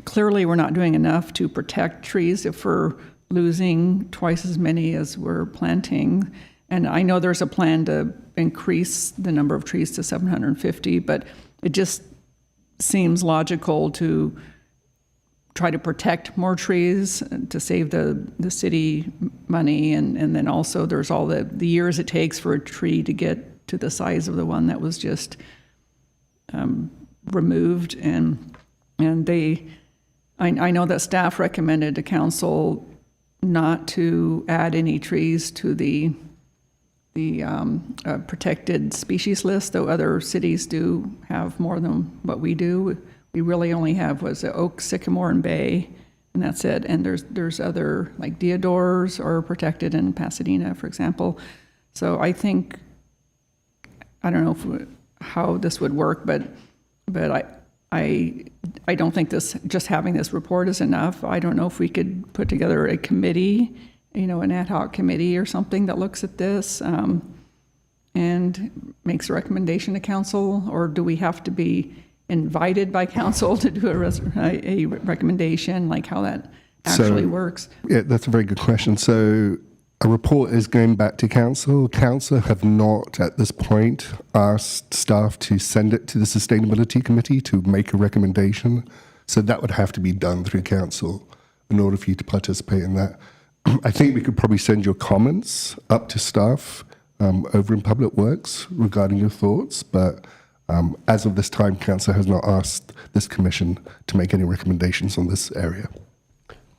Clearly, we're not doing enough to protect trees if we're losing twice as many as we're planting. And I know there's a plan to increase the number of trees to 750, but it just seems logical to try to protect more trees to save the city money. And then also there's all the years it takes for a tree to get to the size of the one that was just removed. And I know that staff recommended to council not to add any trees to the protected species list, though other cities do have more than what we do. We really only have oak, sycamore, and bay, and that's it. And there's other, like deodars are protected in Pasadena, for example. So I think, I don't know how this would work, but I don't think just having this report is enough. I don't know if we could put together a committee, an ad hoc committee or something that looks at this and makes a recommendation to council, or do we have to be invited by council to do a recommendation, like how that actually works? Yeah, that's a very good question. So a report is going back to council. Council have not, at this point, asked staff to send it to the Sustainability Committee to make a recommendation. So that would have to be done through council in order for you to participate in that. I think we could probably send your comments up to staff over in Public Works regarding your thoughts, but as of this time, council has not asked this commission to make any recommendations on this area.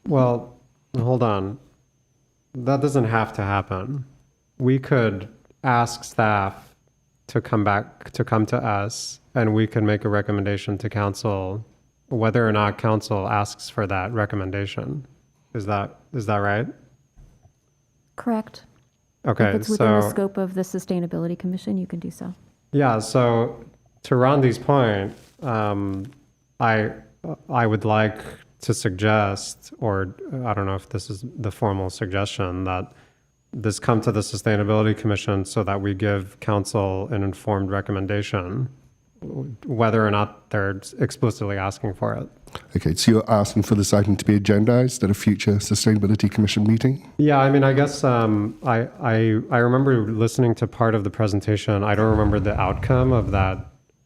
Well, hold on. That doesn't have to happen. We could ask staff to come to us, and we can make a recommendation to council, whether or not council asks for that recommendation. Is that right? Correct. Okay, if it's within the scope of the Sustainability Commission, you can do so. Yeah, so to Randy's point, I would like to suggest, or I don't know if this is the formal suggestion, that this come to the Sustainability Commission so that we give council an informed recommendation, whether or not they're explicitly asking for it. Okay, so you're asking for this item to be agendized at a future Sustainability Commission meeting? Yeah, I mean, I guess I remember listening to part of the presentation. I don't remember the outcome of that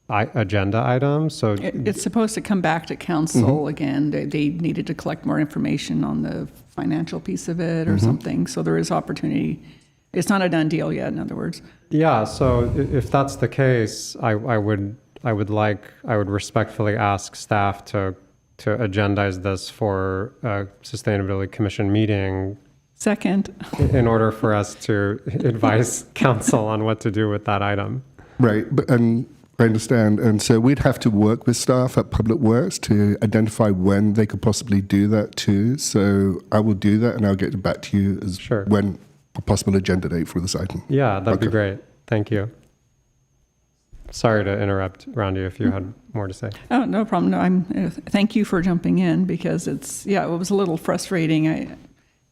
agenda item. So it's supposed to come back to council again. They needed to collect more information on the financial piece of it or something. So there is opportunity. It's not a done deal yet, in other words. Yeah. So if that's the case, I would respectfully ask staff to agendize this for a Sustainability Commission meeting. Second. In order for us to advise council on what to do with that item. Right. And I understand. And so we'd have to work with staff at Public Works to identify when they could possibly do that too. So I will do that, and I'll get back to you as when a possible agenda date for this item. Yeah, that'd be great. Thank you. Sorry to interrupt, Randy, if you had more to say. Oh, no problem. No, thank you for jumping in, because it was a little frustrating.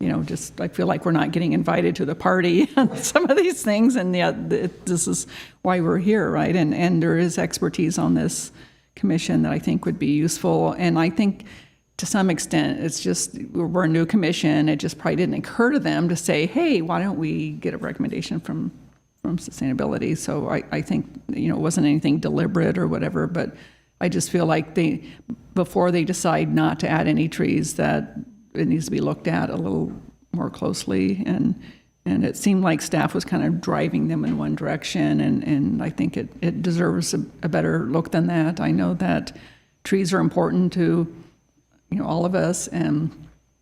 I feel like we're not getting invited to the party on some of these things, and this is why we're here, right? And there is expertise on this commission that I think would be useful. And I think to some extent, it's just, we're a new commission. It just probably didn't occur to them to say, hey, why don't we get a recommendation from sustainability? So I think, it wasn't anything deliberate or whatever, but I just feel like before they decide not to add any trees, that it needs to be looked at a little more closely. And it seemed like staff was kind of driving them in one direction, and I think it deserves a better look than that. I know that trees are important to, all of us, and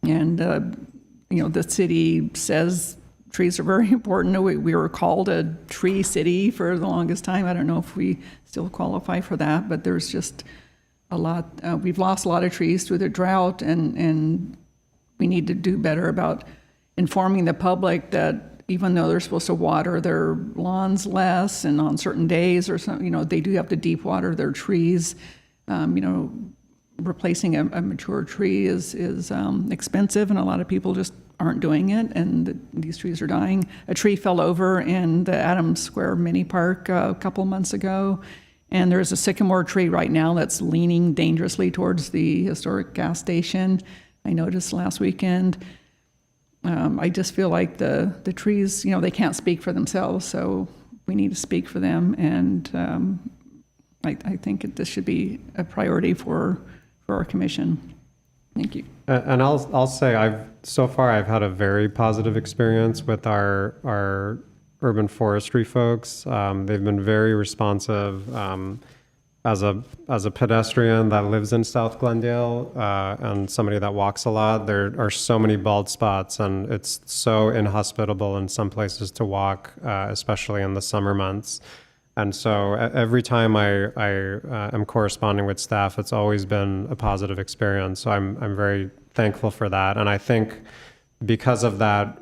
the city says trees are very important. We were called a tree city for the longest time. I don't know if we still qualify for that, but there's just a lot. We've lost a lot of trees through the drought, and we need to do better about informing the public that even though they're supposed to water their lawns less and on certain days or something, they do have to deep water their trees. Replacing a mature tree is expensive, and a lot of people just aren't doing it, and these trees are dying. A tree fell over in the Adams Square Mini Park a couple months ago, and there's a sycamore tree right now that's leaning dangerously towards the historic gas station. I noticed last weekend. I just feel like the trees, they can't speak for themselves, so we need to speak for them, and I think this should be a priority for our commission. Thank you. And I'll say so far I've had a very positive experience with our urban forestry folks. They've been very responsive. As a pedestrian that lives in South Glendale and somebody that walks a lot, there are so many bald spots, and it's so inhospitable in some places to walk, especially in the summer months. And so every time I am corresponding with staff, it's always been a positive experience. So I'm very thankful for that. And I think because of that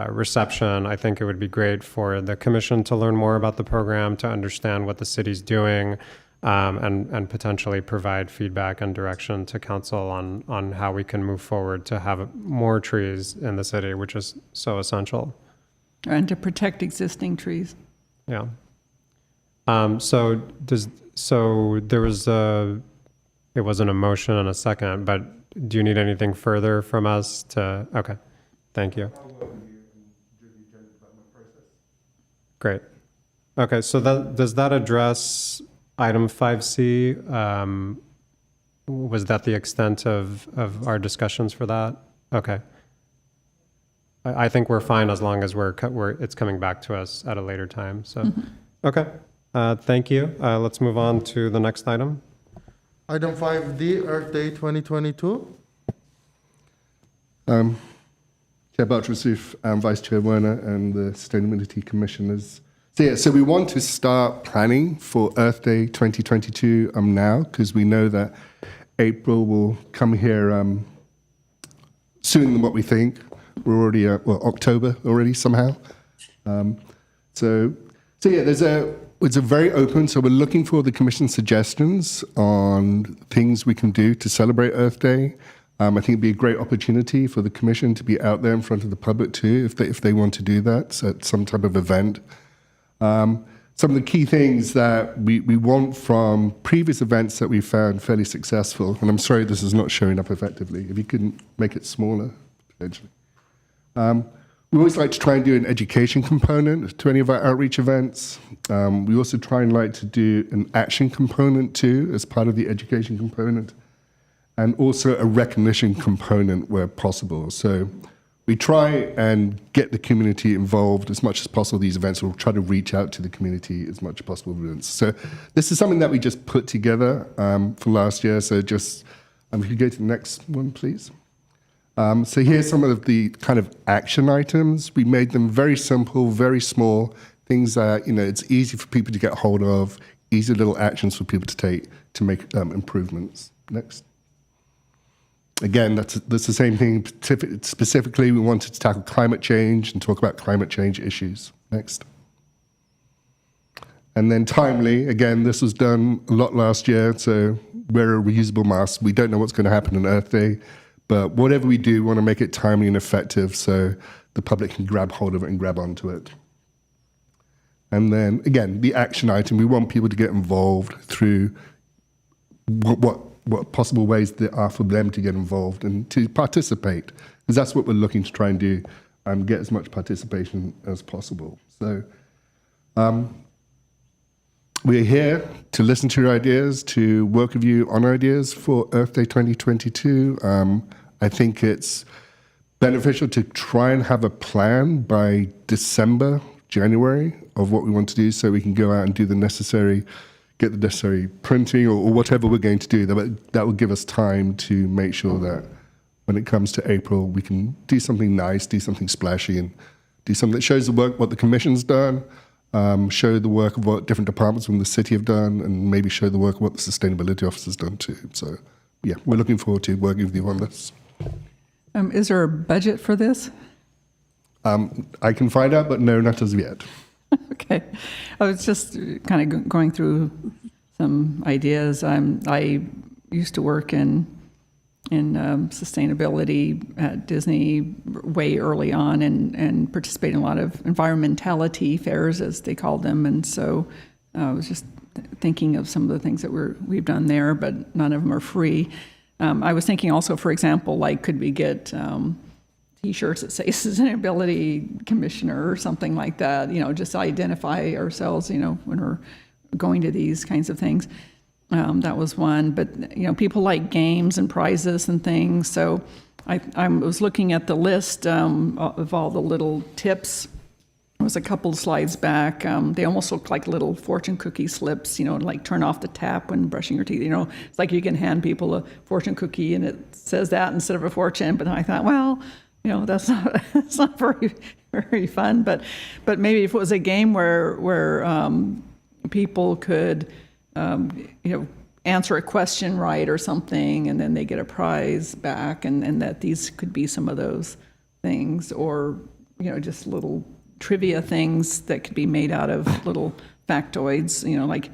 reception, I think it would be great for the commission to learn more about the program, to understand what the city's doing, and potentially provide feedback and direction to council on how we can move forward to have more trees in the city, which is so essential. And to protect existing trees. Yeah. So there was it wasn't a motion and a second, but do you need anything further from us to, okay, thank you. Great. Okay, so does that address item 5C? Was that the extent of our discussions for that? Okay. I think we're fine as long as it's coming back to us at a later time, so, okay. Thank you. Let's move on to the next item. Item 5D, Earth Day 2022. Chair Bartrasif and Vice Chair Werner and the Sustainability Commissioners. So we want to start planning for Earth Day 2022 now, because we know that April will come here sooner than what we think. We're already October already somehow. So yeah, it's a very open, so we're looking for the Commission's suggestions on things we can do to celebrate Earth Day. I think it'd be a great opportunity for the Commission to be out there in front of the public too, if they want to do that, so at some type of event. Some of the key things that we want from previous events that we found fairly successful, and I'm sorry this is not showing up effectively, if you couldn't make it smaller, potentially. We always like to try and do an education component to any of our outreach events. We also try and like to do an action component too, as part of the education component, and also a recognition component where possible. So we try and get the community involved as much as possible. These events, we'll try to reach out to the community as much as possible. So this is something that we just put together for last year. So just, if you go to the next one, please. So here's some of the kind of action items. We made them very simple, very small, things that, it's easy for people to get hold of, easy little actions for people to take to make improvements. Next. Again, that's the same thing. Specifically, we wanted to tackle climate change and talk about climate change issues. Next. And then timely, again, this was done a lot last year, so wear a reusable mask. We don't know what's going to happen on Earth Day, but whatever we do, we want to make it timely and effective so the public can grab hold of it and grab onto it. And then, again, the action item, we want people to get involved through what possible ways there are for them to get involved and to participate, because that's what we're looking to try and do, get as much participation as possible. So we're here to listen to your ideas, to work with you on ideas for Earth Day 2022. I think it's beneficial to try and have a plan by December, January of what we want to do so we can go out and do get the necessary printing or whatever we're going to do. That will give us time to make sure that when it comes to April, we can do something nice, do something splashy, and do something that shows the work, what the Commission's done, show the work of what different departments from the city have done, and maybe show the work of what the Sustainability Office has done too. So, yeah, we're looking forward to working with you on this. Is there a budget for this? I can find out, but no, not as of yet. Okay. I was just kind of going through some ideas. I used to work in sustainability at Disney way early on and participate in a lot of environmentality fairs, as they called them. And so I was just thinking of some of the things that we've done there, but none of them are free. I was thinking also, for example, like, could we get T-shirts that say Sustainability Commissioner or something like that, just to identify ourselves, when we're going to these kinds of things. That was one, but people like games and prizes and things. So I was looking at the list of all the little tips. It was a couple of slides back. They almost look like little fortune cookie slips, like turn off the tap when brushing your teeth. It's like you can hand people a fortune cookie and it says that instead of a fortune. But I thought, well, that's not very, very fun. But maybe if it was a game where people could answer a question right or something, and then they get a prize back, and that these could be some of those things, or just little trivia things that could be made out of little factoids, like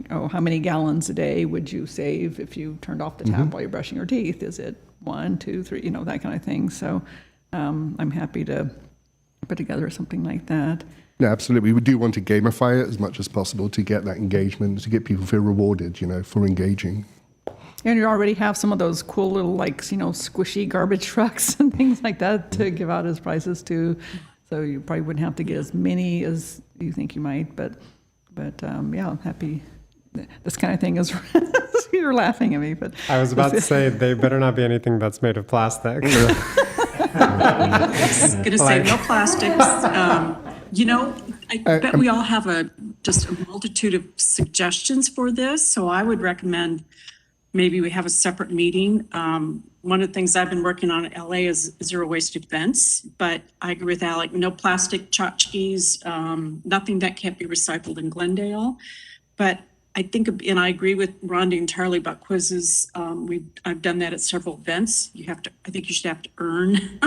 how many gallons a day would you save if you turned off the tap while you're brushing your teeth? Is it 1, 2, 3, that kind of thing. So I'm happy to put together something like that. Yeah, absolutely. We do want to gamify it as much as possible to get that engagement, to get people to feel rewarded, for engaging. And you already have some of those cool little, squishy garbage trucks and things like that to give out as prizes too. So you probably wouldn't have to get as many as you think you might, but yeah, I'm happy. This kind of thing is, you're laughing at me, but. I was about to say, they better not be anything that's made of plastic. I was going to say no plastics. I bet we all have just a multitude of suggestions for this. So I would recommend maybe we have a separate meeting. One of the things I've been working on at LA is zero waste events, but I agree with Alec, no plastic tchotchkes, nothing that can't be recycled in Glendale. But I think, and I agree with Rhonda entirely about quizzes. I've done that at several events. I think you should have to earn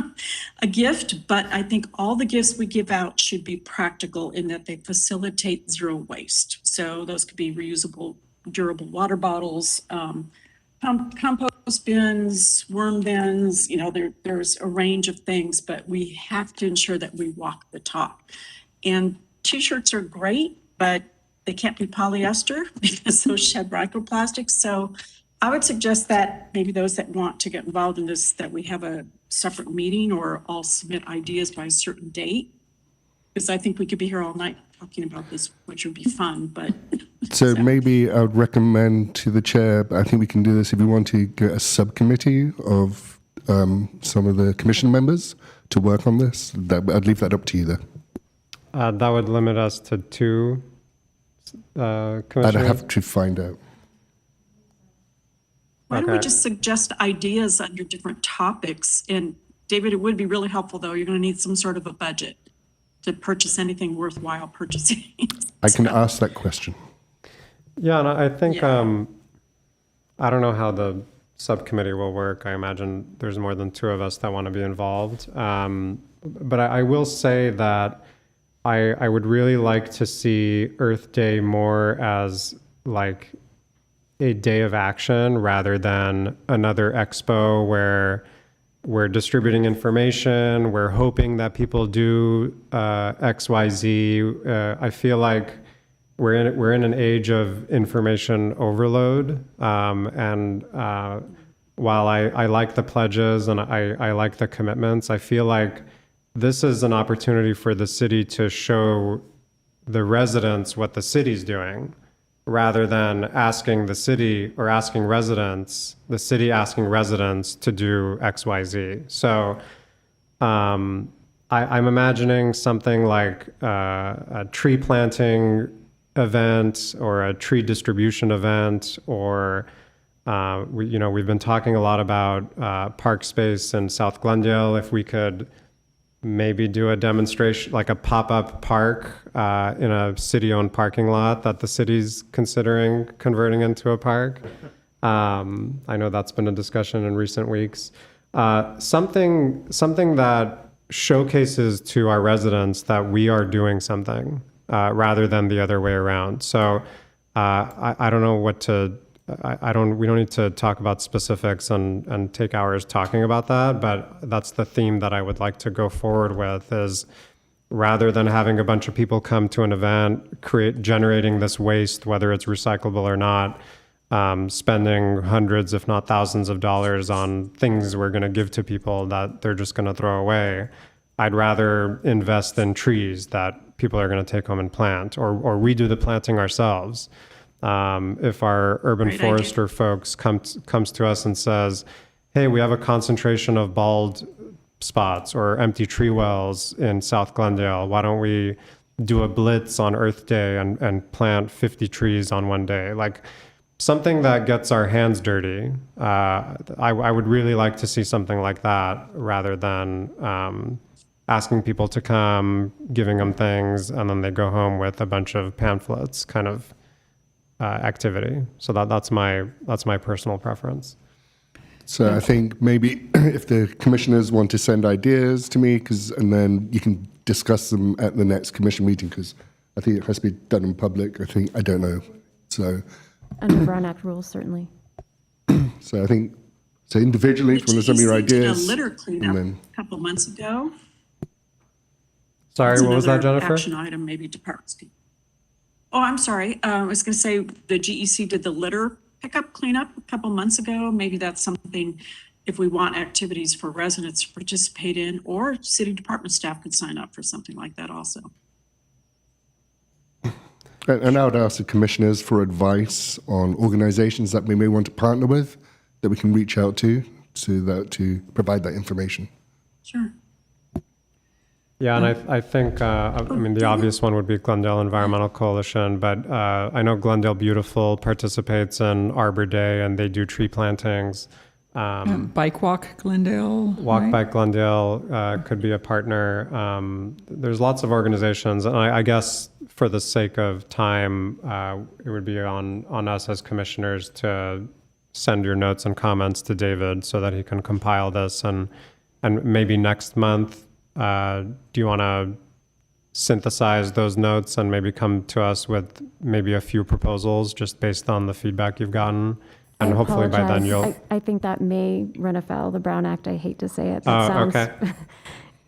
a gift, but I think all the gifts we give out should be practical in that they facilitate zero waste. So those could be reusable, durable water bottles, compost bins, worm bins, there's a range of things, but we have to ensure that we walk the talk. And T-shirts are great, but they can't be polyester because those shed microplastics. So I would suggest that maybe those that want to get involved in this, that we have a separate meeting or all submit ideas by a certain date. Because I think we could be here all night talking about this, which would be fun, but. So maybe I would recommend to the chair, I think we can do this if we want to get a subcommittee of some of the commission members to work on this. I'd leave that up to you there. That would limit us to 2 commissioners. I'd have to find out. Why don't we just suggest ideas under different topics? And David, it would be really helpful, though. You're going to need some sort of a budget to purchase anything worthwhile purchasing. I can ask that question. Yeah, and I think, I don't know how the subcommittee will work. I imagine there's more than 2 of us that want to be involved. But I will say that I would really like to see Earth Day more as like a day of action rather than another expo where we're distributing information, we're hoping that people do X, Y, Z. I feel like we're in an age of information overload, and while I like the pledges and I like the commitments, I feel like this is an opportunity for the city to show the residents what the city's doing. rather than asking the city or asking residents, the city asking residents to do X, Y, Z. So I'm imagining something like a tree planting event or a tree distribution event, or we've been talking a lot about park space in South Glendale. If we could maybe do a demonstration, like a pop-up park in a city-owned parking lot that the city's considering converting into a park. I know that's been a discussion in recent weeks. Something that showcases to our residents that we are doing something rather than the other way around. So I don't know what to. We don't need to talk about specifics and take hours talking about that, but that's the theme that I would like to go forward with, is rather than having a bunch of people come to an event, generating this waste, whether it's recyclable or not, spending hundreds, if not thousands of dollars on things we're going to give to people that they're just going to throw away. I'd rather invest in trees that people are going to take home and plant, or we do the planting ourselves. If our urban forester folks comes to us and says, hey, we have a concentration of bald spots or empty tree wells in South Glendale, why don't we do a blitz on Earth Day and plant 50 trees on one day? Like something that gets our hands dirty. I would really like to see something like that, rather than asking people to come, giving them things, and then they go home with a bunch of pamphlets kind of activity. So that's my personal preference. So I think maybe if the commissioners want to send ideas to me, and then you can discuss them at the next commission meeting, because I think it has to be done in public. I don't know. So under Brown Act rules, certainly. So I think individually, if you want to send me your ideas. Did a litter cleanup a couple months ago. Sorry, That's what was that, another Jennifer? Action item, maybe departments can. Oh, I'm sorry. I was going to say the GEC did the litter pickup cleanup a couple months ago. Maybe that's something, if we want activities for residents to participate in, or city department staff could sign up for something like that also. And I would ask the commissioners for advice on organizations that we may want to partner with, that we can reach out to provide that information. Sure. Yeah, and I think, the obvious one would be Glendale Environmental Coalition, but I know Glendale Beautiful participates in Arbor Day, and they do tree plantings. Bike Walk Glendale. Walk right? Bike Glendale could be a partner. There's lots of organizations, and I guess for the sake of time, it would be on us as commissioners to send your notes and comments to David so that he can compile this, and maybe next month. Do you want to synthesize those notes and maybe come to us with maybe a few proposals just based on the feedback you've gotten? And hopefully by then you'll... I think that may run afoul of the Brown Act. I hate to say it. Okay.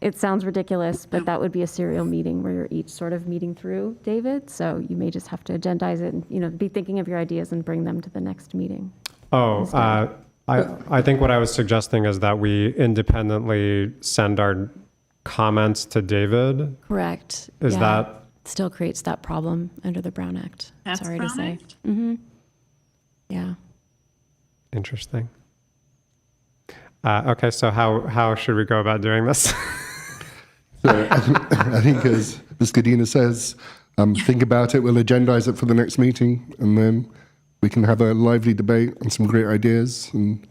It sounds ridiculous, but that would be a serial meeting where you're each sort of meeting through, David. So you may just have to agendize it and, be thinking of your ideas and bring them to the next meeting. I think what I was suggesting is that we independently send our comments to David. Correct. Is that still creates that problem under the Brown Act? That's Sorry Brown to say. Act? Mm-hmm. Yeah. interesting? Okay, so how should we go about doing this? So I think, as Ms. Godina says, think about it. We'll agendize it for the next meeting, and then we can have a lively debate on some great ideas, and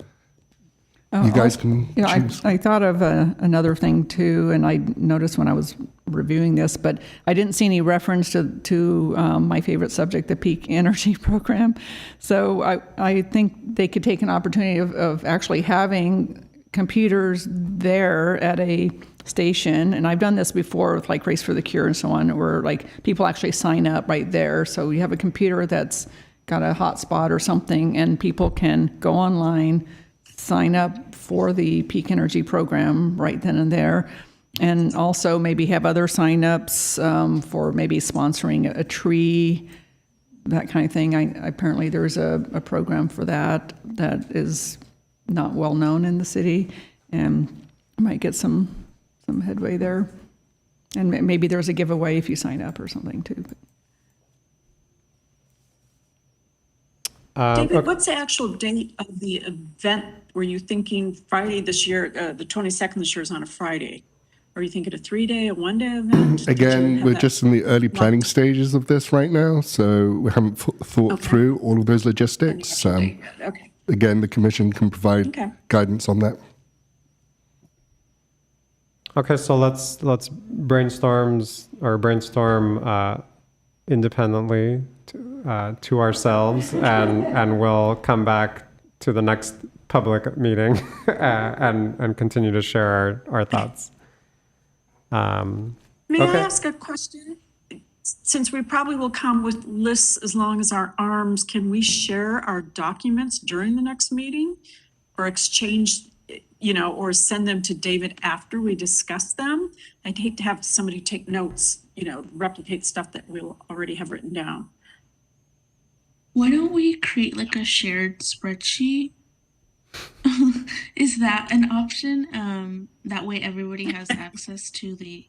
you guys can choose. I thought of another thing too, and I noticed when I was reviewing this, but I didn't see any reference to my favorite subject, the peak energy program. So I think they could take an opportunity of actually having computers there at a station, and I've done this before with like Race for the Cure and so on, where like people actually sign up right there. So you have a computer that's got a hotspot or something, and people can go online, sign up for the peak energy program right then and there, and also maybe have other signups for maybe sponsoring a tree, that kind of thing. Apparently there's a program for that is not well known in the city, and might get some headway there. And maybe there's a giveaway if you sign up or something too. David, what's the actual date of the event? Were you thinking Friday this year, the 22nd this year is on a Friday? Are you thinking a 3-day, a 1-day event? Did you Again, have we're that? just in the early planning stages of this right now, so we haven't thought Okay. through all of those Any logistics. actual date yet? Okay. Again, the commission can provide Okay. guidance on that. Okay, so let's brainstorm independently to ourselves, and we'll come back to the next public meeting and continue to share our thoughts. May Okay. I ask a question? Since we probably will come with lists as long as our arms, can we share our documents during the next meeting? Or exchange, or send them to David after we discuss them? I'd hate to have somebody take notes, replicate stuff that we'll already have written down. Why don't we create like a shared spreadsheet? Is that an option? That way everybody has access to the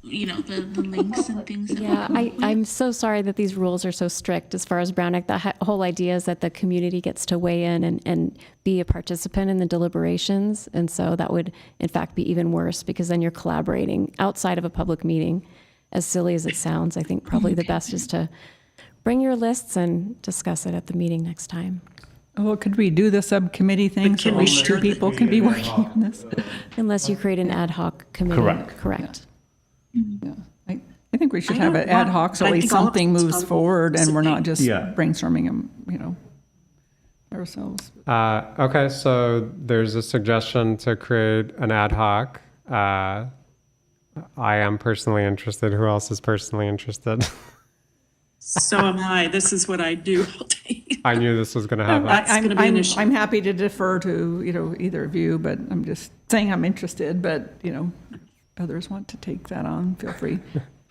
links and things. Yeah, I'm so sorry that these rules are so strict as far as Brown Act. The whole idea is that the community gets to weigh in and be a participant in the deliberations. And so that would, in fact, be even worse because then you're collaborating outside of a public meeting. As silly as it sounds, I think probably the best is to bring your lists and discuss it at the meeting next time. Oh, could we do the subcommittee thing so at least two people can be working on this? Unless you create an ad hoc committee. Correct. Yeah. I think we should I have don't it ad want- hoc so but at I least think all of something it's moves on forward and we're not just Yeah. brainstorming them, ourselves. Okay, so there's a suggestion to create an ad hoc. I am personally interested. Who else is personally interested? So am I. This is what I do all day. I knew this was going to happen. That's gonna be an issue. I'm happy to defer to, either of you, but I'm just saying I'm interested, but, others want to take that on, feel free.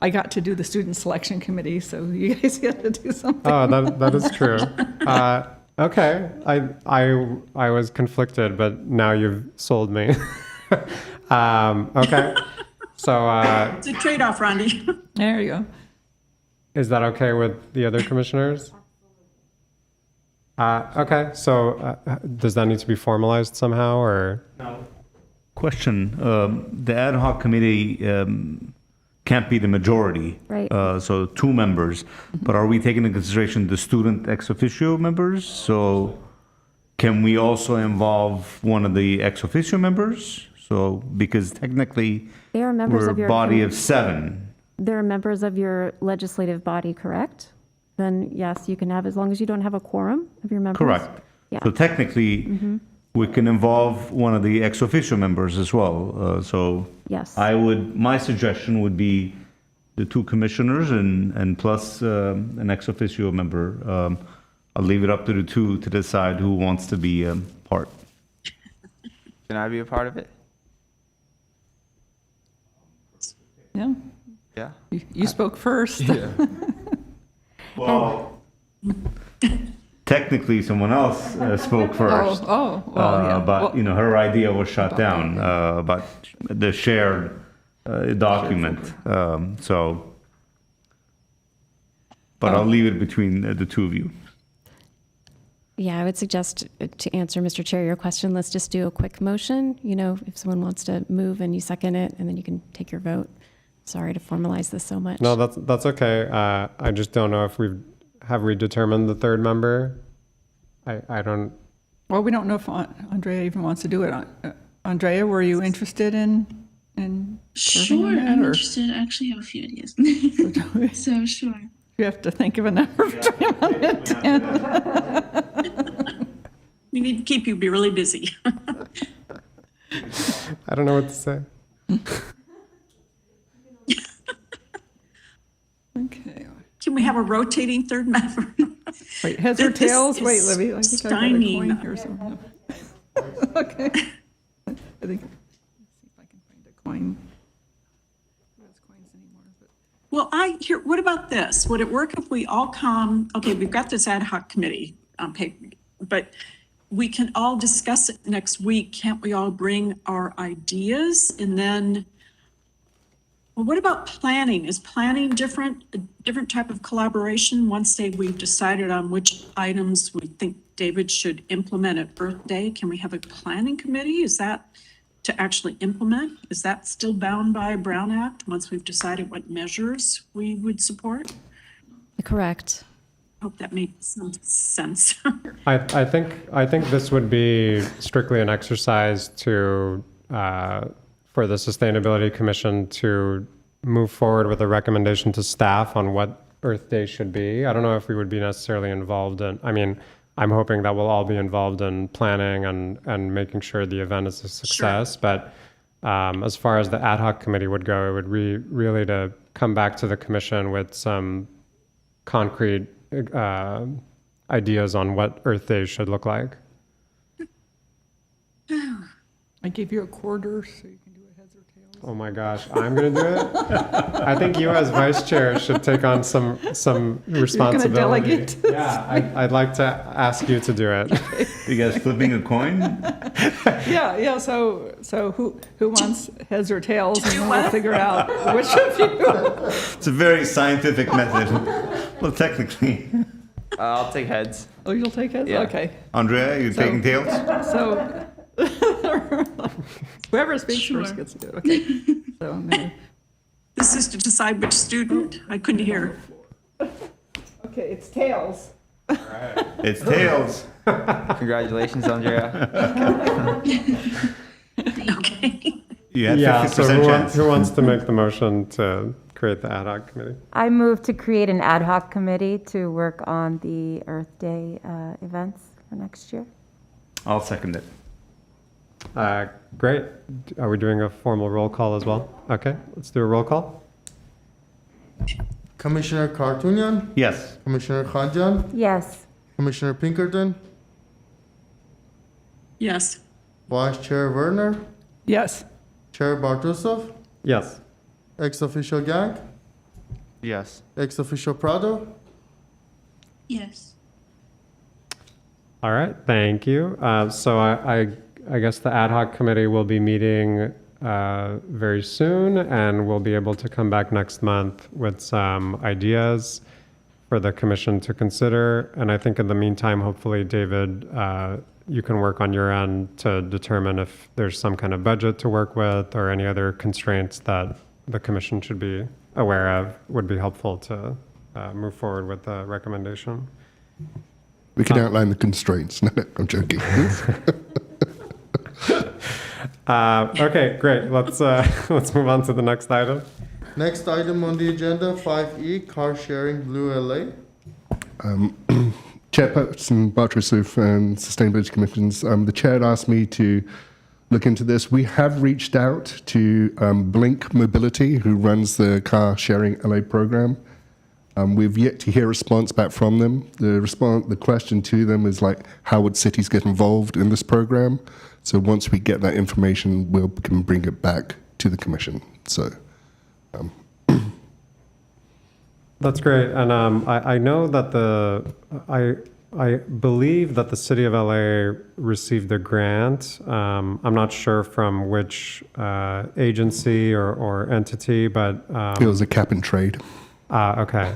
I got to do the student selection committee, so you guys get to do something. Oh, that is true. Okay, I was conflicted, but now you've sold me. Okay, so It's a trade-off, Rondi. There you go. is that okay with the other commissioners? Okay, so does that need to be formalized somehow, or? Question, the ad hoc committee can't be the majority. Right. So 2 members, but are we taking into consideration the student ex officio members? So can we also involve one of the ex officio members? So, because technically, They are members we're of a your body of 7. They're members of your legislative body, correct? Then yes, you can have, as long as you don't have a quorum of your members. Correct. Yeah. So technically, we can involve one of the ex officio members as well. So Yes. my suggestion would be the 2 commissioners and plus an ex officio member. I'll leave it up to the 2 to decide who wants to be part. Can I be a part of it? Yeah, Yeah. you spoke first. Well, technically, someone else spoke first. Well, yeah. But her idea was shut down. But the shared document. But I'll leave it between the 2 of you. Yeah, I would suggest to answer, Mr. Chair, your question, let's just do a quick motion. If someone wants to move and you second it, and then you can take your vote. Sorry to formalize this so much. No, that's okay. I just don't know if have we determined the 3rd member? I don't. Well, we don't know if Andrea even wants to do it. Andrea, were you interested in serving Sure, on that, I'm or interested. I actually have a few ideas. So sure. you have to think of a number between 1 and 10? We need to keep you really busy. I don't know what to say. Okay. Can we have a rotating 3rd member? Wait, heads or This tails? is Wait, Libby, I think I got a stymieing. coin here somewhere. Okay. I think, let's see if I can find a coin. Who has coins anymore? But Well, what about this? Would it work if we all come, okay, we've got this ad hoc committee on paper, but we can all discuss it next week. Can't we all bring our ideas? And then Well, what about planning? Is planning a different type of collaboration? Once we've decided on which items we think David should implement at Earth Day, can we have a planning committee? Is that to actually implement? Is that still bound by Brown Act once we've decided what measures we would support? Correct. Hope that makes some sense. I think this would be strictly an exercise to for the Sustainability Commission to move forward with a recommendation to staff on what Earth Day should be. I don't know if we would be necessarily involved in, I mean, I'm hoping that we'll all be involved in planning and making sure the event is a success. Sure. But as far as the ad hoc committee would go, it would really to come back to the commission with some concrete ideas on what Earth Day should look like. I give you a quarter so you can do a heads or tails. Oh my gosh, I'm gonna do it? I think you as vice chair should take on some responsibility. You're gonna delegate? Yeah, I'd like to ask you to do it. You guys flipping a coin? Yeah, so who wants heads or tails, and then we'll figure out which of you. It's a very scientific method. Well, technically. I'll take heads. Oh, you'll take heads? Yeah. Okay. Andrea, you're taking tails? So whoever speaks first gets to do it. Okay. So I'm gonna. This is to decide which student? I couldn't hear. Okay, it's tails. All right. It's tails. Congratulations, Andrea. Okay. You have Yeah, 50% so chance. who wants to make the motion to create the ad hoc committee? I move to create an ad hoc committee to work on the Earth Day events for next year. I'll second it. Great. Are we doing a formal roll call as well? Okay, let's do a roll call. Commissioner Kartunian, Yes. Commissioner Khanjan, Yes. Commissioner Pinkerton, Yes. Vice Chair Werner, Yes. Chair Bartusov, Yes. ex officio Gang, Yes. ex officio Prado. Yes. All right, thank you. So I guess the ad hoc committee will be meeting very soon, and we'll be able to come back next month with some ideas for the commission to consider. And I think in the meantime, hopefully, David, you can work on your end to determine if there's some kind of budget to work with or any other constraints that the commission should be aware of would be helpful to move forward with the recommendation. We can outline the constraints. No, I'm joking. Okay, great. Let's move on to the next item. Next item on the agenda, 5E, car sharing Blue LA. Chairperson Bartrosov and Sustainability Commissions, the chair had asked me to look into this. We have reached out to Blink Mobility, who runs the car sharing LA program. We've yet to hear a response back from them. The question to them is like, how would cities get involved in this program? So once we get that information, we can bring it back to the commission. So. That's great, and I know that I believe that the city of LA received a grant. I'm not sure from which agency or entity, but It was a cap and trade. Okay.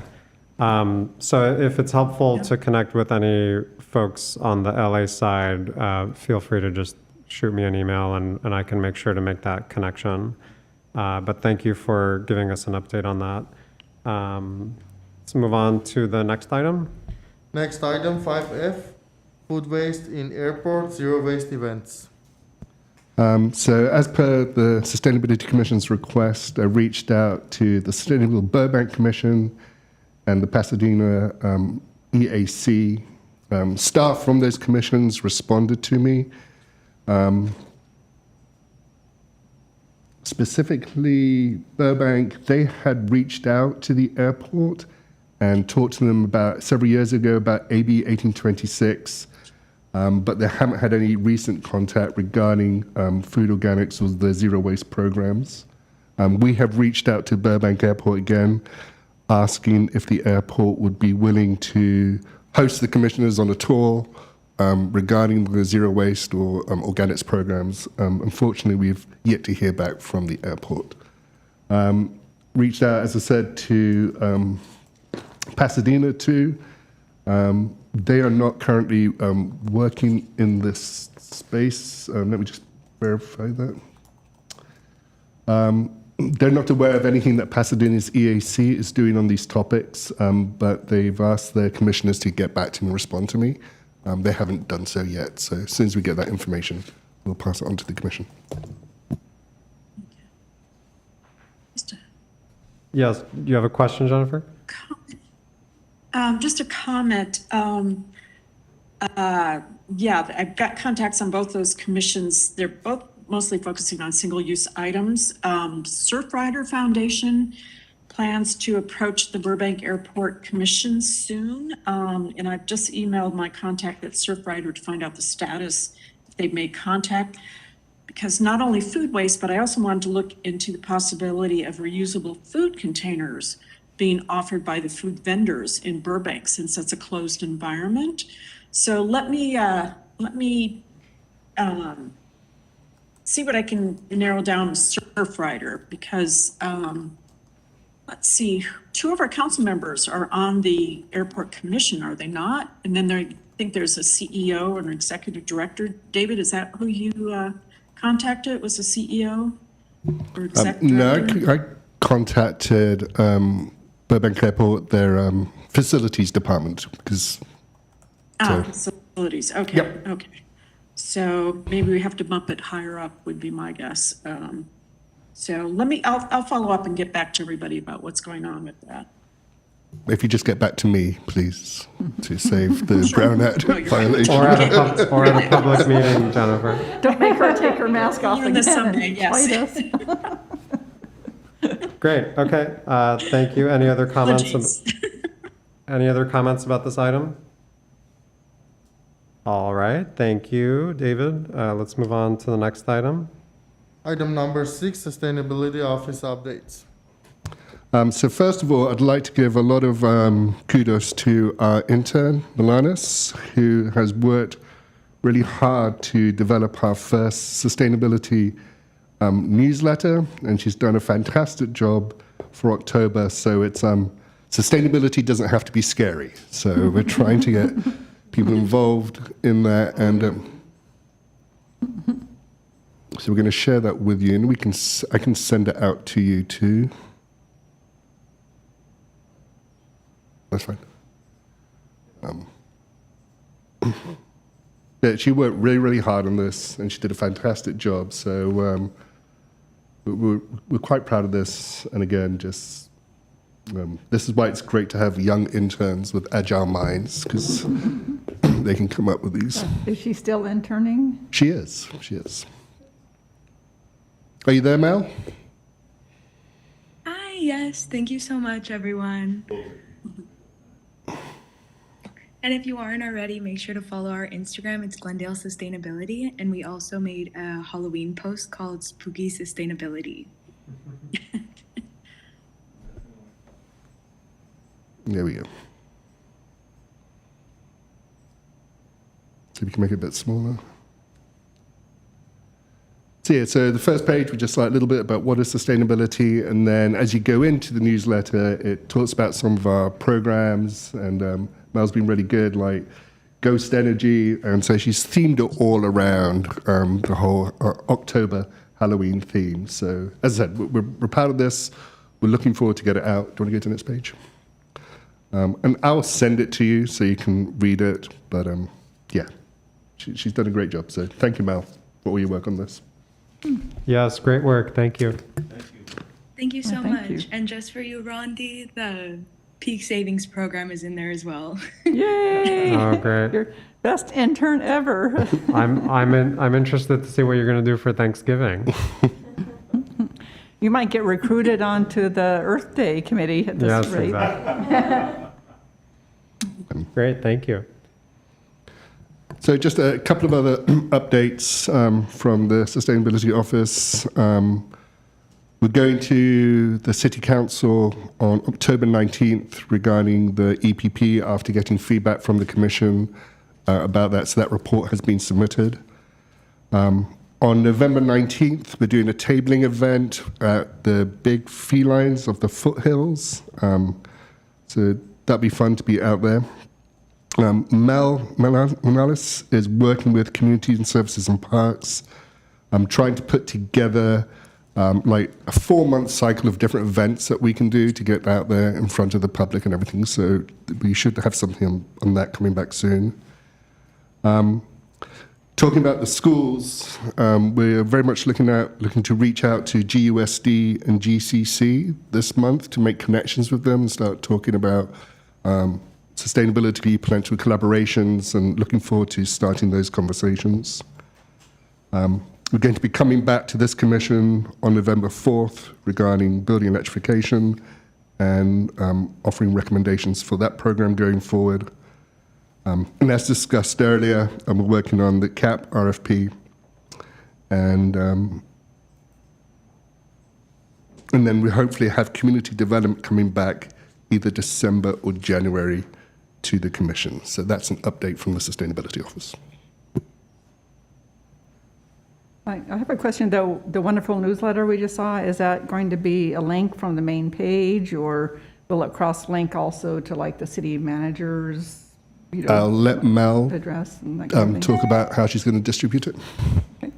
So if it's helpful to connect with any folks on the LA side, feel free to just shoot me an email and I can make sure to make that connection. But thank you for giving us an update on that. Let's move on to the next item. Next item, 5F, food waste in airport, zero waste events. So as per the Sustainability Commission's request, I reached out to the Sustainable Burbank Commission and the Pasadena EAC. Staff from those commissions responded to me. Specifically, Burbank, they had reached out to the airport and talked to them about several years ago about AB 1826, but they haven't had any recent contact regarding food organics or the zero waste programs. We have reached out to Burbank Airport again, asking if the airport would be willing to host the commissioners on a tour regarding the zero waste or organics programs. Unfortunately, we've yet to hear back from the airport. reached out, as I said, to Pasadena too. They are not currently working in this space. Let me just verify that. They're not aware of anything that Pasadena's EAC is doing on these topics, but they've asked their commissioners to get back to me and respond to me. They haven't done so yet, so as soon as we get that information, we'll pass it on to the commission. Yes, you have a question, Jennifer? Just a comment. Yeah, I've got contacts on both those commissions. They're both mostly focusing on single-use items. Surfrider Foundation plans to approach the Burbank Airport Commission soon. And I've just emailed my contact at Surfrider to find out the status, if they've made contact. Because not only food waste, but I also wanted to look into the possibility of reusable food containers being offered by the food vendors in Burbank, since that's a closed environment. So let me see what I can narrow down with Surfrider, because let's see, 2 of our council members are on the airport commission, are they not? And then I think there's a CEO or an executive director. David, is that who you contacted? Was the CEO or executive director? No, I contacted Burbank Airport, their facilities department, because. Facilities. Okay. Yep. Okay. So maybe we have to bump it higher up, would be my guess. So I'll follow up and get back to everybody about what's going on with that. If you just get back to me, please, to save the Brown Act violation. Or at a public meeting, Jennifer. Don't make her take her mask off again. Someday, yes. Great, okay. Thank you. Any other comments? Any other comments about this item? All right, thank you, David. Let's move on to the next item. Item number 6, Sustainability Office updates. So first of all, I'd like to give a lot of kudos to our intern, Milanis, who has worked really hard to develop our first sustainability newsletter, and she's done a fantastic job for October. So it's sustainability doesn't have to be scary. So we're trying to get people involved in that, and so we're going to share that with you, and I can send it out to you too. That's fine. Yeah, she worked really, really hard on this, and she did a fantastic job. So we're quite proud of this. And again, just this is why it's great to have young interns with agile minds, because they can come up with these. Is she still interning? She is. She is. Are you there, Mel? Hi, yes. Thank you so much, everyone. And if you aren't already, make sure to follow our Instagram. It's Glendale Sustainability. And we also made a Halloween post called Spooky Sustainability. There we go. See if we can make it a bit smaller. So yeah, so the first page, we just like a little bit about what is sustainability, and then as you go into the newsletter, it talks about some of our programs, and Mel's been really good, like Ghost Energy, and so she's themed it all around the whole October Halloween theme. So as I said, we're proud of this. We're looking forward to get it out. Do you want to go to the next page? And I'll send it to you so you can read it. But yeah, she's done a great job. So thank you, Mel, for all your work on this. Yes, great work. Thank you. Thank you so thank much. you. And just for you, Rondi, the Peak Savings Program is in there as well. Yay! Oh, great. Your best intern ever. I'm interested to see what you're going to do for Thanksgiving. You might get recruited onto the Earth Day committee at this Yes, rate. exactly. Great, thank you. So just a couple of other updates from the Sustainability Office. We're going to the City Council on October 19th regarding the EPP after getting feedback from the Commission about that. So that report has been submitted. On November 19th, we're doing a tabling event at the big felines of the foothills. So that'll be fun to be out there. Mel Morales is working with Community and Services and Parks. I'm trying to put together like a 4-month cycle of different events that we can do to get out there in front of the public and everything. So we should have something on that coming back soon. Talking about the schools, we're very much looking to reach out to GUSD and GCC this month to make connections with them and start talking about sustainability, potential collaborations, and looking forward to starting those conversations. We're going to be coming back to this commission on November 4th regarding building electrification and offering recommendations for that program going forward. And as discussed earlier, we're working on the CAP RFP, and then we hopefully have community development coming back either December or January to the commission. So that's an update from the Sustainability Office. I have a question, though. The wonderful newsletter we just saw, is that going to be a link from the main page, or will it cross-link also to like the city managers? I'll let Mel address and that kind of thing. talk about how she's going to distribute it. Okay.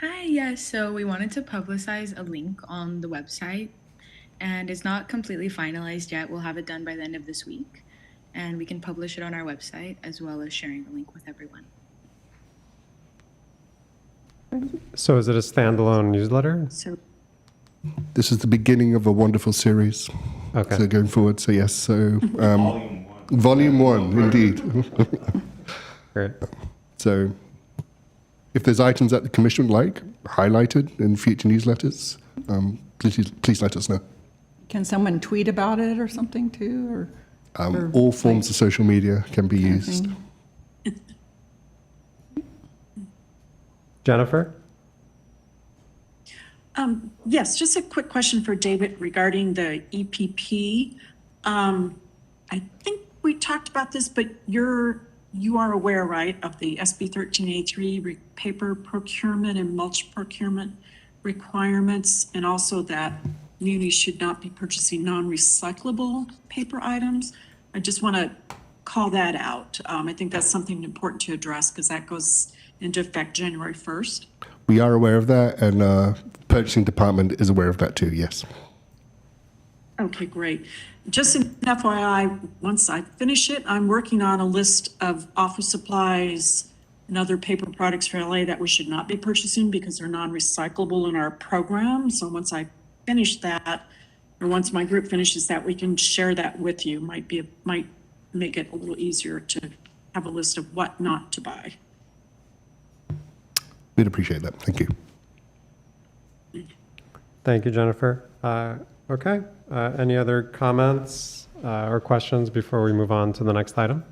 Hi, yes. So we wanted to publicize a link on the website, and it's not completely finalized yet. We'll have it done by the end of this week, and we can publish it on our website as well as sharing the link with everyone. So is it a standalone newsletter? So This is the beginning of a wonderful series. Okay. So going forward, so yes, so volume one, indeed. Great. So if there's items that the commission would like highlighted in future newsletters, please let us know. Can someone tweet about it or something too? Or All forms of social media can be kind of used. thing? Jennifer? Yes, just a quick question for David regarding the EPP. I think we talked about this, but you are aware, right, of the SB 1383 paper procurement and mulch procurement requirements, and also that munis should not be purchasing non-recyclable paper items. I just want to call that out. I think that's something important to address because that goes into effect January 1st. We are aware of that, and purchasing department is aware of that too, yes. Okay, great. Just an FYI, once I finish it, I'm working on a list of office supplies and other paper products for LA that we should not be purchasing because they're non-recyclable in our program. So once I finish that, or once my group finishes that, we can share that with you. Might make it a little easier to have a list of what not to buy. We'd appreciate that. Thank you. Thank you, Jennifer. Okay. Any other comments or questions before we move on to the next item?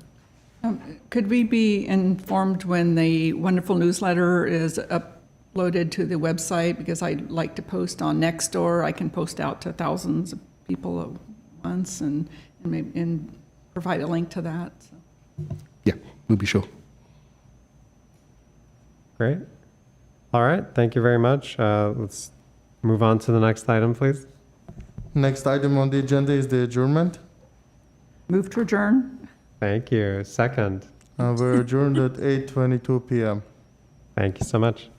Could we be informed when the wonderful newsletter is uploaded to the website? Because I like to post on Nextdoor. I can post out to thousands of people at once and provide a link to that. So. Yeah, we'll be sure. Great. All right. Thank you very much. Let's move on to the next item, please. Next item on the agenda is the adjournment. Move to adjourn. Thank you. Second. We're adjourned at 8:22 p.m. Thank you so much.